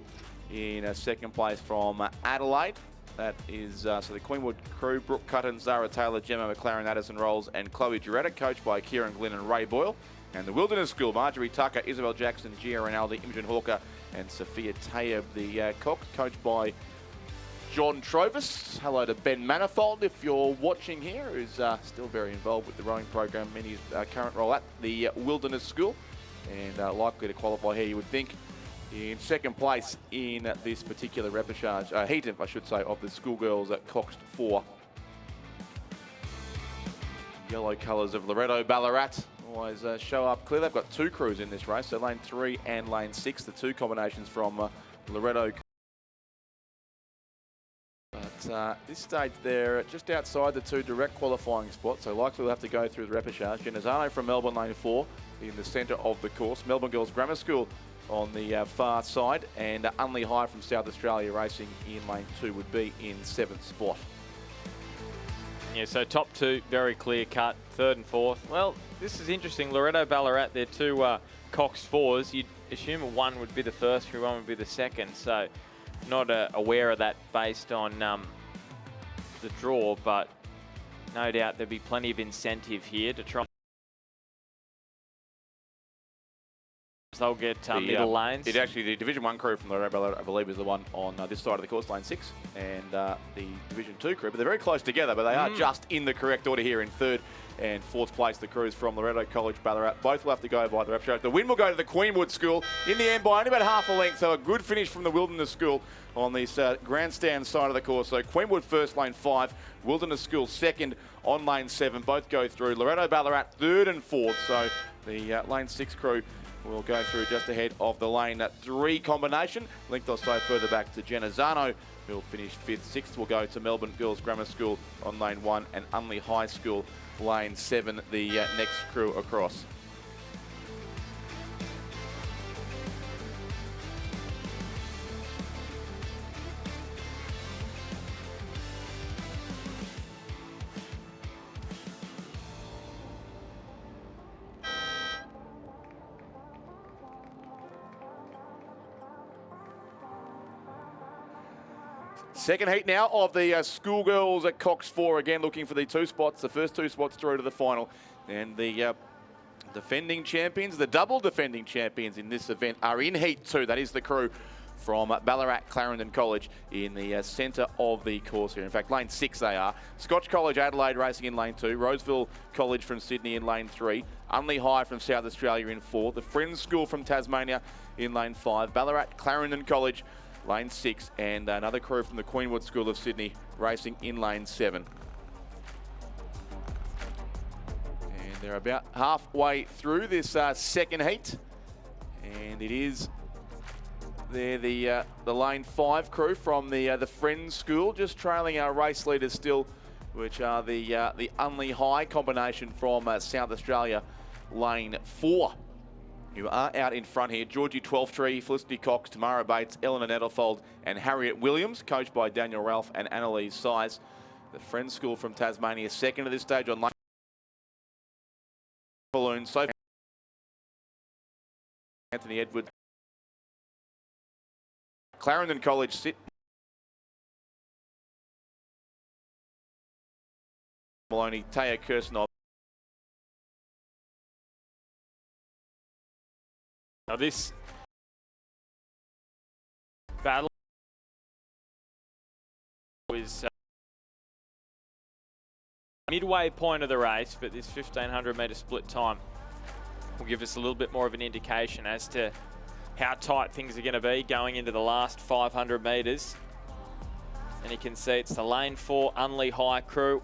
in second place from Adelaide. That is so the Queenwood crew: Brooke Cutton, Zara Taylor, Gemma McLaren, Addison Rolls and Chloe Duretta, coached by Kieran Glynn and Ray Boyle. And the Wilderness School: Marjorie Tucker, Isabel Jackson, Gia Rinaldi, Imogen Hawker and Sophia Tayeb. The Cox, coached by John Trovis. Hello to Ben Manifold, if you're watching here, who's still very involved with the rowing program in his current role at the Wilderness School, and likely to qualify here, you would think, in second place in this particular repechage, heat, I should say, of the schoolgirls at Cox 4. Yellow colours of Loretto Ballarat always show up clear. They've got 2 crews in this race, so lane 3 and lane 6, the 2 combinations from Loretto. But this stage they're just outside the 2 direct qualifying spots, so likely we'll have to go through the repechage. Genazzano from Melbourne, lane 4, in the centre of the course. Melbourne Girls Grammar School on the far side, and Unley High from South Australia racing in lane 2 would be in 7th spot. Yeah, so top 2, very clear cut. 3rd and 4th. Well, this is interesting. Loretto Ballarat, they're 2 Cox 4s. You'd assume one would be the first crew, one would be the second. So not aware of that based on the draw, but no doubt there'll be plenty of incentive here to try. They'll get middle lanes. It actually, the Division 1 crew from Loretto Ballarat, I believe, is the one on this side of the course, lane 6, and the Division 2 crew, but they're very close together, but they are just in the correct order here in 3rd and 4th place. The crews from Loretto College, Ballarat, both will have to go by the repechage. The win will go to the Queenwood School in the end by only about half a length, so a good finish from the Wilderness School on this grandstand side of the course. So Queenwood first, lane 5, Wilderness School second on lane 7, both go through. Loretto Ballarat 3rd and 4th, so the lane 6 crew will go through just ahead of the lane 3 combination. Linked or so further back to Genazzano, who will finish 5th. 6th will go to Melbourne Girls Grammar School on lane 1 and Unley High School lane 7, the next crew across. Second heat now of the schoolgirls at Cox 4, again looking for the 2 spots, the first 2 spots through to the final. And the defending champions, the double defending champions in this event are in heat 2. That is the crew from Ballarat Clarendon College in the centre of the course here. In fact, lane 6 they are. Scotch College Adelaide racing in lane 2. Roseville College from Sydney in lane 3. Unley High from South Australia in 4. The Friends School from Tasmania in lane 5. Ballarat Clarendon College lane 6, and another crew from the Queenwood School of Sydney racing in lane 7. And they're about halfway through this second heat, and it is the lane 5 crew from the Friends School, just trailing our race leaders still, which are the Unley High combination from South Australia, lane 4. You are out in front here. Georgie Twelftree, Felicity Cox, Tamara Bates, Eleanor Nettlefold, and Harriet Williams, coached by Daniel Ralph and Annalise Size. The Friends School from Tasmania, second at this stage on lane balloon. So Anthony Edwards. Clarendon College sit. Maloney, Taya Kirstenov. Now this battle is midway point of the race, but this 1500 metre split time will give us a little bit more of an indication as to how tight things are going to be going into the last 500 metres. And you can see it's the lane 4 Unley High crew.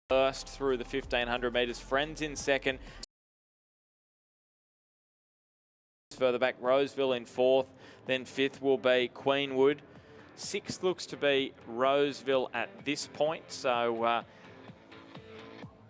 First through the 1500 metres, Friends in second. Further back, Roseville in 4th, then 5th will be Queenwood. 6th looks to be Roseville at this point, so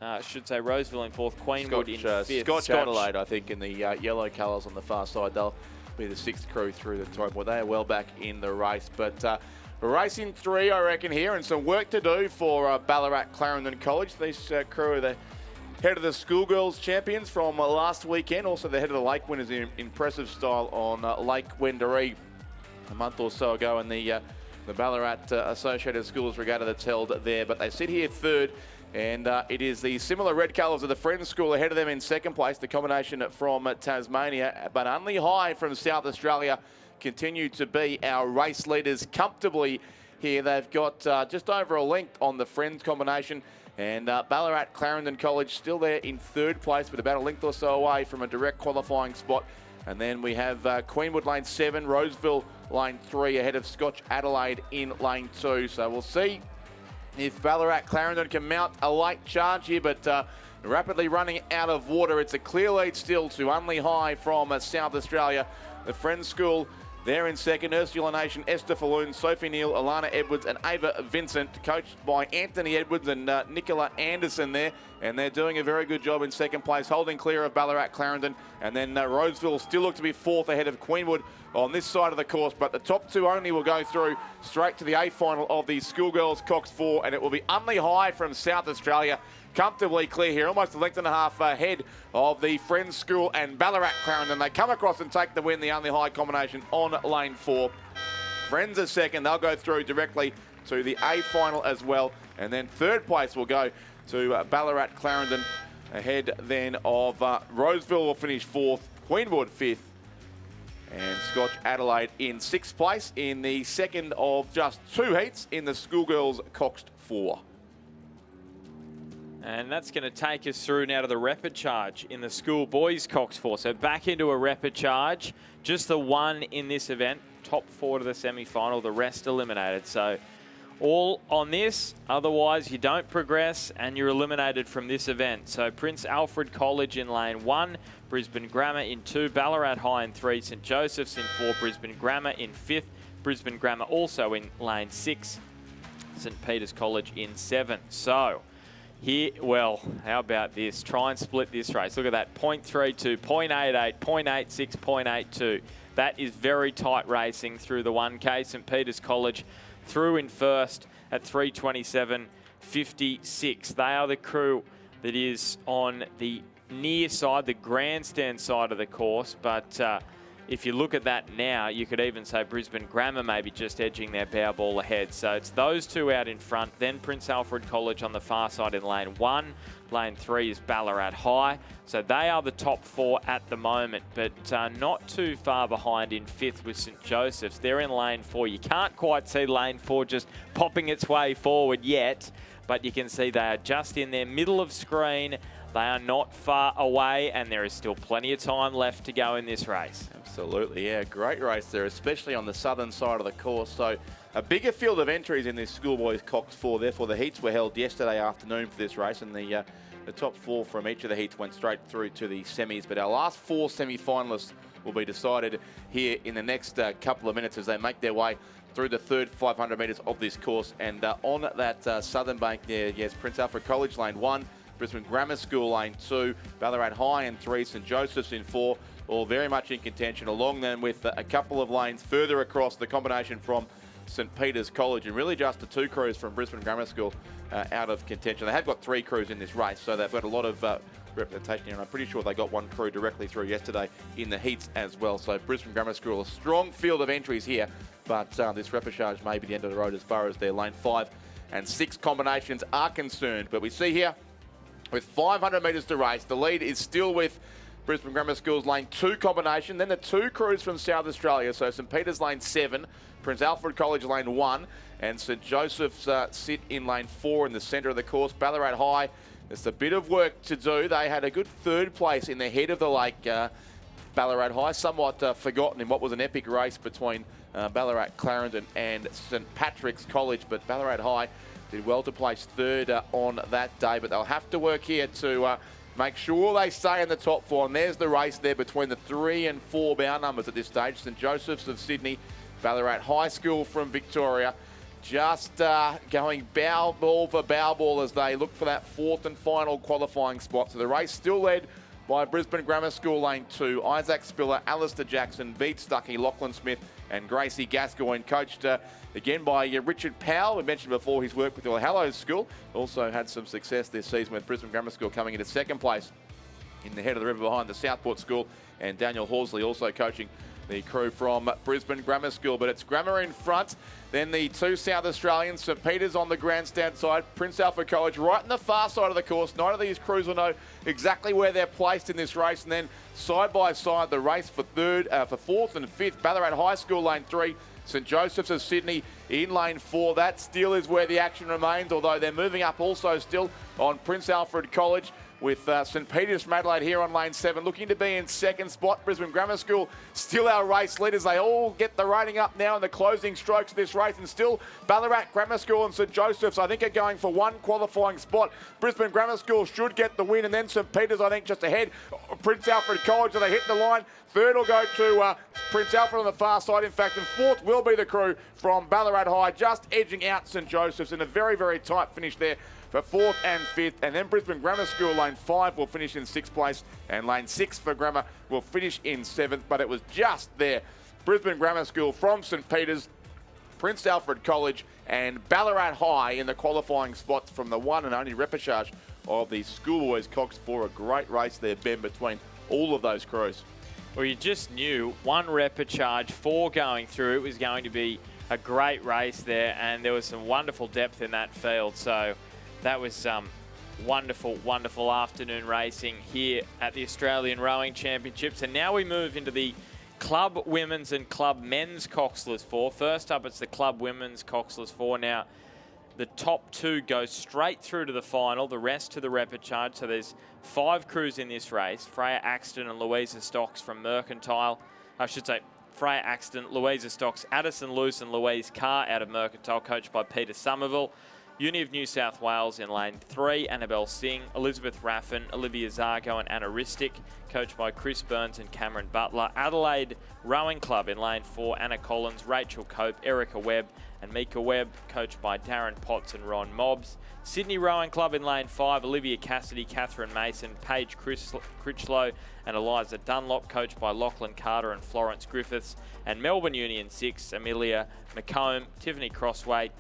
I should say Roseville in 4th, Queenwood in 5th. Scotch Adelaide, I think, in the yellow colours on the far side. They'll be the 6th crew through the top. Well, they are well back in the race, but racing 3, I reckon, here, and some work to do for Ballarat Clarendon College. These crew are the head of the schoolgirls champions from last weekend, also the head of the Lake winners in impressive style on Lake Wendouree a month or so ago, and the Ballarat Associated Schools Regatta that's held there. But they sit here 3rd, and it is the similar red colours of the Friends School ahead of them in 2nd place, the combination from Tasmania, but Unley High from South Australia continue to be our race leaders comfortably here. They've got just over a length on the Friends combination, and Ballarat Clarendon College still there in 3rd place, but about a length or so away from a direct qualifying spot. And then we have Queenwood lane 7, Roseville lane 3 ahead of Scotch Adelaide in lane 2. So we'll see if Ballarat Clarendon can mount a late charge here, but rapidly running out of water. It's a clear lead still to Unley High from South Australia. The Friends School there in 2nd, Ursula Nation, Esther Falloon, Sophie Neal, Alana Edwards and Ava Vincent, coached by Anthony Edwards and Nicola Anderson there. And they're doing a very good job in 2nd place, holding clear of Ballarat Clarendon. And then Roseville still look to be 4th ahead of Queenwood on this side of the course. But the top 2 only will go through straight to the A final of the Schoolgirls Cox 4. And it will be Unley High from South Australia, comfortably clear here, almost a length and a half ahead of the Friends School and Ballarat Clarendon. They come across and take the win, the Unley High combination on lane 4. Friends are 2nd. They'll go through directly to the A final as well. And then 3rd place will go to Ballarat Clarendon, ahead then of Roseville will finish 4th, Queenwood 5th, and Scotch Adelaide in 6th place in the second of just 2 heats in the Schoolgirls Cox 4. And that's going to take us through now to the rapid charge in the Schoolboys Cox 4. So back into a rapid charge, just the one in this event, top 4 to the semi-final, the rest eliminated. So all on this, otherwise you don't progress and you're eliminated from this event. So Prince Alfred College in lane 1, Brisbane Grammar in 2, Ballarat High in 3, St Joseph's in 4, Brisbane Grammar in 5th, Brisbane Grammar also in lane 6, St Peter's College in 7. So here, well, how about this? Try and split this race. Look at that, 0.32, 0.88, 0.86, 0.82. That is very tight racing through the 1K. St Peter's College through in first at 3:27.56. They are the crew that is on the near side, the grandstand side of the course, but if you look at that now, you could even say Brisbane Grammar maybe just edging their bow ball ahead. So it's those 2 out in front, then Prince Alfred College on the far side in lane 1. Lane 3 is Ballarat High. So they are the top 4 at the moment, but not too far behind in 5th with St Joseph's. They're in lane 4. You can't quite see lane 4 just popping its way forward yet, but you can see they are just in there, middle of screen, They are not far away, and there is still plenty of time left to go in this race. Absolutely, yeah. Great race there, especially on the southern side of the course. So a bigger field of entries in this Schoolboys Cox 4. Therefore, the heats were held yesterday afternoon for this race, and the top 4 from each of the heats went straight through to the semis. But our last 4 semi-finalists will be decided here in the next couple of minutes as they make their way through the third 500 metres of this course. And on that southern bank there, yes, Prince Alfred College lane 1, Brisbane Grammar School lane 2, Ballarat High in 3, St Joseph's in 4, all very much in contention. Along then with a couple of lanes further across, the combination from St Peter's College, and really just the 2 crews from Brisbane Grammar School out of contention. They have got 3 crews in this race, so they've got a lot of representation here, and I'm pretty sure they got 1 crew directly through yesterday in the heats as well. So Brisbane Grammar School, a strong field of entries here, but this repechage may be the end of the road as far as their lane 5 and 6 combinations are concerned. But we see here, with 500 metres to race, the lead is still with Brisbane Grammar School's lane 2 combination, then the 2 crews from South Australia, so St Peter's lane 7, Prince Alfred College lane 1, and St Joseph's sit in lane 4 in the centre of the course. Ballarat High, there's a bit of work to do. They had a good 3rd place in the head of the lake. Ballarat High, somewhat forgotten in what was an epic race between Ballarat Clarendon and St Patrick's College, but Ballarat High did well to place 3rd on that day, but they'll have to work here to make sure they stay in the top 4. And there's the race there between the 3 and 4 bow numbers at this stage. St Joseph's of Sydney, Ballarat High School from Victoria, just going bow ball for bow ball as they look for that 4th and final qualifying spot. So the race still led by Brisbane Grammar School lane 2, Isaac Spiller, Alistair Jackson, Beat Stuckey, Lachlan Smith and Gracie Gascoigne, coached again by Richard Powell. We mentioned before his work with the Hallows School. Also had some success this season with Brisbane Grammar School coming into 2nd place in the head of the river behind the Southport School, and Daniel Horsley also coaching the crew from Brisbane Grammar School. But it's Grammar in front, then the 2 South Australians, St Peter's on the grandstand side, Prince Alfred College right on the far side of the course. None of these crews will know exactly where they're placed in this race, and then side by side the race for 4th and 5th, Ballarat High School lane 3, St Joseph's of Sydney in lane 4. That still is where the action remains, although they're moving up also still on Prince Alfred College, with St Peter's from Adelaide here on lane 7, looking to be in 2nd spot. Brisbane Grammar School still our race leaders. They all get the rating up now in the closing strokes of this race, and still Ballarat Grammar School and St Joseph's, I think, are going for 1 qualifying spot. Brisbane Grammar School should get the win, and then St Peter's, I think, just ahead. Prince Alfred College, so they hit the line. 3rd will go to Prince Alfred on the far side, in fact, and 4th will be the crew from Ballarat High, just edging out St Joseph's in a very, very tight finish there for 4th and 5th. And then Brisbane Grammar School lane 5 will finish in 6th place, and lane 6 for Grammar will finish in 7th. But it was just there. Brisbane Grammar School from St Peter's, Prince Alfred College and Ballarat High in the qualifying spots from the one and only repechage of the Schoolboys Cox 4. A great race there, Ben, between all of those crews. Well, you just knew 1 repechage, 4 going through. It was going to be a great race there, and there was some wonderful depth in that field. So that was wonderful, wonderful afternoon racing here at the Australian Rowing Championships. And now we move into the Club Women's and Club Men's Coxless 4. First up, it's the Club Women's Coxless 4. Now, the top 2 go straight through to the final, the rest to the repechage. So there's 5 crews in this race. Freya Axton and Louisa Stocks from Mercantile. I should say Freya Axton, Louisa Stocks, Addison Luce and Louise Carr out of Mercantile, coached by Peter Somerville. Uni of New South Wales in lane 3, Annabelle Singh, Elizabeth Raffin, Olivia Zargo and Anna Ristic, coached by Chris Burns and Cameron Butler. Adelaide Rowing Club in lane 4, Anna Collins, Rachel Cope, Erica Webb and Mika Webb, coached by Darren Potts and Ron Mobbs. Sydney Rowing Club in lane 5, Olivia Cassidy, Catherine Mason, Paige Critchlow and Eliza Dunlop, coached by Lachlan Carter and Florence Griffiths. And Melbourne Uni in 6, Amelia McComb, Tiffany Crosswaite,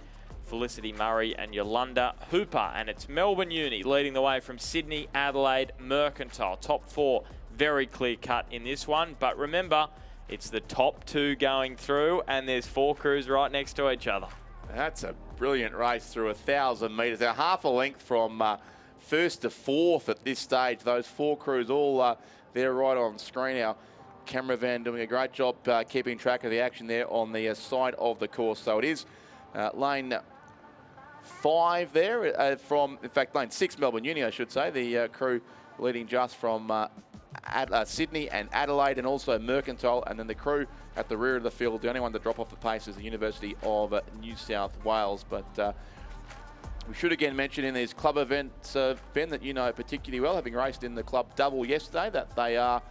Felicity Murray and Yolanda Hooper. And it's Melbourne Uni leading the way from Sydney, Adelaide, Mercantile. Top 4 very clear cut in this one. But remember, it's the top 2 going through, and there's 4 crews right next to each other. That's a brilliant race through 1,000 metres. They're half a length from 1st to 4th at this stage. Those 4 crews all there right on screen now. Camera van doing a great job keeping track of the action there on the side of the course. So it is lane 5 there from, in fact, lane 6 Melbourne Uni, I should say. The crew leading just from Sydney and Adelaide, and also Mercantile, and then the crew at the rear of the field. The only one to drop off the pace is the University of New South Wales. But we should again mention in these club events, Ben, that you know particularly well, having raced in the club double yesterday, that they are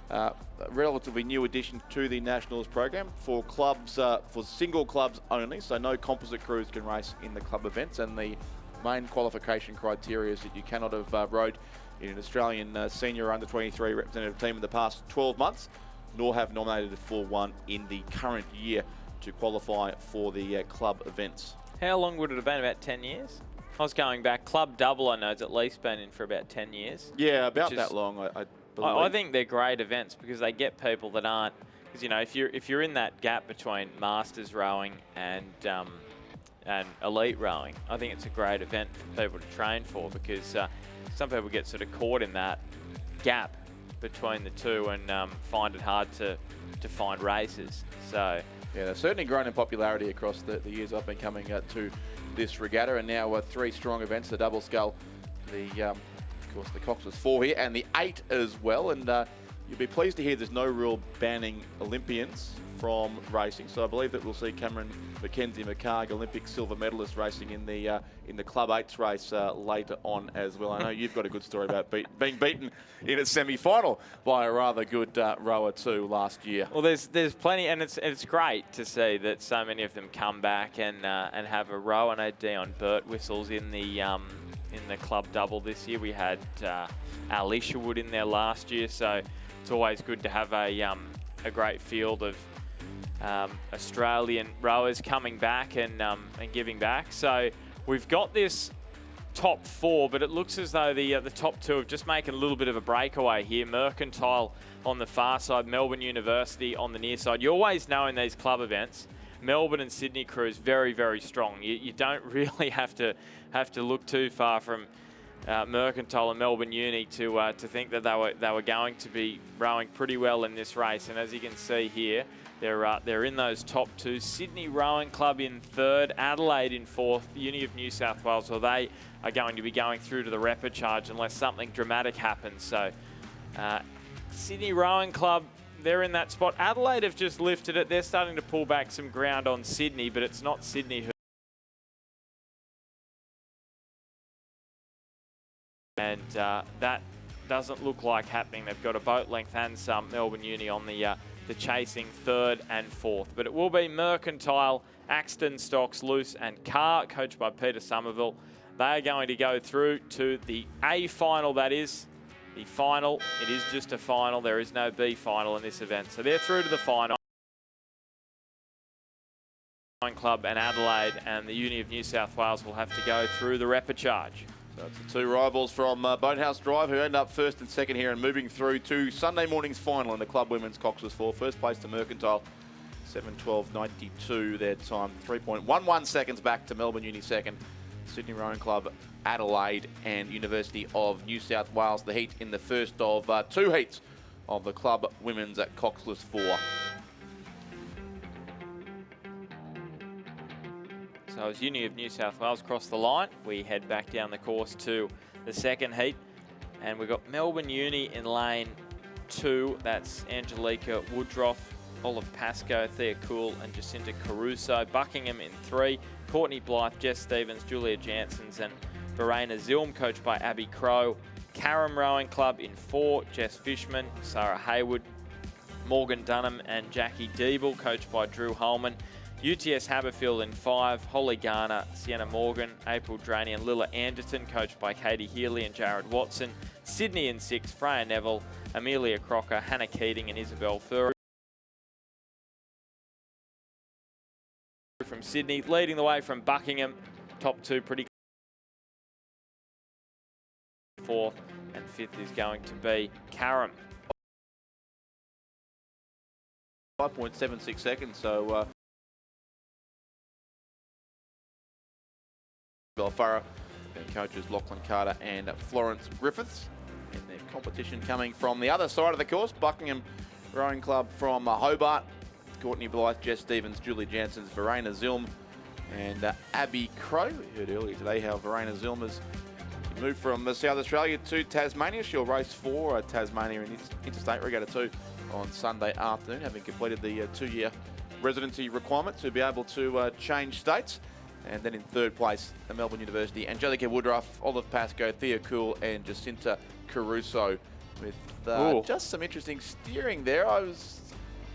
a relatively new addition to the Nationals program for clubs, for single clubs only. So no composite crews can race in the club events, and the main qualification criteria is that you cannot have rode in an Australian senior under 23 representative team in the past 12 months, nor have nominated for one in the current year to qualify for the club events. How long would it have been? About 10 years? I was going back. Club double, I know, has at least been in for about 10 years. Yeah, about that long, I believe. I think they're great events because they get people that aren't, because you know, if you're in that gap between masters rowing and elite rowing, I think it's a great event for people to train for, because some people get sort of caught in that gap between the two and find it hard to find races. So yeah, they've certainly grown in popularity across the years I've been coming to this regatta, and now 3 strong events: the double scull, of course the Cox's 4 here, and the 8 as well. And you'll be pleased to hear there's no real banning Olympians from racing. So I believe that we'll see Cameron Mackenzie McCarg, Olympic silver medalist, racing in the Club 8s race later on as well. I know you've got a good story about being beaten in a semi-final by a rather good rower too last year. Well, there's plenty, and it's great to see that so many of them come back and have a row. I know Dion Burt whistles in the club double this year. We had Al Isherwood in there last year, so it's always good to have a great field of Australian rowers coming back and giving back. So we've got this top 4, but it looks as though the top 2 are just making a little bit of a breakaway here. Mercantile on the far side, Melbourne University on the near side. You always know in these club events, Melbourne and Sydney crews very, very strong. You don't really have to look too far from Mercantile and Melbourne Uni to think that they were going to be rowing pretty well in this race. And as you can see here, they're in those top 2. Sydney Rowing Club in 3rd, Adelaide in 4th, Uni of New South Wales. Well, they are going to be going through to the repechage unless something dramatic happens. So Sydney Rowing Club, they're in that spot. Adelaide have just lifted it. They're starting to pull back some ground on Sydney, but it's not Sydney who. And that doesn't look like happening. They've got a boat length and some Melbourne Uni on the chasing 3rd and 4th. But it will be Mercantile, Axton, Stocks, Luce and Carr, coached by Peter Somerville. They are going to go through to the A final, that is. The final, it is just a final. There is no B final in this event. So they're through to the final. Club and Adelaide and the Uni of New South Wales will have to go through the repechage. So it's the 2 rivals from Boathouse Drive who end up 1st and 2nd here and moving through to Sunday morning's final in the Club Women's Cox's 4. First place to Mercantile, 7:12.92 their time. 3.11 seconds back to Melbourne Uni 2nd. Sydney Rowing Club, Adelaide and University of New South Wales. The heat in the first of 2 heats of the Club Women's at Coxless 4. So as Uni of New South Wales cross the line, we head back down the course to the 2nd heat. And we've got Melbourne Uni in lane 2. That's Angelica Woodruff, Olive Pascoe, Thea Cool and Jacinta Caruso. Buckingham in 3. Courtney Blythe, Jess Stevens, Julia Janssens and Verena Zilm, coached by Abby Crow. Carrum Rowing Club in 4. Jess Fishman, Sarah Haywood, Morgan Dunham and Jackie Diebel, coached by Drew Holman. UTS Haberfield in 5, Holly Garner, Sienna Morgan, April Draney and Lilla Anderton, coached by Katie Healy and Jared Watson. Sydney in 6, Freya Neville, Amelia Crocker, Hannah Keating and Isabel Furr. From Sydney, leading the way from Buckingham, top 2 pretty. 4th and 5th is going to be Carrum. 5.76 seconds, so Belfarra, and coaches Lachlan Carter and Florence Griffiths. And their competition coming from the other side of the course, Buckingham Rowing Club from Hobart. Courtney Blythe, Jess Stevens, Julie Janssens, Verena Zilm, and Abby Crow. We heard earlier today how Verena Zilmers moved from South Australia to Tasmania. She'll race for Tasmania in Interstate Regatta 2 on Sunday afternoon, having completed the 2-year residency requirement to be able to change states. And then in third place, the Melbourne University, Angelica Woodruff, Olive Pascoe, Thea Cool, and Jacinta Caruso, with just some interesting steering there. And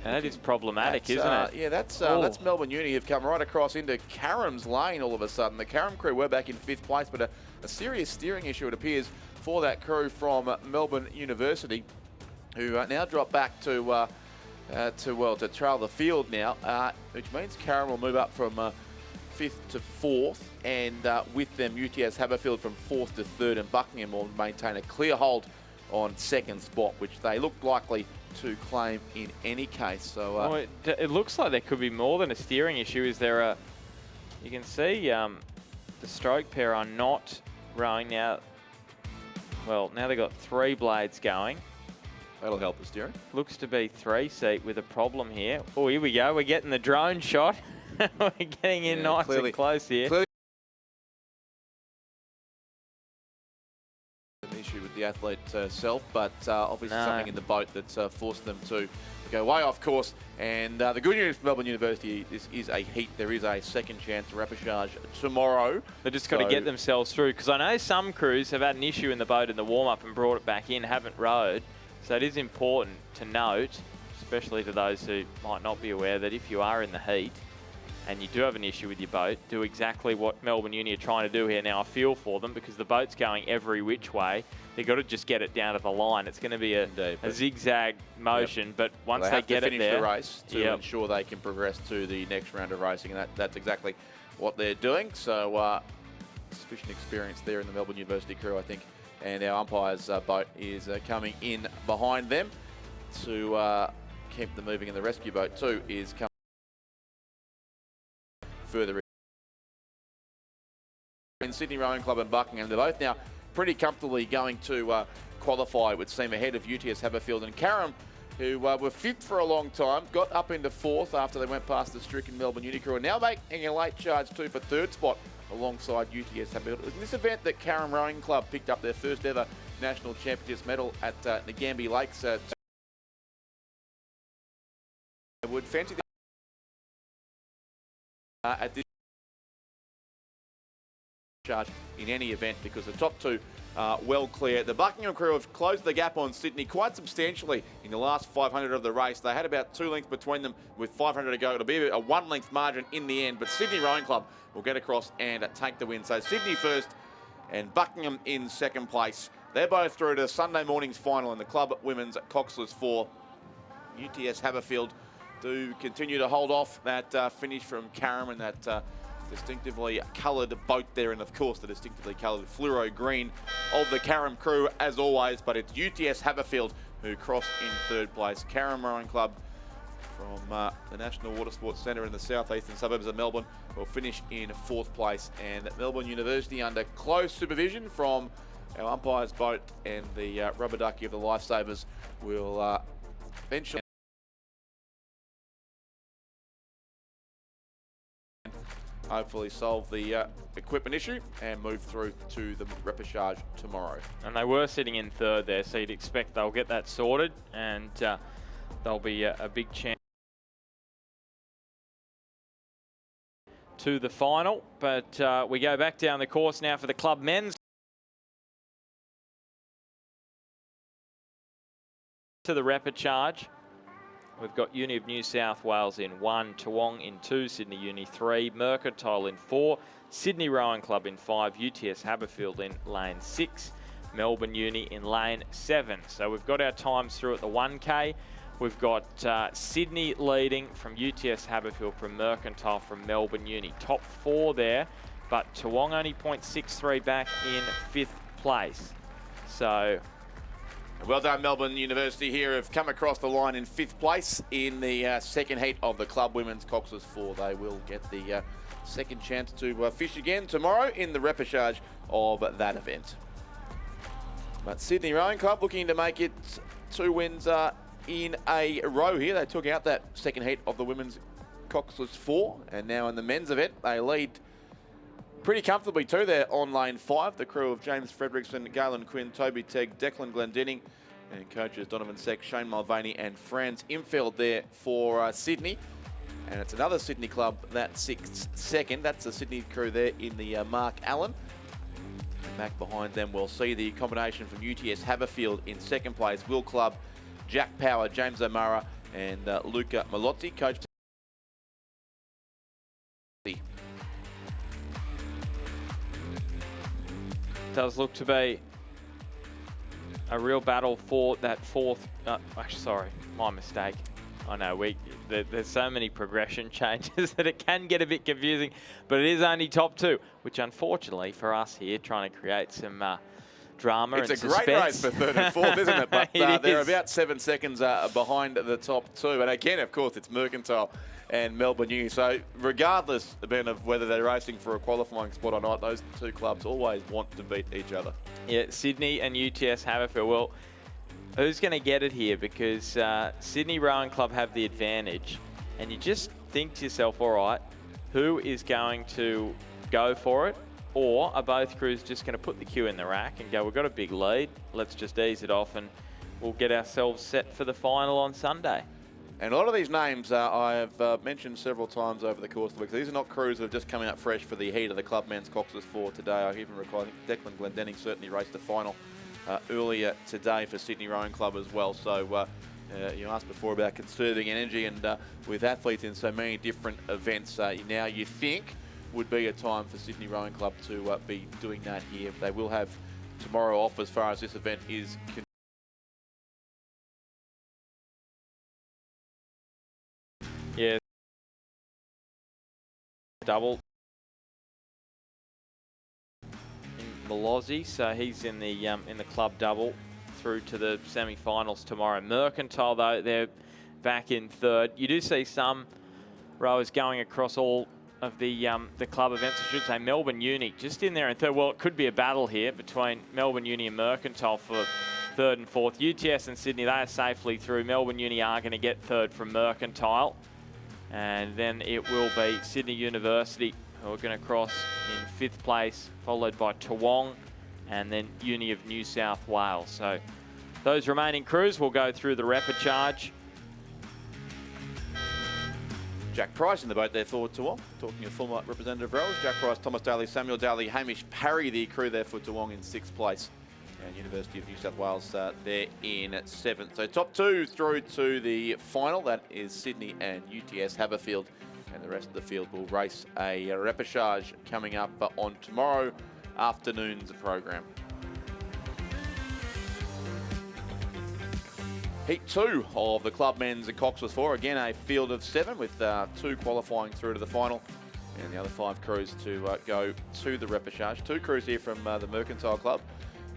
that is problematic, isn't it? Yeah, that's Melbourne Uni have come right across into Karam's lane all of a sudden. The Karam crew were back in 5th place, but a serious steering issue, it appears, for that crew from Melbourne University, who now drop back to trail the field now, which means Karam will move up from 5th to 4th, and with them UTS Haberfield from 4th to 3rd, and Buckingham will maintain a clear hold on 2nd spot, which they look likely to claim in any case. So it looks like there could be more than a steering issue. Is there you can see the stroke pair are not rowing now. Well, now they've got 3 blades going. That'll help the steering. Looks to be 3-seat with a problem here. Oh, here we go. We're getting the drone shot. We're getting in nice and close here. Clearly an issue with the athlete self, but obviously something in the boat that's forced them to go way off course. And the good news for Melbourne University, this is a heat. There is a second chance repechage tomorrow. They've just got to get themselves through, because I know some crews have had an issue in the boat in the warm-up and brought it back in, haven't rowed. So it is important to note, especially to those who might not be aware, that if you are in the heat and you do have an issue with your boat, do exactly what Melbourne Uni are trying to do here. Now, I feel for them because the boat's going every which way. They've got to just get it down to the line. It's going to be a zigzag motion, but once they get it there, the race to ensure they can progress to the next round of racing, and that's exactly what they're doing. So sufficient experience there in the Melbourne University crew, I think. And our umpire's boat is coming in behind them to keep them moving, and the rescue boat too is coming further in. Sydney Rowing Club and Buckingham, they're both now pretty comfortably going to qualify, would seem, ahead of UTS Haberfield and Karam, who were 5th for a long time, got up into 4th after they went past the stricken Melbourne Uni crew, and now making a late charge too for 3rd spot alongside UTS Haberfield. It was in this event that Karam Rowing Club picked up their first ever national championships medal at Nagambie Lakes. I would fancy at this charge in any event, because the top 2 are well clear. The Buckingham crew have closed the gap on Sydney quite substantially in the last 500 of the race. They had about 2 lengths between them with 500 to go. It'll be a 1-length margin in the end, but Sydney Rowing Club will get across and take the win. So Sydney first and Buckingham in 2nd place. They're both through to Sunday morning's final in the club women's Coxless 4. UTS Haberfield do continue to hold off that finish from Karam and that distinctively coloured boat there, and of course the distinctively coloured fluoro green of the Karam crew as always. But it's UTS Haberfield who crossed in 3rd place. Karam Rowing Club from the National Water Sports Centre in the southeastern suburbs of Melbourne will finish in 4th place, and Melbourne University, under close supervision from our umpire's boat and the rubber ducky of the Lifesavers, will eventually hopefully solve the equipment issue and move through to the repechage tomorrow. And they were sitting in 3rd there, so you'd expect they'll get that sorted, and there'll be a big chance to the final. But we go back down the course now for the club men's. To the repechage. We've got Uni of New South Wales in 1, Toowong in 2, Sydney Uni 3, Mercantile in 4, Sydney Rowing Club in 5, UTS Haberfield in lane 6, Melbourne Uni in lane 7. So we've got our times through at the 1K. We've got Sydney leading from UTS Haberfield, from Mercantile, from Melbourne Uni. Top 4 there, but Toowong only 0.63 back in 5th place. So well done, Melbourne University here have come across the line in 5th place in the second heat of the club women's Coxless 4. They will get the second chance to fish again tomorrow in the repechage of that event. But Sydney Rowing Club looking to make it 2 wins in a row here. They took out that second heat of the women's Coxless 4. And now in the men's event, they lead pretty comfortably too. They're on lane 5. The crew of James Fredrickson, Galen Quinn, Toby Tegg, Declan Glendinning, and coaches Donovan Seck, Shane Mulvaney and Franz Imfeld there for Sydney. And it's another Sydney club that 6th second. That's the Sydney crew there in the Mark Allen. And back behind them, we'll see the combination from UTS Haverfield in 2nd place. Will Club, Jack Power, James O'Mara and Luca Malozzi. Coach does look to be a real battle for that 4th. Sorry, my mistake. I know there's so many progression changes that it can get a bit confusing, but it is only top 2, which unfortunately for us here, trying to create some drama and suspense. It's a great race for 3rd and 4th, isn't it? But they're about 7 seconds behind the top 2. And again, of course, it's Mercantile and Melbourne Uni. So regardless, Ben, of whether they're racing for a qualifying spot or not, those 2 clubs always want to beat each other. Yeah, Sydney and UTS Haverfield. Well, who's going to get it here? Because Sydney Rowing Club have the advantage. And you just think to yourself, all right, who is going to go for it? Or are both crews just going to put the cue in the rack and go, we've got a big lead, let's just ease it off and we'll get ourselves set for the final on Sunday? And a lot of these names I have mentioned several times over the course of the week. These are not crews that have just come out fresh for the heat of the Club Men's Coxless 4 today. I even recall, I think Declan Glendinning certainly raced the final earlier today for Sydney Rowing Club as well. So you asked before about conserving energy, and with athletes in so many different events, now you think would be a time for Sydney Rowing Club to be doing that here. They will have tomorrow off as far as this event is concerned. Yeah, double in Malozzi, so he's in the club double through to the semi-finals tomorrow. Mercantile, though, they're back in 3rd. You do see some rowers going across all of the club events. I should say Melbourne Uni just in there in 3rd. Well, it could be a battle here between Melbourne Uni and Mercantile for 3rd and 4th. UTS and Sydney, they are safely through. Melbourne Uni are going to get 3rd from Mercantile. And then it will be Sydney University who are going to cross in 5th place, followed by Toowong and then Uni of New South Wales. So those remaining crews will go through the repechage. Jack Price in the boat there for Toowong. Talking of former representative rowers, Jack Price, Thomas Daly, Samuel Daly, Hamish Parry, the crew there for Toowong in 6th place. And University of New South Wales there in 7th. So top 2 through to the final. That is Sydney and UTS Haverfield. And the rest of the field will race a repechage coming up on tomorrow afternoon's program. Heat 2 of the Club Men's and Coxless 4. Again, a field of 7 with 2 qualifying through to the final. And the other 5 crews to go to the repechage. 2 crews here from the Mercantile Club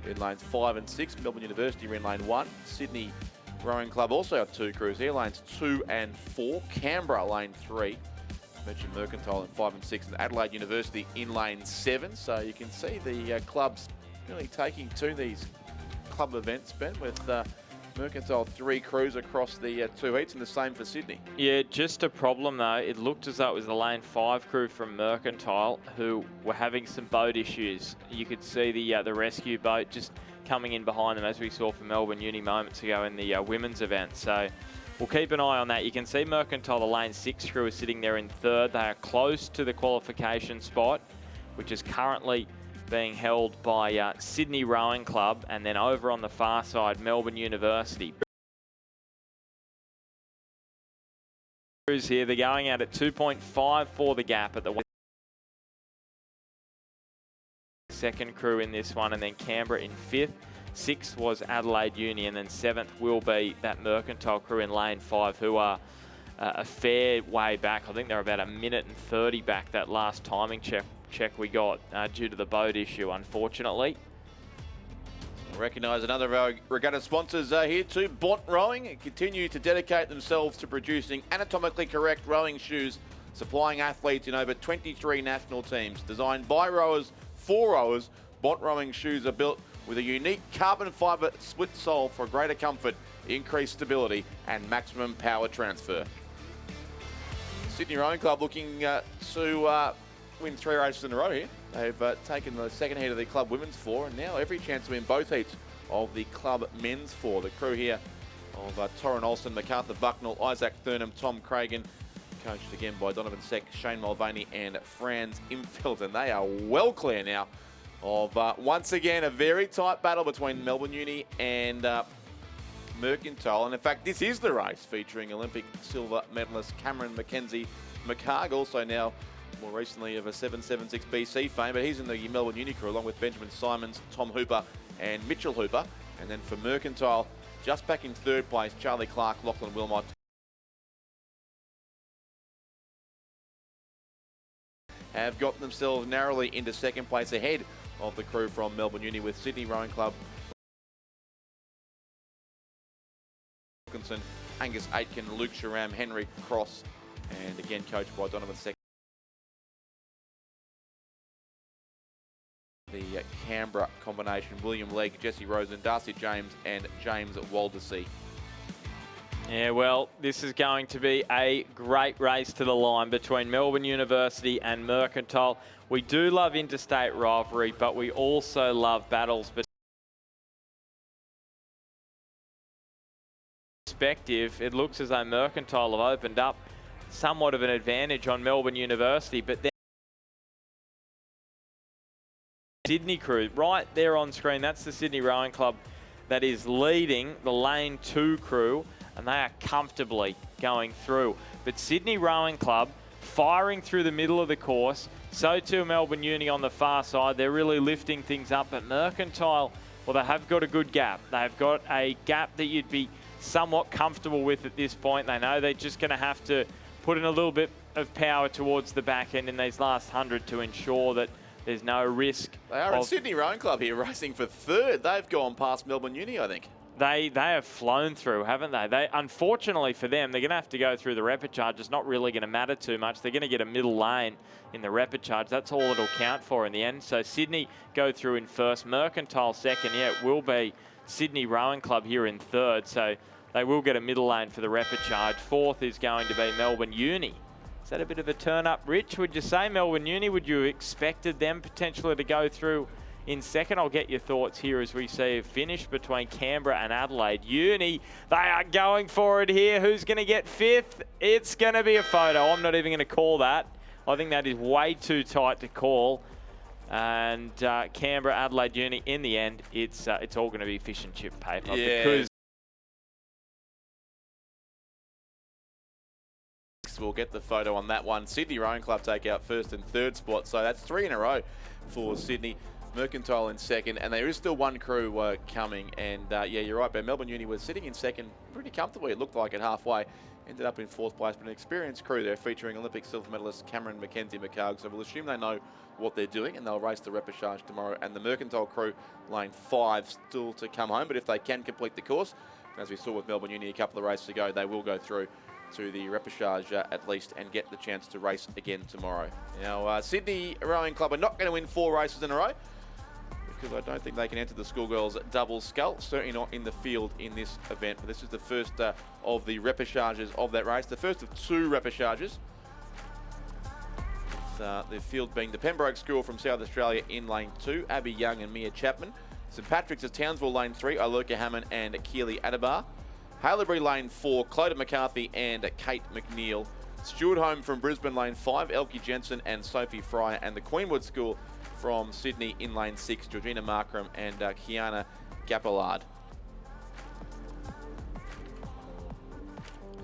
in lanes 5 and 6. Melbourne University are in lane 1. Sydney Rowing Club also have 2 crews here, lanes 2 and 4. Canberra lane 3. Mentioned Mercantile in 5 and 6, and Adelaide University in lane 7. So you can see the clubs really taking to these club events, Ben, with Mercantile 3 crews across the 2 heats, and the same for Sydney. Yeah, just a problem though. It looked as though it was the lane 5 crew from Mercantile who were having some boat issues. You could see the rescue boat just coming in behind them, as we saw from Melbourne Uni moments ago in the women's event. So we'll keep an eye on that. You can see Mercantile, the lane 6 crew, is sitting there in 3rd. They are close to the qualification spot, which is currently being held by Sydney Rowing Club, and then over on the far side, Melbourne University. Here, they're going out at 2.5 for the gap at the second crew in this one, and then Canberra in 5th. 6th was Adelaide Uni, and then 7th will be that Mercantile crew in lane 5, who are a fair way back. I think they're about 1 minute and 30 back, that last timing check we got due to the boat issue, unfortunately. We'll recognise another of our regatta sponsors here too. Bont Rowing continue to dedicate themselves to producing anatomically correct rowing shoes, supplying athletes in over 23 national teams. Designed by rowers for rowers, Bont Rowing shoes are built with a unique carbon fibre split sole for greater comfort, increased stability and maximum power transfer. Sydney Rowing Club looking to win 3 races in a row here. They've taken the second heat of the club women's 4 and now every chance to win both heats of the club men's 4. The crew here of Torrin Olsen, MacArthur Bucknell, Isaac Thurnham, Tom Cragen, coached again by Donovan Seck, Shane Mulvaney and Franz Imfeld. And they are well clear now of, once again, a very tight battle between Melbourne Uni and Mercantile. And in fact, this is the race featuring Olympic silver medalist Cameron Mackenzie McHarg, also now more recently of a 776 BC fame, but he's in the Melbourne Uni crew along with Benjamin Simons, Tom Hooper and Mitchell Hooper. And then for Mercantile, just back in 3rd place, Charlie Clark, Lachlan Wilmot. Have got themselves narrowly into 2nd place ahead of the crew from Melbourne Uni with Sydney Rowing Club, Wilkinson, Angus Aitken, Luke Sharam, Henry Cross, and again coached by Donovan Seck. The Canberra combination, William Legg, Jesse Rosen, Darcy James and James Waldersee. Yeah, well, this is going to be a great race to the line between Melbourne University and Mercantile. We do love interstate rivalry, but we also love battles. Perspective, it looks as though Mercantile have opened up somewhat of an advantage on Melbourne University, but then Sydney crew right there on screen, that's the Sydney Rowing Club that is leading the lane 2 crew, and they are comfortably going through. But Sydney Rowing Club firing through the middle of the course, so too Melbourne Uni on the far side. They're really lifting things up. At Mercantile, well, they have got a good gap. They've got a gap that you'd be somewhat comfortable with at this point. They know they're just going to have to put in a little bit of power towards the back end in these last 100 to ensure that there's no risk. They are at Sydney Rowing Club here racing for 3rd. They've gone past Melbourne Uni, I think. They have flown through, haven't they? Unfortunately for them, they're going to have to go through the repechage. It's not really going to matter too much. They're going to get a middle lane in the repechage. That's all it'll count for in the end. So Sydney go through in 1st, Mercantile 2nd. Yeah, it will be Sydney Rowing Club here in 3rd. So they will get a middle lane for the repechage. 4th is going to be Melbourne Uni. Is that a bit of a turn up, Rich? Would you say Melbourne Uni? Would you have expected them potentially to go through in 2nd? I'll get your thoughts here as we see a finish between Canberra and Adelaide. Uni, they are going for it here. Who's going to get 5th? It's going to be a photo. I'm not even going to call that. I think that is way too tight to call. And Canberra, Adelaide Uni, in the end, it's all going to be fish and chip paper. Yeah. Because we'll get the photo on that one. Sydney Rowing Club take out 1st and 3rd spot, so that's 3 in a row for Sydney. Mercantile in 2nd, and there is still one crew coming. And yeah, you're right, but Melbourne Uni was sitting in 2nd pretty comfortably. It looked like it halfway. Ended up in 4th place, but an experienced crew there featuring Olympic silver medalist Cameron Mackenzie McHarg. So we'll assume they know what they're doing, and they'll race the repechage tomorrow. And the Mercantile crew, lane 5, still to come home. But if they can complete the course, as we saw with Melbourne Uni a couple of races ago, they will go through to the repechage at least and get the chance to race again tomorrow. Now, Sydney Rowing Club are not going to win 4 races in a row, because I don't think they can enter the schoolgirls double scull, certainly not in the field in this event. But this is the first of the repechages of that race, the first of 2 repechages. The field being the Pembroke School from South Australia in lane 2, Abby Young and Mia Chapman. St Patrick's of Townsville lane 3, Iluka Hammond and Keely Adabar. Haileybury lane 4, Clodagh McCarthy and Kate McNeil. Stewart Home from Brisbane lane 5, Elkie Jensen and Sophie Fryer. And the Queenwood School from Sydney in lane 6, Georgina Markram and Kiana Gapillard.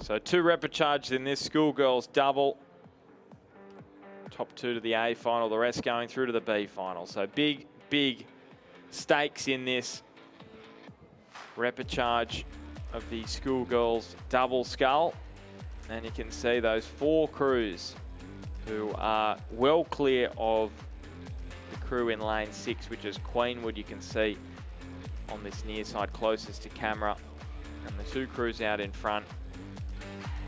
so 2 repechages in this schoolgirls double. Top 2 to the A final, the rest going through to the B final. So big stakes in this repechage of the schoolgirls double scull. And you can see those 4 crews who are well clear of the crew in lane 6, which is Queenwood. You can see on this near side closest to camera. And the 2 crews out in front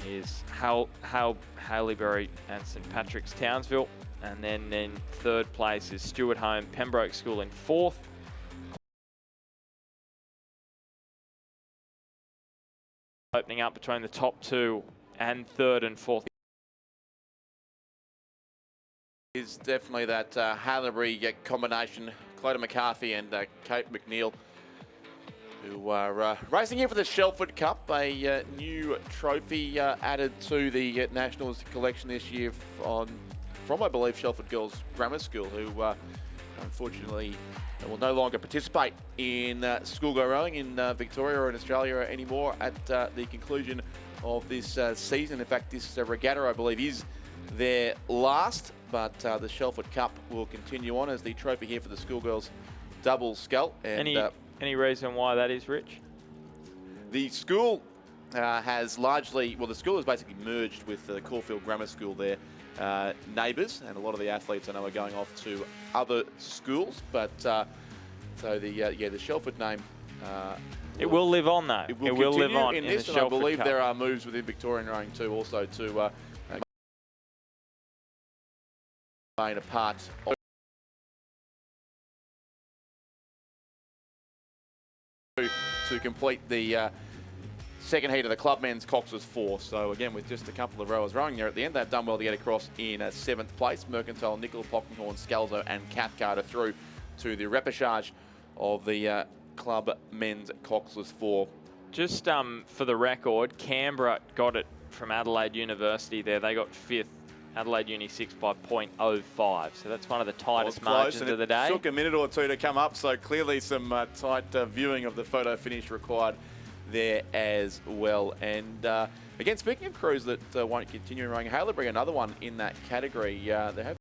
is Haileybury and St Patrick's Townsville. And then in 3rd place is Stewart Home, Pembroke School in 4th. Opening up between the top 2 and 3rd and 4th. is definitely that Haileybury combination, Clodagh McCarthy and Kate McNeil, who are racing here for the Shelford Cup, a new trophy added to the Nationals collection this year from, I believe, Shelford Girls Grammar School, who unfortunately will no longer participate in schoolgirl rowing in Victoria or in Australia anymore at the conclusion of this season. In fact, this regatta, I believe, is their last, but the Shelford Cup will continue on as the trophy here for the schoolgirls double scull. And any reason why that is, Rich? The school has largely, well, the school has basically merged with the Caulfield Grammar School there. Neighbours, and a lot of the athletes I know are going off to other schools, but so the Shelford name it will live on though. It will live on in in this, the and I Shelford believe Cup. there are moves within Victorian rowing too, also to a part of to complete the second heat of the club men's Cox's 4. So again, with just a couple of rowers rowing there at the end, they've done well to get across in 7th place. Mercantile, Nickel, Pockenhorn, Scalzo and Cathcart through to the repechage of the club men's Cox's 4. Just for the record, Canberra got it from Adelaide University there. They got 5th. Adelaide Uni 6 by 0.05. So that's one of the tightest margins of the day. It took a minute or two to come up, so clearly some tight viewing of the photo finish required there as well. And again, speaking of crews that won't continue rowing, Haileybury, another one in that category. They have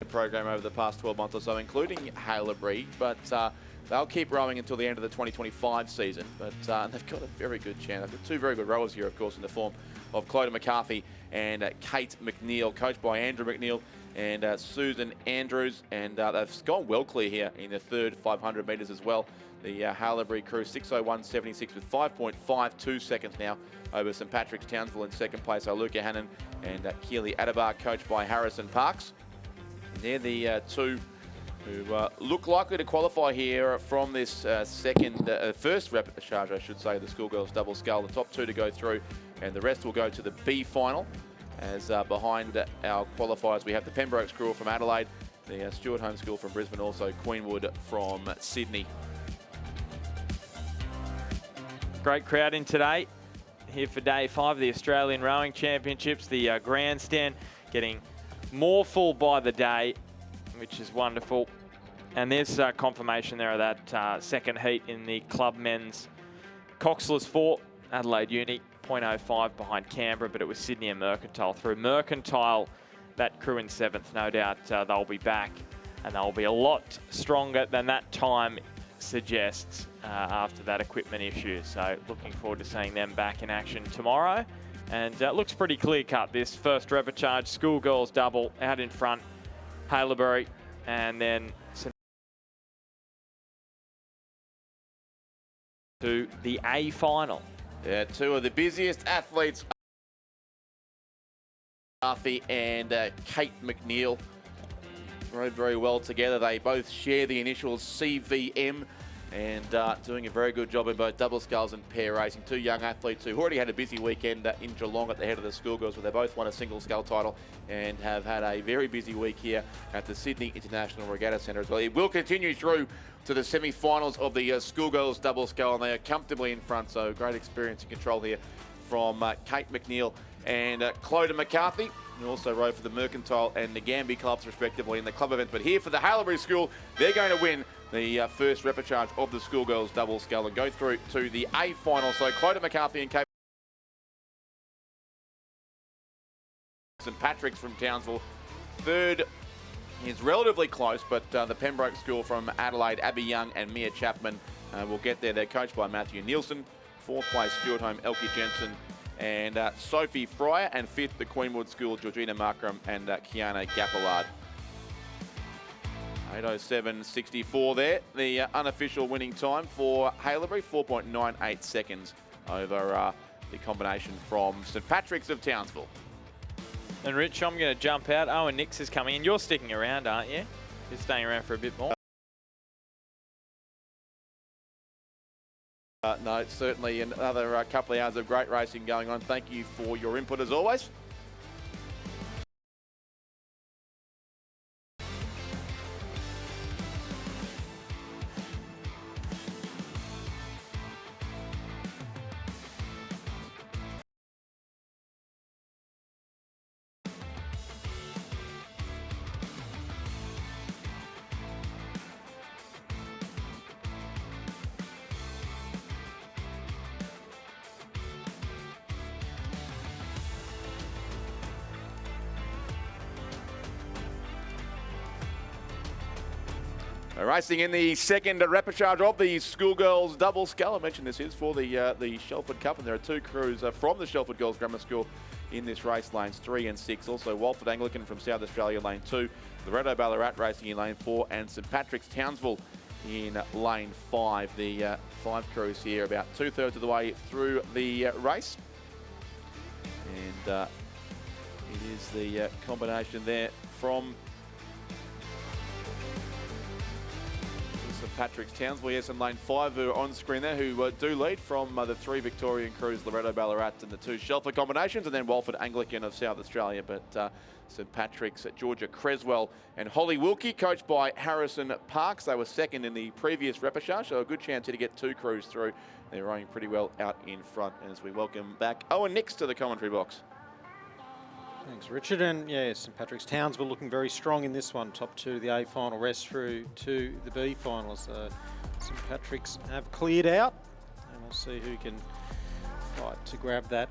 a program over the past 12 months or so, including Haileybury, but they'll keep rowing until the end of the 2025 season. But they've got a very good chance. They've got 2 very good rowers here, of course, in the form of Clodagh McCarthy and Kate McNeil, coached by Andrew McNeil and Susan Andrews. And they've gone well clear here in the third 500 metres as well. The Haileybury crew 6:01.76 with 5.52 seconds now over St Patrick's Townsville in second place. Luca Hannon and Keely Adabar, coached by Harrison Parks. And they're the 2 who look likely to qualify here from this first repechage, I should say, the schoolgirls double scull. The top 2 to go through, and the rest will go to the B final. As behind our qualifiers, we have the Pembroke School from Adelaide, the Stuart Home School from Brisbane, also Queenwood from Sydney. Great crowd in today. Here for day 5 of the Australian Rowing Championships. The grandstand getting more full by the day, which is wonderful. And there's confirmation there of that second heat in the club men's Coxless 4. Adelaide Uni 0.05 behind Canberra, but it was Sydney and Mercantile through. Mercantile, that crew in 7th, no doubt they'll be back, and they'll be a lot stronger than that time suggests after that equipment issue. So looking forward to seeing them back in action tomorrow. And it looks pretty clear cut, this first repechage. Schoolgirls double out in front, Haileybury, and then to the A final. Yeah, 2 of the busiest athletes, Murphy and Kate McNeil, rode very well together. They both share the initials CVM, and doing a very good job in both double sculls and pair racing. 2 young athletes who already had a busy weekend in Geelong at the head of the schoolgirls, where they both won a single scull title and have had a very busy week here at the Sydney International Regatta Centre as well. It will continue through to the semi-finals of the schoolgirls double scull, and they are comfortably in front, so great experience and control here from Kate McNeil and Clodagh McCarthy, who also rode for the Mercantile and the Gambie clubs respectively in the club event. But here for the Haileybury School, they're going to win the first repechage of the schoolgirls double scull and go through to the A final. So Clodagh McCarthy and Kate St Patrick's from Townsville. Third is relatively close, but the Pembroke School from Adelaide, Abby Young and Mia Chapman will get there. They're coached by Matthew Nielsen. 4th place, Stuart Home, Elkie Jensen and Sophie Fryer. And 5th, the Queenwood School, Georgina Markram and Kiana Gappillard. 8:07.64 there. The unofficial winning time for Haileybury, 4.98 seconds over the combination from St Patrick's of Townsville. And Rich, I'm going to jump out. Owen Nix is coming in. You're sticking around, aren't you? You're staying around for a bit more. No, it's certainly another couple of hours of great racing going on. Thank you for your input as always. Racing in the second repechage of the schoolgirls double scull. I mentioned this is for the Shelford Cup, and there are 2 crews from the Shelford Girls Grammar School in this race, lanes 3 and 6. Also Walford Anglican from South Australia, lane 2. Loretto Ballarat racing in lane 4, and St Patrick's Townsville in lane 5. The 5 crews here about 2/3 of the way through the race. And it is the combination there from St Patrick's Townsville. Yes, in lane 5 who are on screen there, who do lead from the 3 Victorian crews, Loretto Ballarat and the 2 Shelford combinations, and then Walford Anglican of South Australia. But St Patrick's, Georgia Creswell and Holly Wilkie, coached by Harrison Parks. They were second in the previous repechage, so a good chance here to get 2 crews through. They're running pretty well out in front as we welcome back Owen Nix to the commentary box. Thanks, Richard. And yeah, St Patrick's Townsville looking very strong in this one. Top 2 the A final, rest through to the B final. So St Patrick's have cleared out, and we'll see who can fight to grab that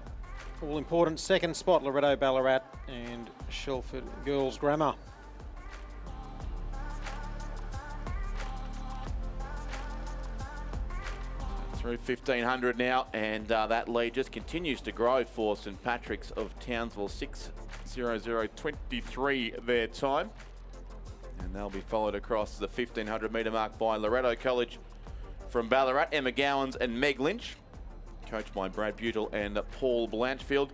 all-important second spot. Loretto Ballarat and Shelford Girls Grammar. Through 1500 now, and that lead just continues to grow for St Patrick's of Townsville. 6:00:23 their time, and they'll be followed across the 1500 metre mark by Loretto College from Ballarat, Emma Gowans and Meg Lynch, coached by Brad Butel and Paul Blanchfield.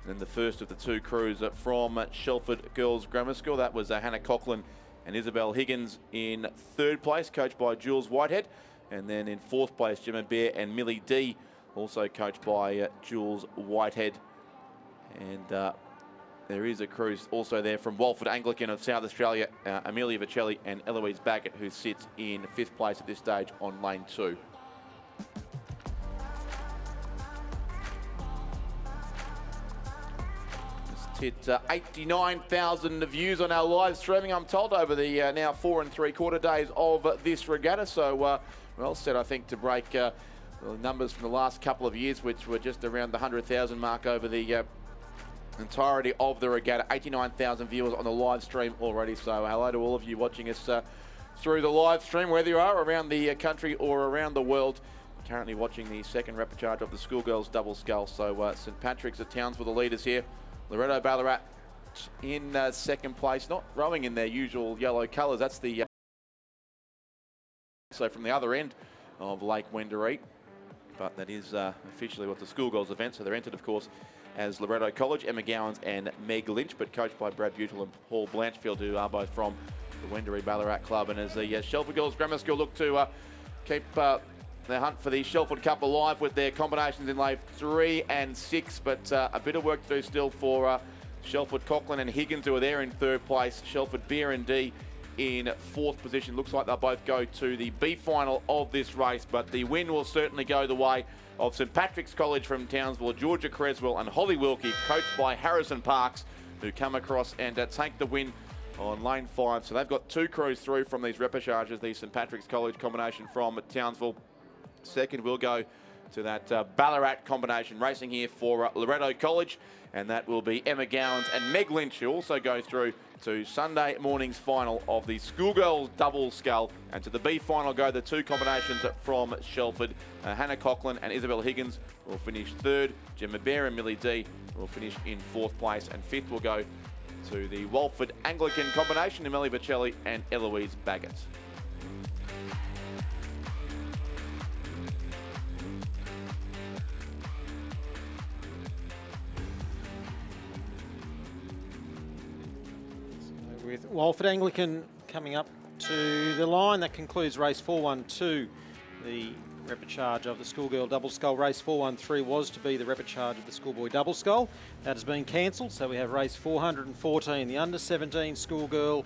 And then the first of the 2 crews from Shelford Girls Grammar School, that was Hannah Coughlin and Isabel Higgins in 3rd place, coached by Jules Whitehead. And then in 4th place, Gemma Bear and Millie D, also coached by Jules Whitehead. And there is a crew also there from Walford Anglican of South Australia, Amelia Vicelli and Eloise Baggett, who sits in 5th place at this stage on lane 2. It's hit 89,000 views on our live streaming, I'm told, over the now 4 3/4 days of this regatta. So well set, I think, to break the numbers from the last couple of years, which were just around the 100,000 mark over the entirety of the regatta. 89,000 viewers on the live stream already. So hello to all of you watching us through the live stream, whether you are around the country or around the world. Currently watching the second repechage of the schoolgirls double scull. So St Patrick's at Townsville, the leaders here. Loretto Ballarat in 2nd place, not rowing in their usual yellow colours. That's the so from the other end of Lake Wendouree, but that is officially what's the schoolgirls event. So they're entered, of course, as Loretto College, Emma Gowans and Meg Lynch, but coached by Brad Butel and Paul Blanchfield, who are both from the Wendouree Ballarat Club. And as the Shelford Girls Grammar School look to keep their hunt for the Shelford Cup alive with their combinations in lane 3 and 6, but a bit of work to do still for Shelford Coughlin and Higgins, who are there in 3rd place. Shelford Beer and D in 4th position. Looks like they'll both go to the B final of this race, but the win will certainly go the way of St Patrick's College from Townsville, Georgia Creswell and Holly Wilkie, coached by Harrison Parks, who come across and take the win on lane 5. So they've got 2 crews through from these repechages, the St Patrick's College combination from Townsville. Second will go to that Ballarat combination racing here for Loretto College, and that will be Emma Gowans and Meg Lynch, who also go through to Sunday morning's final of the schoolgirls double scull. And to the B final go the 2 combinations from Shelford. Hannah Coughlin and Isabel Higgins will finish 3rd. Gemma Bear and Millie D will finish in 4th place, and 5th will go to the Walford Anglican combination, Amelia Vicelli and Eloise Baggett. With Walford Anglican coming up to the line, that concludes race 412, the repechage of the schoolgirl double scull. Race 413 was to be the repechage of the schoolboy double scull. That has been cancelled, so we have race 414, the under 17 schoolgirl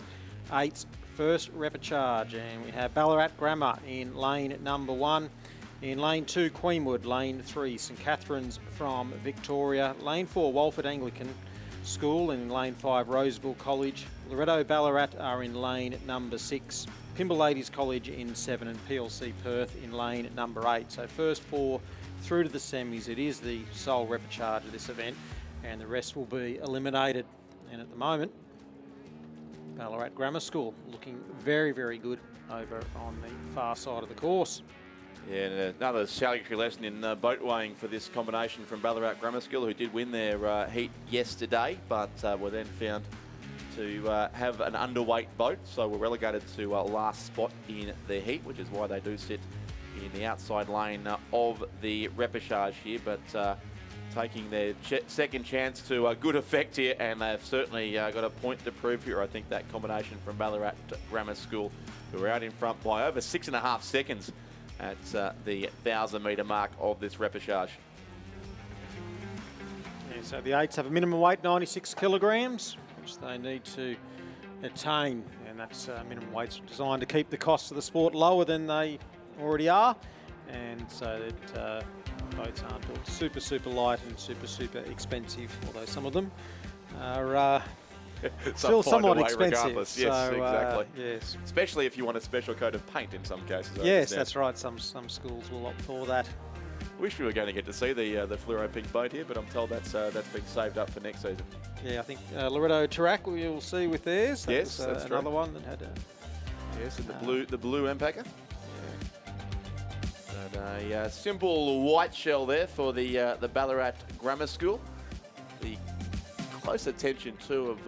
8's first repechage, and we have Ballarat Grammar in lane number 1. In lane 2, Queenwood. Lane 3, St Catherine's from Victoria. Lane 4, Walford Anglican School. And in lane 5, Roseville College. Loretto Ballarat are in lane number 6. Pymble Ladies College in 7, and PLC Perth in lane number 8. So first 4 through to the semis. It is the sole repechage of this event, and the rest will be eliminated. And at the moment, Ballarat Grammar School looking very, very good over on the far side of the course. Yeah, and another salutary lesson in boat weighing for this combination from Ballarat Grammar School, who did win their heat yesterday, but were then found to have an underweight boat, so were relegated to last spot in the heat, which is why they do sit in the outside lane of the repechage here, but taking their second chance to good effect here, and they've certainly got a point to prove here. I think that combination from Ballarat Grammar School, who are out in front by over 6.5 seconds at the 1,000-metre mark of this repechage. Yeah, so the 8s have a minimum weight, 96 kilograms, which they need to attain, and that's minimum weights designed to keep the costs of the sport lower than they already are, and so that boats aren't built super, super light and super, super expensive, although some of them are still somewhat expensive. Regardless. Yes, so, exactly. Yes. Especially if you want a special coat of paint in some cases. I Yes, understand. that's right. Some schools will opt for that. Wish we were going to get to see the fluoro pink boat here, but I'm told that's been saved up for next season. Yeah, I think Loretto Tarak we'll see with theirs. That Yes, was, that's another true. one that had Yes, and the blue Empacker. yeah. And a simple white shell there for the Ballarat Grammar School. The close attention too of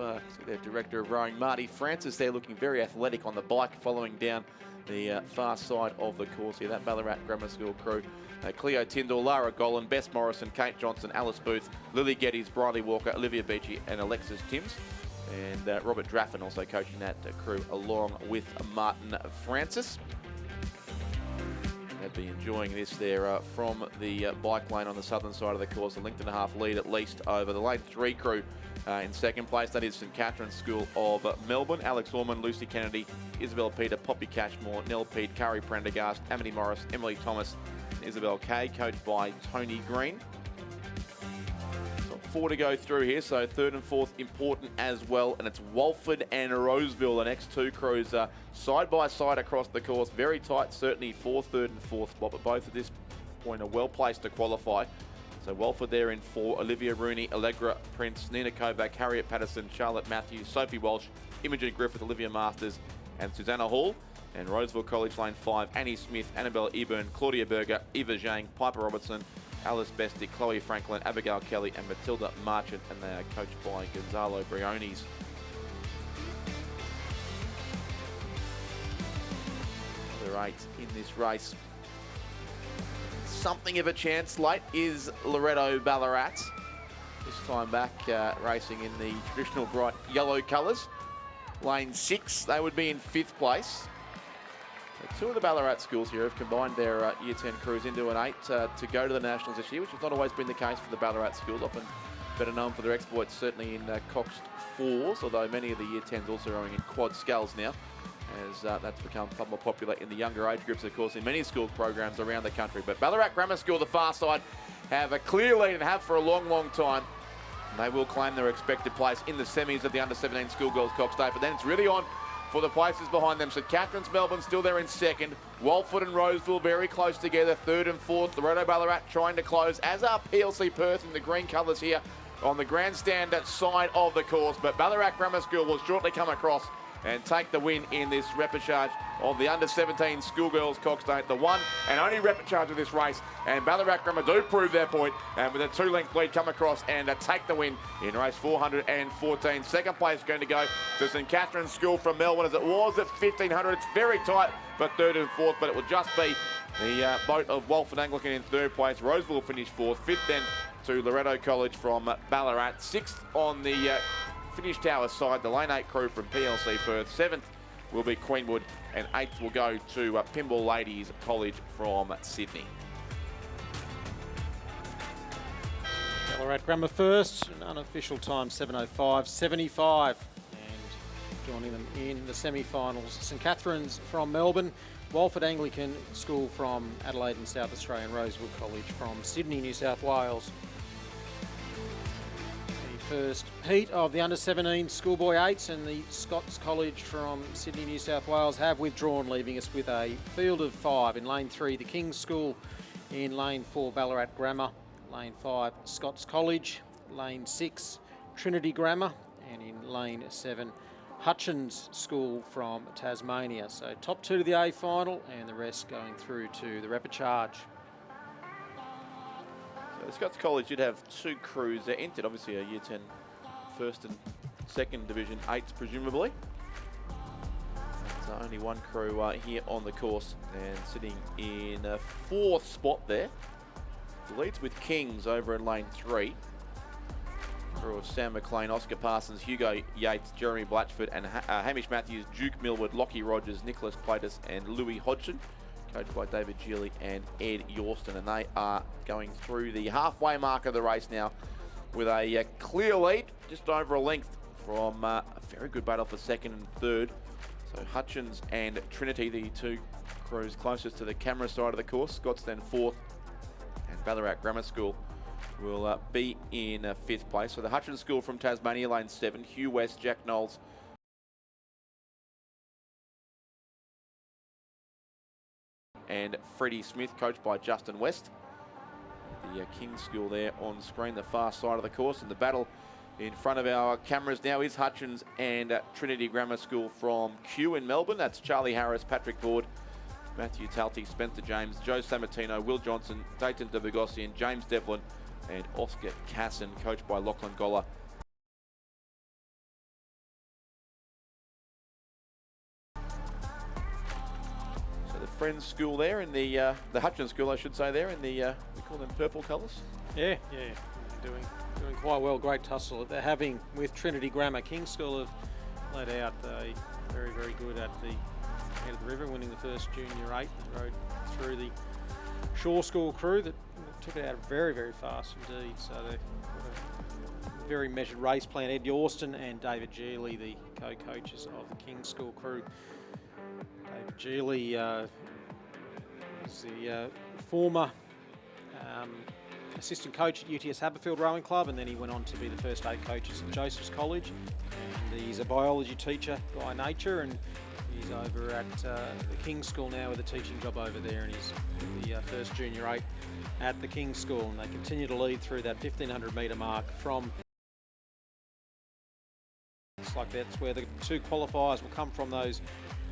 their director of rowing, Marty Francis, there looking very athletic on the bike, following down the far side of the course here. That Ballarat Grammar School crew. Cleo Tyndall, Lara Golan, Bess Morrison, Kate Johnson, Alice Booth, Lily Geddes, Briley Walker, Olivia Beachy and Alexis Timms. And Robert Draffin also coaching that crew along with Martin Francis. They'd be enjoying this there from the bike lane on the southern side of the course. A length and a half lead at least over the lane 3 crew in second place. That is St Catherine's School of Melbourne. Alex Orman, Lucy Kennedy, Isabel Peter, Poppy Cashmore, Nell Pete, Curry Prendergast, Amity Morris, Emily Thomas, and Isabel Kay, coached by Tony Green. So 4 to go through here, so 3rd and 4th important as well, and it's Walford and Roseville, the next 2 crews side by side across the course. Very tight, certainly for 3rd and 4th spot, but both at this point are well placed to qualify. So Walford there in 4, Olivia Rooney, Allegra Prince, Nina Kovac, Harriet Patterson, Charlotte Matthews, Sophie Walsh, Imogen Griffith, Olivia Masters and Susanna Hall. And Roseville College lane 5, Annie Smith, Annabelle Eburn, Claudia Berger, Eva Zhang, Piper Robertson, Alice Bestick, Chloe Franklin, Abigail Kelly and Matilda Marchant, and they are coached by Gonzalo Briones. Other 8 in this race. Something of a chance late is Loretto Ballarat. This time back racing in the traditional bright yellow colours. Lane 6, they would be in 5th place. 2 of the Ballarat schools here have combined their Year 10 crews into an 8 to go to the Nationals this year, which has not always been the case for the Ballarat schools, often better known for their exploits, certainly in Coxed 4s, although many of the Year 10s also rowing in quad sculls now, as that's become far more popular in the younger age groups, of course, in many school programs around the country. But Ballarat Grammar School, the far side, have a clear lead and have for a long, long time. And they will claim their expected place in the semis of the Under-17 Schoolgirls Cox Day, but then it's really on for the places behind them. St Catherine's Melbourne still there in 2nd. Walford and Roseville very close together, 3rd and 4th. Loretto Ballarat trying to close, as are PLC Perth in the green colours here on the grandstand side of the course. But Ballarat Grammar School will shortly come across and take the win in this repechage of the Under-17 Schoolgirls Cox Day, the one and only repechage of this race. And Ballarat Grammar do prove their point, and with a 2-length lead come across and take the win in race 414. Second place going to go to St Catherine's School from Melbourne, as it was at 1500. It's very tight for 3rd and 4th, but it will just be the boat of Walford Anglican in 3rd place. Roseville finished 4th. 5th then to Loretto College from Ballarat. 6th on the Finish Tower side, the lane 8 crew from PLC Perth. 7th will be Queenwood, and 8th will go to Pinball Ladies College from Sydney. Ballarat Grammar first, an unofficial time 7:05.75, and joining them in the semi-finals, St Catherine's from Melbourne, Walford Anglican School from Adelaide and South Australia, and Roseville College from Sydney, New South Wales. First heat of the Under-17 Schoolboy 8s, and the Scots College from Sydney, New South Wales have withdrawn, leaving us with a field of 5. In lane 3, the King's School. In lane 4, Ballarat Grammar. Lane 5, Scots College. Lane 6, Trinity Grammar. And in lane 7, Hutchins School from Tasmania. So top 2 to the A final and the rest going through to the repechage. So Scots College did have 2 crews. They entered obviously a Year 10 first and second Division 8s presumably. So only 1 crew here on the course and sitting in a 4th spot there. The leads with Kings over in lane 3. Crew of Sam McLean, Oscar Parsons, Hugo Yates, Jeremy Blatchford and Hamish Matthews, Duke Millwood, Lockie Rogers, Nicholas Platus and Louis Hodgson, coached by David Geely and Ed Yorston. And they are going through the halfway mark of the race now with a clear lead, just over a length from a very good battle for second and third. So Hutchins and Trinity, the 2 crews closest to the camera side of the course. Scots then 4th, and Ballarat Grammar School will be in 5th place. So the Hutchins School from Tasmania, lane 7, Hugh West, Jack Knowles, and Freddie Smith, coached by Justin West. The King's School there on screen, the far side of the course, and the battle in front of our cameras now is Hutchins and Trinity Grammar School from Kew in Melbourne. That's Charlie Harris, Patrick Board, Matthew Talty, Spencer James, Joe Sammartino, Will Johnson, Dayton DeBogossian, James Devlin and Oscar Casson, coached by Lachlan Goller. So the Friends School there in the Hutchins School, I should say, there in the, we call them purple colours. Yeah, doing quite well. Great tussle that they're having with Trinity Grammar. King's School have led out very, very good at the head of the river, winning the first Junior 8. They rode through the Shaw School crew that took it out very, very fast indeed. So they've got a very measured race plan. Ed Yorston and David Geely, the co-coaches of the King's School crew. David Geely is the former assistant coach at UTS Haberfield Rowing Club, and then he went on to be the first 8 coach at St Joseph's College. And he's a biology teacher by nature, and he's over at the King's School now with a teaching job over there, and he's the first Junior 8 at the King's School, and they continue to lead through that 1500 metre mark from. It's like that's where the 2 qualifiers will come from, those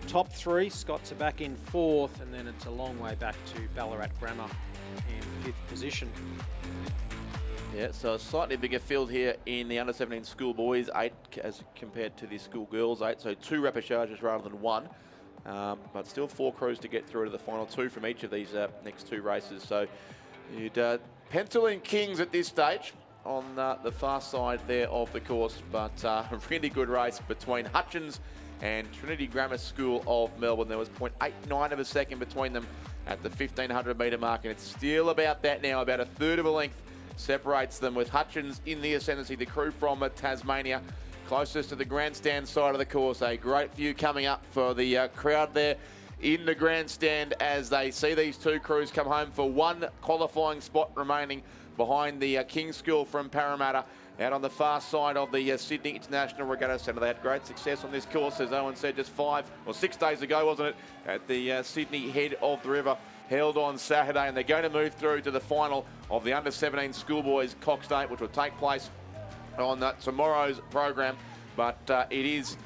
top 3. Scots are back in 4th, and then it's a long way back to Ballarat Grammar in 5th position. Yeah, so a slightly bigger field here in the under-17 schoolboys 8 as compared to the schoolgirls 8. So 2 repechages rather than 1. But still 4 crews to get through to the final 2 from each of these next 2 races. So you'd pencil in Kings at this stage on the far side there of the course. But a really good race between Hutchins and Trinity Grammar School of Melbourne. There was 0.89 of a second between them at the 1500 metre mark, and it's still about that now, about a third of a length separates them, with Hutchins in the ascendancy, the crew from Tasmania, closest to the grandstand side of the course. A great view coming up for the crowd there in the grandstand as they see these 2 crews come home for 1 qualifying spot remaining behind the King's School from Parramatta. Out on the far side of the Sydney International Regatta Centre. They had great success on this course, as Owen said, just 5 or 6 days ago, wasn't it, at the Sydney head of the river, held on Saturday, and they're going to move through to the final of the under-17 schoolboys Cox Day, which will take place on tomorrow's program. But it is,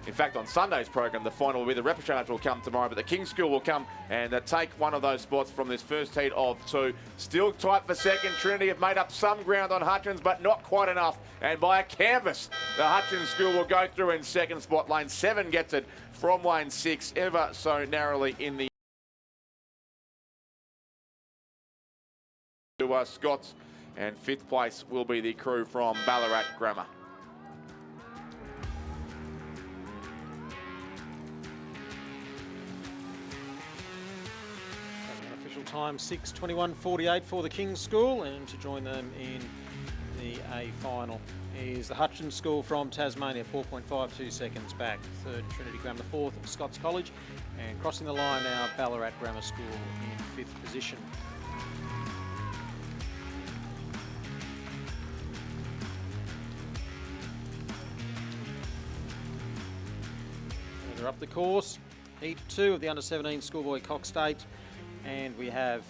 in fact, on Sunday's program, the final will be the repechage will come tomorrow, but the King's School will come and take one of those spots from this first heat of 2. Still tight for second. Trinity have made up some ground on Hutchins, but not quite enough. And by a canvas, the Hutchins School will go through in second spot. Lane 7 gets it from lane 6, ever so narrowly in the Scots, and 5th place will be the crew from Ballarat Grammar. Official time 6:21:48 for the King's School, and to join them in the A final is the Hutchins School from Tasmania, 4.52 seconds back. 3rd Trinity Grammar, 4th Scots College, and crossing the line now Ballarat Grammar School in 5th position. Further up the course, Heat 2 of the under-17 schoolboy Cox State, and we have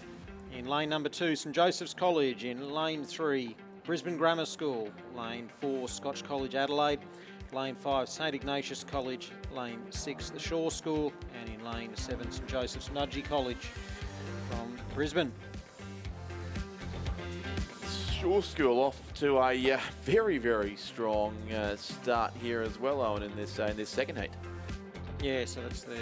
in lane number 2 St Joseph's College, in lane 3 Brisbane Grammar School, lane 4 Scotch College Adelaide, Lane 5, St Ignatius College. Lane 6, the Shaw School. And in Lane 7, St Joseph's Nudgee College from Brisbane. Shaw School off to a very, very strong start here as well, Owen, in this second heat. Yeah, so that's the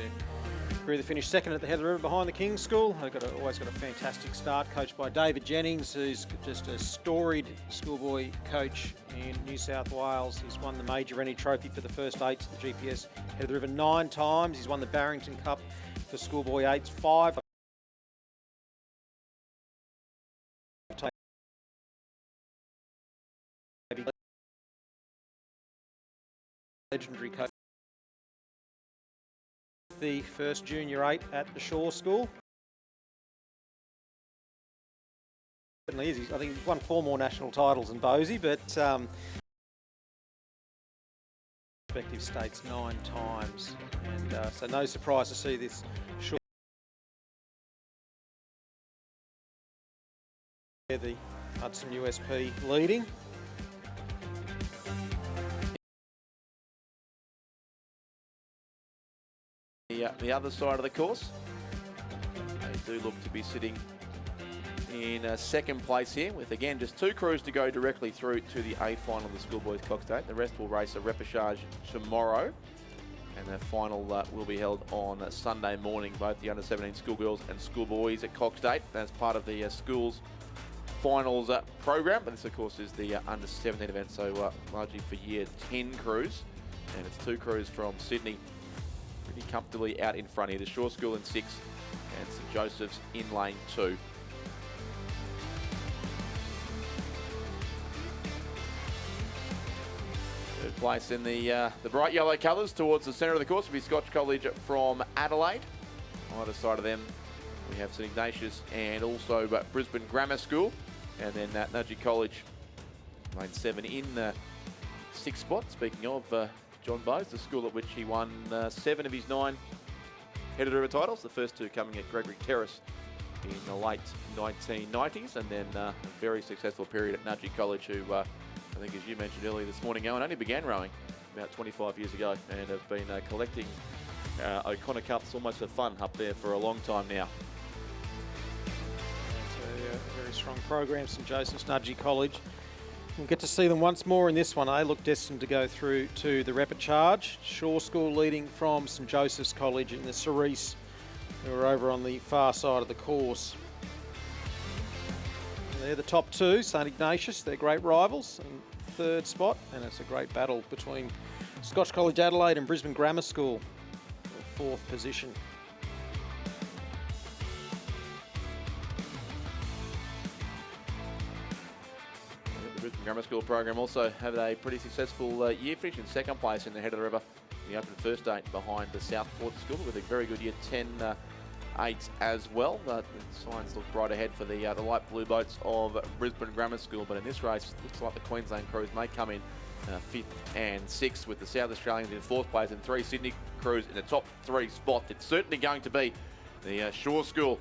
crew that finished second at the head of the river behind the King's School. They've always got a fantastic start, coached by David Jennings, who's just a storied schoolboy coach in New South Wales. He's won the Major Rennie Trophy for the first 8 to the GPS head of the river 9 times. He's won the Barrington Cup for schoolboy 8s 5. Legendary coach. The first junior 8 at the Shaw School. Certainly is. I think he's won 4 more national titles than Bosey, but respective states 9 times. And so no surprise to see this Shaw. The Hudson USP leading. The other side of the course, they do look to be sitting in second place here, with again just 2 crews to go directly through to the A final of the Schoolboys Cox Day. The rest will race a repechage tomorrow, and the final will be held on Sunday morning. Both the under-17 schoolgirls and schoolboys at Cox Day as part of the schools finals program. But this, of course, is the under-17 event, so largely for year 10 crews, and it's 2 crews from Sydney. Pretty comfortably out in front here. The Shaw School in 6 and St Joseph's in lane 2. Third place in the bright yellow colours towards the centre of the course will be Scotch College from Adelaide. On either side of them we have St Ignatius and also Brisbane Grammar School, and then Nudgee College lane 7 in 6th spot. Speaking of John Bowes, the school at which he won 7 of his 9 head of the river titles, the first 2 coming at Gregory Terrace in the late 1990s, and then a very successful period at Nudgee College, who I think, as you mentioned earlier this morning, Owen, only began rowing about 25 years ago and have been collecting O'Connor Cups almost for fun up there for a long time now. It's a very strong program, St Joseph's Nudgee College. We'll get to see them once more in this one. They look destined to go through to the repechage. Shaw School leading from St Joseph's College in the Cerise, who are over on the far side of the course. And they're the top 2, St Ignatius, they're great rivals, in 3rd spot, and it's a great battle between Scotch College Adelaide and Brisbane Grammar School for 4th position. The Brisbane Grammar School program also had a pretty successful year, finishing 2nd place in the head of the river in the open first 8 behind the Southport School, with a very good year 10 8s as well. The signs look bright ahead for the light blue boats of Brisbane Grammar School, but in this race it looks like the Queensland crews may come in 5th and 6th, with the South Australians in 4th place and 3 Sydney crews in the top 3 spot. It's certainly going to be the Shaw School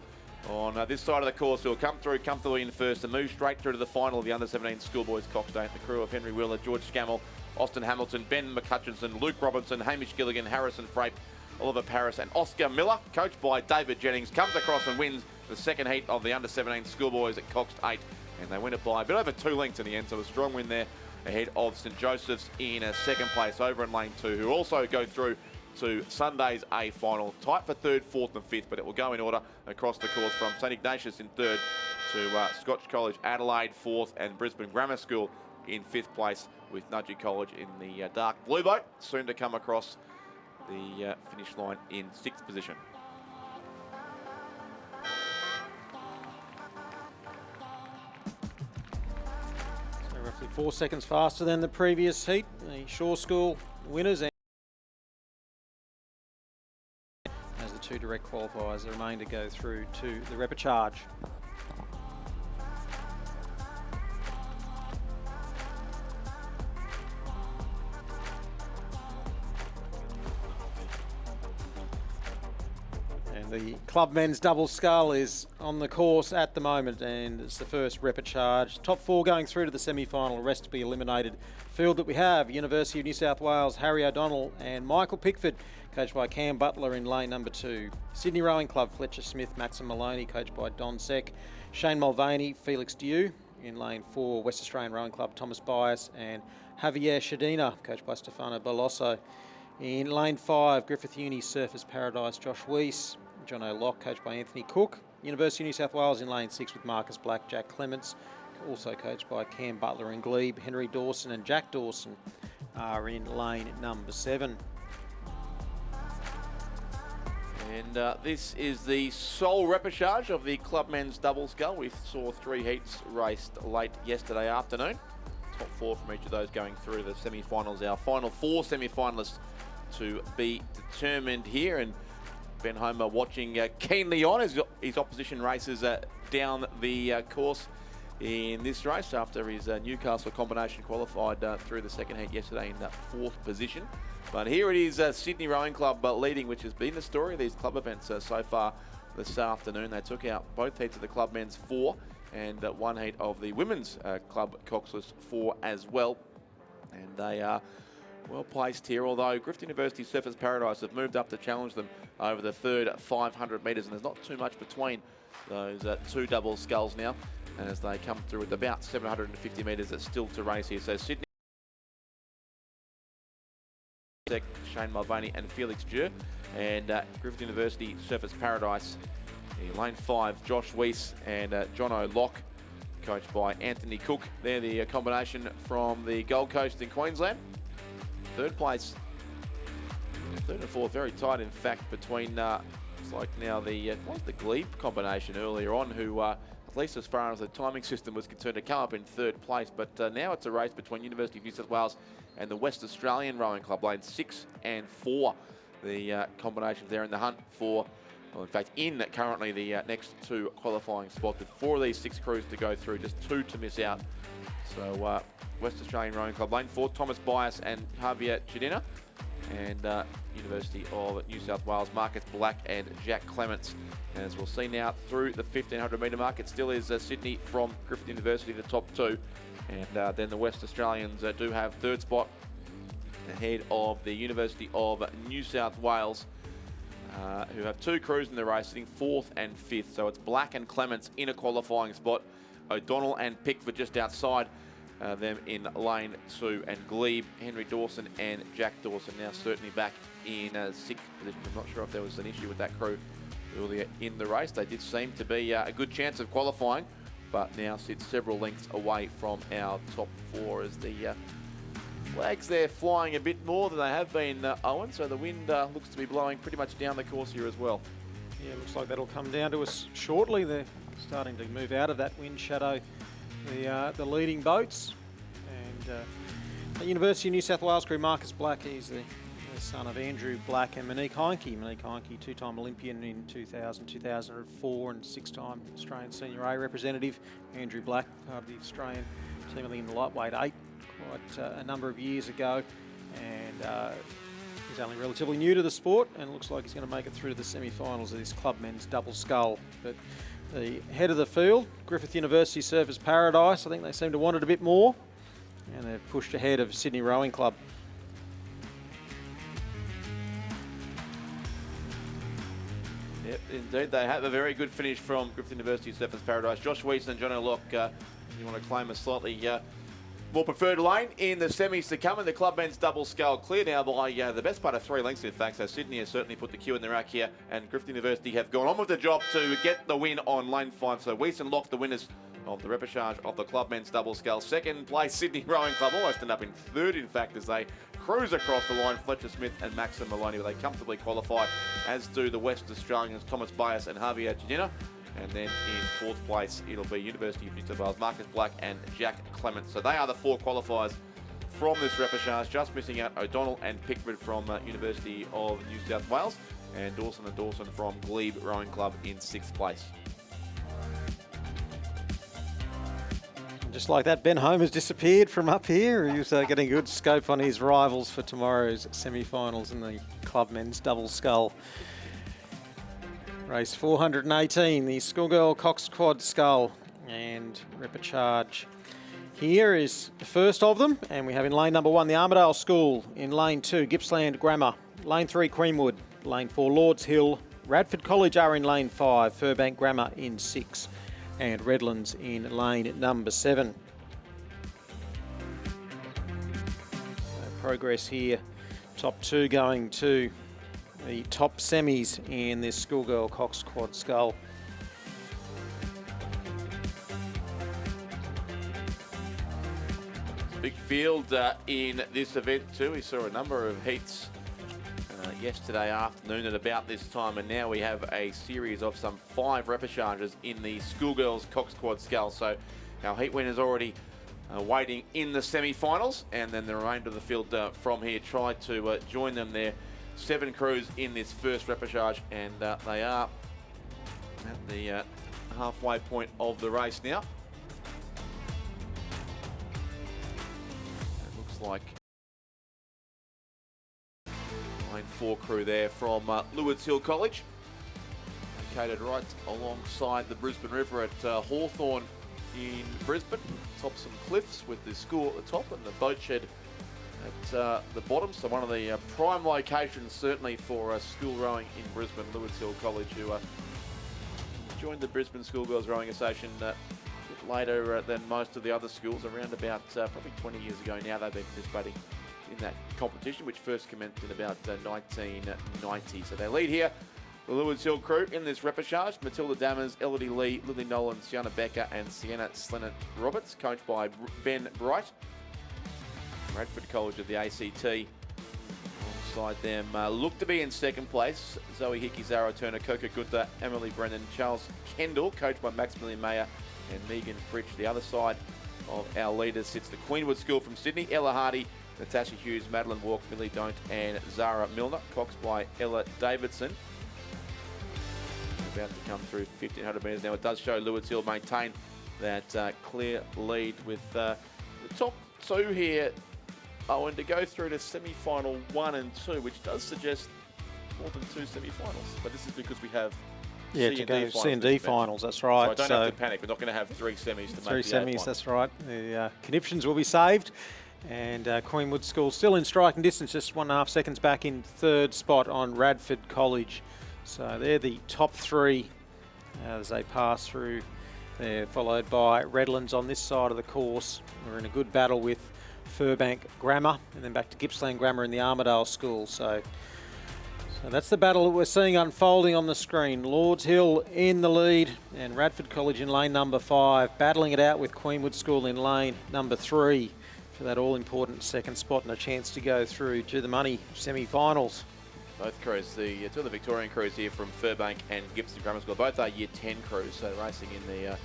on this side of the course who will come through comfortably in first and move straight through to the final of the under-17 schoolboys Cox Day. The crew of Henry Wheeler, George Scammell, Austin Hamilton, Ben McCutchinson, Luke Robinson, Hamish Gilligan, Harrison Frape, Oliver Paris and Oscar Miller, coached by David Jennings, comes across and wins the second heat of the under-17 schoolboys at Cox 8, and they win it by a bit over 2 lengths in the end, so a strong win there ahead of St Joseph's in 2nd place over in lane 2, who also go through to Sunday's A final. Tight for 3rd, 4th and 5th, but it will go in order across the course from St Ignatius in 3rd to Scotch College Adelaide 4th and Brisbane Grammar School in 5th place, with Nudgee College in the dark blue boat, soon to come across the finish line in 6th position. So roughly 4 seconds faster than the previous heat. The Shaw School winners, and as the 2 direct qualifiers remain to go through to the repechage. The club men's double scull is on the course at the moment, and it's the first repechage. Top 4 going through to the semi-final, rest to be eliminated. Field that we have, University of New South Wales, Harry O'Donnell and Michael Pickford, coached by Cam Butler in lane number 2. Sydney Rowing Club, Fletcher Smith, Maxim Maloney, coached by Don Seck. Shane Mulvaney, Felix Dew. In lane 4, West Australian Rowing Club, Thomas Bias and Javier Shadina, coached by Stefano Belosso. In lane 5, Griffith Uni, Surfers Paradise, Josh Weiss. John O'Lock, coached by Anthony Cook. University of New South Wales in lane 6 with Marcus Black, Jack Clements, also coached by Cam Butler and Glebe. Henry Dawson and Jack Dawson are in lane number 7. And this is the sole repechage of the club men's double scull. We saw 3 heats raced late yesterday afternoon. Top 4 from each of those going through the semi-finals. Our final 4 semi-finalists to be determined here. And Ben Homer watching keenly on as his opposition races down the course in this race after his Newcastle combination qualified through the second heat yesterday in 4th position. But here it is, Sydney Rowing Club leading, which has been the story of these club events so far this afternoon. They took out both heats of the club men's 4 and 1 heat of the women's club coxless 4 as well. And they are well placed here, although Griffith University Surfers Paradise have moved up to challenge them over the third 500 metres, and there's not too much between those 2 double sculls now as they come through with about 750 metres that's still to race here. So Sydney, Shane Mulvaney and Felix Dew, and Griffith University Surfers Paradise in lane 5, Josh Weiss and John O'Lock, coached by Anthony Cook. They're the combination from the Gold Coast in Queensland. 3rd place, 3rd and 4th, very tight in fact between, it's like now the Glebe combination earlier on, who at least as far as the timing system was concerned, to come up in 3rd place. But now it's a race between University of New South Wales and the West Australian Rowing Club, lanes 6 and 4. The combinations there in the hunt for, well, in fact, in currently the next 2 qualifying spots, with 4 of these 6 crews to go through, just 2 to miss out. So West Australian Rowing Club, lane 4, Thomas Bias and Javier Chedina, and University of New South Wales, Marcus Black and Jack Clements. And as we'll see now through the 1500 metre mark, it still is Sydney from Griffith University, the top 2. And then the West Australians do have 3rd spot ahead of the University of New South Wales, who have 2 crews in the race, sitting 4th and 5th. So it's Black and Clements in a qualifying spot. O'Donnell and Pickford just outside them in lane 2. And Glebe, Henry Dawson and Jack Dawson now certainly back in 6th position. I'm not sure if there was an issue with that crew earlier in the race. They did seem to be a good chance of qualifying, but now sit several lengths away from our top 4 as the flags there flying a bit more than they have been, Owen. So the wind looks to be blowing pretty much down the course here as well. Yeah, looks like that'll come down to us shortly. They're starting to move out of that wind shadow, the leading boats. And at University of New South Wales crew, Marcus Black, he's the son of Andrew Black and Monique Heinke. Monique Heinke, 2-time Olympian in 2000, 2004 and 6-time Australian Senior A representative. Andrew Black, part of the Australian team, I think in the lightweight 8 quite a number of years ago. And he's only relatively new to the sport, and looks like he's going to make it through to the semi-finals of this club men's double scull. But the head of the field, Griffith University Surfers Paradise, I think they seem to want it a bit more, and they've pushed ahead of Sydney Rowing Club. Yep, indeed. They have a very good finish from Griffith University Surfers Paradise. Josh Weiss and John O'Lock, you want to claim a slightly more preferred lane in the semis to come, and the club men's double scull clear now by the best part of 3 lengths, in fact. So Sydney has certainly put the cue in the rack here, and Griffith University have gone on with the job to get the win on lane 5. So Weiss and Lock, the winners of the repechage of the club men's double scull. 2nd place, Sydney Rowing Club, almost end up in 3rd, in fact, as they cruise across the line. Fletcher Smith and Maxim Maloney, where they comfortably qualify, as do the West Australians, Thomas Bias and Javier Chedina. And then in 4th place, it'll be University of New South Wales, Marcus Black and Jack Clements. So they are the 4 qualifiers from this repechage, just missing out O'Donnell and Pickford from University of New South Wales, and Dawson from Glebe Rowing Club in 6th place. Just like that, Ben Homer's disappeared from up here. He was getting good scope on his rivals for tomorrow's semi-finals in the club men's double scull. Race 418, the Schoolgirl Cox Quad Skull, and repechage here is the first of them, and we have in lane number 1 the Armidale School, in lane 2 Gippsland Grammar, lane 3 Queenwood, lane 4 Lords Hill, Radford College are in lane 5, Furbank Grammar in 6, and Redlands in lane number 7. Progress here, top 2 going to the top semis in this Schoolgirl Cox Quad Skull. Big field in this event too. We saw a number of heats yesterday afternoon at about this time, and now we have a series of some 5 repechages in the Schoolgirls Cox Quad Skull. So our heat winners already waiting in the semi-finals, and then the remainder of the field from here try to join them there. 7 crews in this first repechage, and they are at the halfway point of the race now. It looks like lane 4 crew there from Lewards Hill College, located right alongside the Brisbane River at Hawthorn in Brisbane, top some cliffs with the school at the top and the boat shed at the bottom. So one of the prime locations certainly for school rowing in Brisbane. Lewards Hill College, who joined the Brisbane Schoolgirls Rowing Association a bit later than most of the other schools, around about probably 20 years ago now. They've been participating in that competition, which first commenced in about 1990. So they lead here, the Lewards Hill crew, in this repechage. Matilda Dammers, Elodie Lee, Lily Nolan, Sienna Becker and Sienna Slennett Roberts, coached by Ben Bright. Radford College of the ACT alongside them look to be in second place. Zoe Hickey, Zara Turner, Coca Gutta, Emily Brennan, Charles Kendall, coached by Maximilian Mayer and Megan Fritsch. The other side of our leaders sits the Queenwood School from Sydney, Ella Hardy, Natasha Hughes, Madeline Walk, Millie Don't and Zara Milner, coxed by Ella Davidson. About to come through 1500 metres now. It does show Lewards Hill maintain that clear lead with the top 2 here. Oh, and to go through to semi-final 1 and 2, which does suggest more than 2 semi-finals. But this is because we have C and D finals, that's right. So I don't have to panic. We're not going to have 3 semis to make the 3 semis, final. that's right. The conniptions will be saved. And Queenwood School still in striking distance, just 1.5 seconds back in 3rd spot on Radford College. So they're the top 3 as they pass through there, followed by Redlands on this side of the course. We're in a good battle with Furbank Grammar, and then back to Gippsland Grammar in the Armidale School. So that's the battle that we're seeing unfolding on the screen. Lords Hill in the lead, and Radford College in lane number 5, battling it out with Queenwood School in lane number 3 for that all-important 2nd spot and a chance to go through to the money semi-finals. Both crews, the 2 of the Victorian crews here from Furbank and Gippsland Grammar School, both are Year 10 crews, so racing in the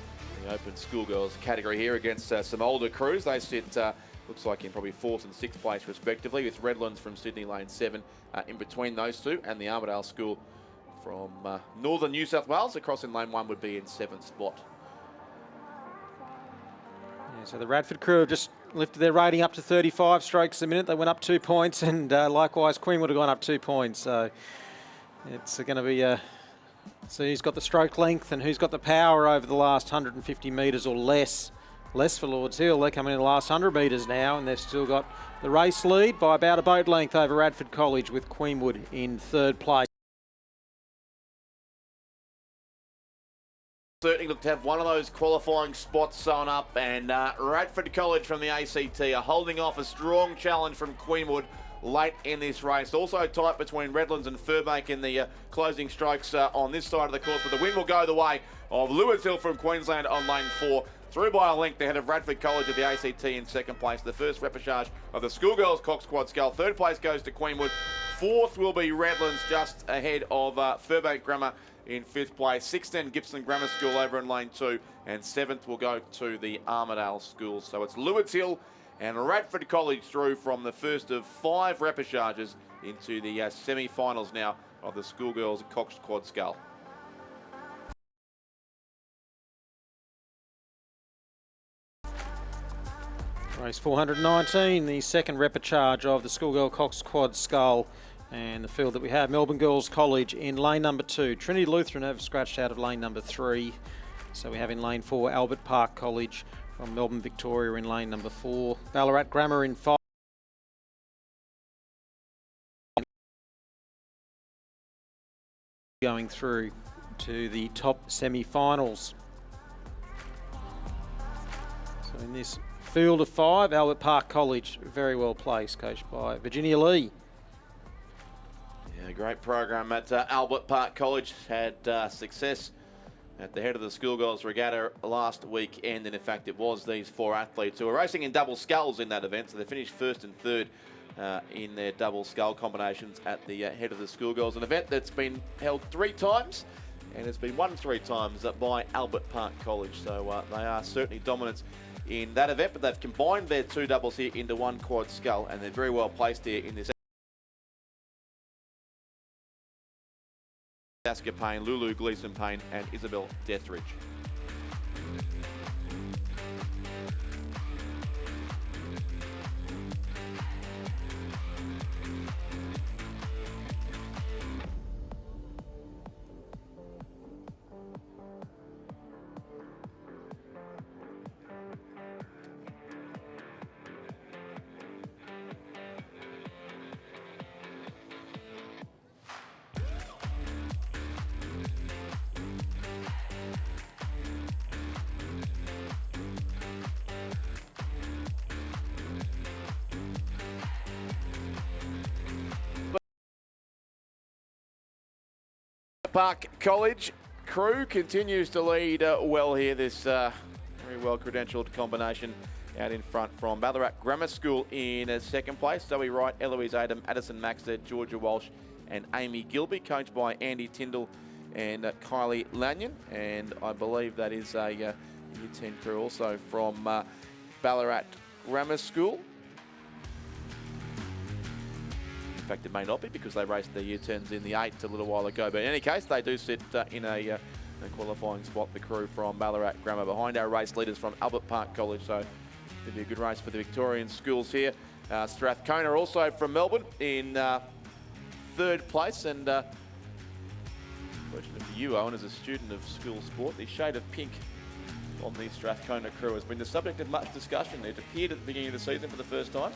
open schoolgirls category here against some older crews. They sit, looks like, in probably 4th and 6th place respectively, with Redlands from Sydney lane 7 in between those 2, and the Armidale School from northern New South Wales across in lane 1 would be in 7th spot. Yeah, so the Radford crew have just lifted their rating up to 35 strokes a minute. They went up 2 points, and likewise Queenwood have gone up 2 points. So it's going to be so who's got the stroke length and who's got the power over the last 150 metres or less. Less for Lords Hill. They're coming in the last 100 metres now, and they've still got the race lead by about a boat length over Radford College, with Queenwood in 3rd place. Certainly look to have one of those qualifying spots sewn up, and Radford College from the ACT are holding off a strong challenge from Queenwood late in this race. Also tight between Redlands and Furbank in the closing strokes on this side of the course, but the win will go the way of Lewards Hill from Queensland on lane 4. Through by a length ahead of Radford College of the ACT in 2nd place. The first repechage of the Schoolgirls Cox Quad Skull. 3rd place goes to Queenwood. 4th will be Redlands, just ahead of Furbank Grammar in 5th place. 6th then Gippsland Grammar School over in lane 2. And 7th will go to the Armidale School. So it's Lewards Hill and Radford College through from the first of 5 repechages into the semi-finals now of the Schoolgirls Cox Quad Skull. Race 419, the 2nd repechage of the Schoolgirl Cox Quad Skull. And the field that we have, Melbourne Girls College in lane number 2. Trinity Lutheran have scratched out of lane number 3. So we have in lane 4 Albert Park College from Melbourne Victoria in lane number 4. Ballarat Grammar in 5. Going through to the top semi-finals. So in this field of 5, Albert Park College, very well placed, coached by Virginia Lee. Yeah, great program at Albert Park College. Had success at the head of the Schoolgirls Regatta last weekend, and in fact it was these 4 athletes who were racing in double sculls in that event, so they finished 1st and 3rd in their double scull combinations at the head of the Schoolgirls, an event that's been held 3 times and has been won 3 times by Albert Park College, so they are certainly dominant in that event, but they've combined their 2 doubles here into 1 quad scull, and they're very well placed here in this. Saskia Payne, Lulu Gleeson Payne and Isabel Deathridge. Park College crew continues to lead well here. This very well credentialed combination out in front from Ballarat Grammar School in 2nd place. Zoe Wright, Eloise Adam, Addison Maxter, Georgia Walsh and Amy Gilby, coached by Andy Tyndall and Kylie Lanyon. And I believe that is a Year 10 crew also from Ballarat Grammar School. In fact, it may not be because they raced their Year 10s in the 8s a little while ago. But in any case, they do sit in a qualifying spot, the crew from Ballarat Grammar, behind our race leaders from Albert Park College. So it'll be a good race for the Victorian schools here. Strathcona also from Melbourne in 3rd place. And fortunately for you, Owen, as a student of school sport, the shade of pink on the Strathcona crew has been the subject of much discussion. It appeared at the beginning of the season for the first time.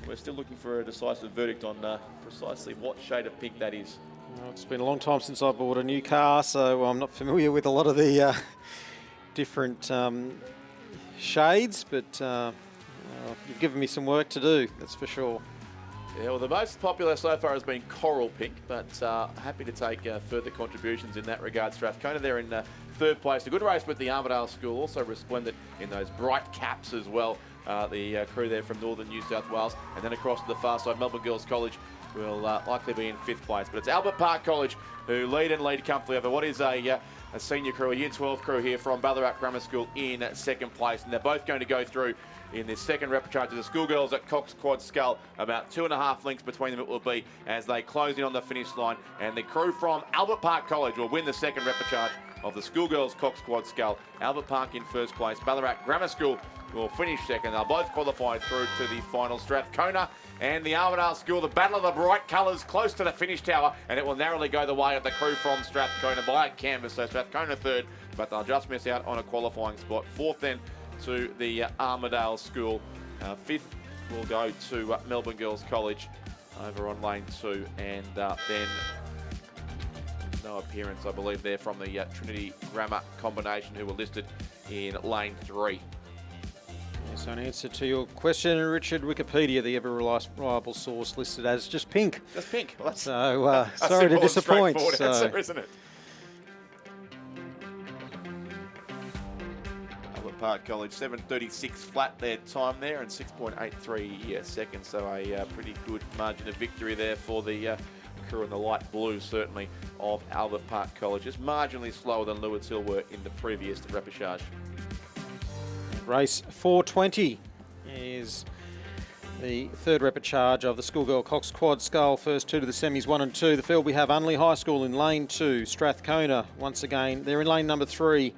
We're still looking for a decisive verdict on precisely what shade of pink that is. Well, it's been a long time since I bought a new car, so I'm not familiar with a lot of the different shades, but you've given me some work to do, that's for sure. Yeah, well, the most popular so far has been coral pink, but happy to take further contributions in that regard. Strathcona, they're in 3rd place. A good race with the Armidale School, also resplendent in those bright caps as well. The crew there from northern New South Wales, and then across to the far side, Melbourne Girls College will likely be in 5th place. But it's Albert Park College who lead comfortably over what is a senior crew, a Year 12 crew here from Ballarat Grammar School in 2nd place. And they're both going to go through in this 2nd repechage of the Schoolgirls at Cox Quad Scull. About 2.5 lengths between them it will be as they close in on the finish line. And the crew from Albert Park College will win the 2nd repechage of the Schoolgirls Cox Quad Scull. Albert Park in 1st place. Ballarat Grammar School will finish 2nd. They'll both qualify through to the final. Strathcona and the Armidale School, the battle of the bright colours close to the finish tower, and it will narrowly go the way of the crew from Strathcona by a canvas. So Strathcona 3rd, but they'll just miss out on a qualifying spot. 4th then to the Armidale School. 5th will go to Melbourne Girls College over on lane 2, and then no appearance, I believe, there from the Trinity Grammar combination, who were listed in lane 3. So in answer to your question, Richard, Wikipedia, the ever reliable source, listed as just pink. Just pink. Well, so sorry to disappoint. Answer, isn't it? Albert Park College, 7:36 flat their time there, and 6.83 seconds. So a pretty good margin of victory there for the crew in the light blue, certainly, of Albert Park College. Just marginally slower than Lewis Hill were in the previous repechage. Race 420 is the 3rd repechage of the Schoolgirl Cox Quad Scull. First 2 to the semis, 1 and 2. The field we have Unley High School in lane 2. Strathcona, once again, they're in lane number 3.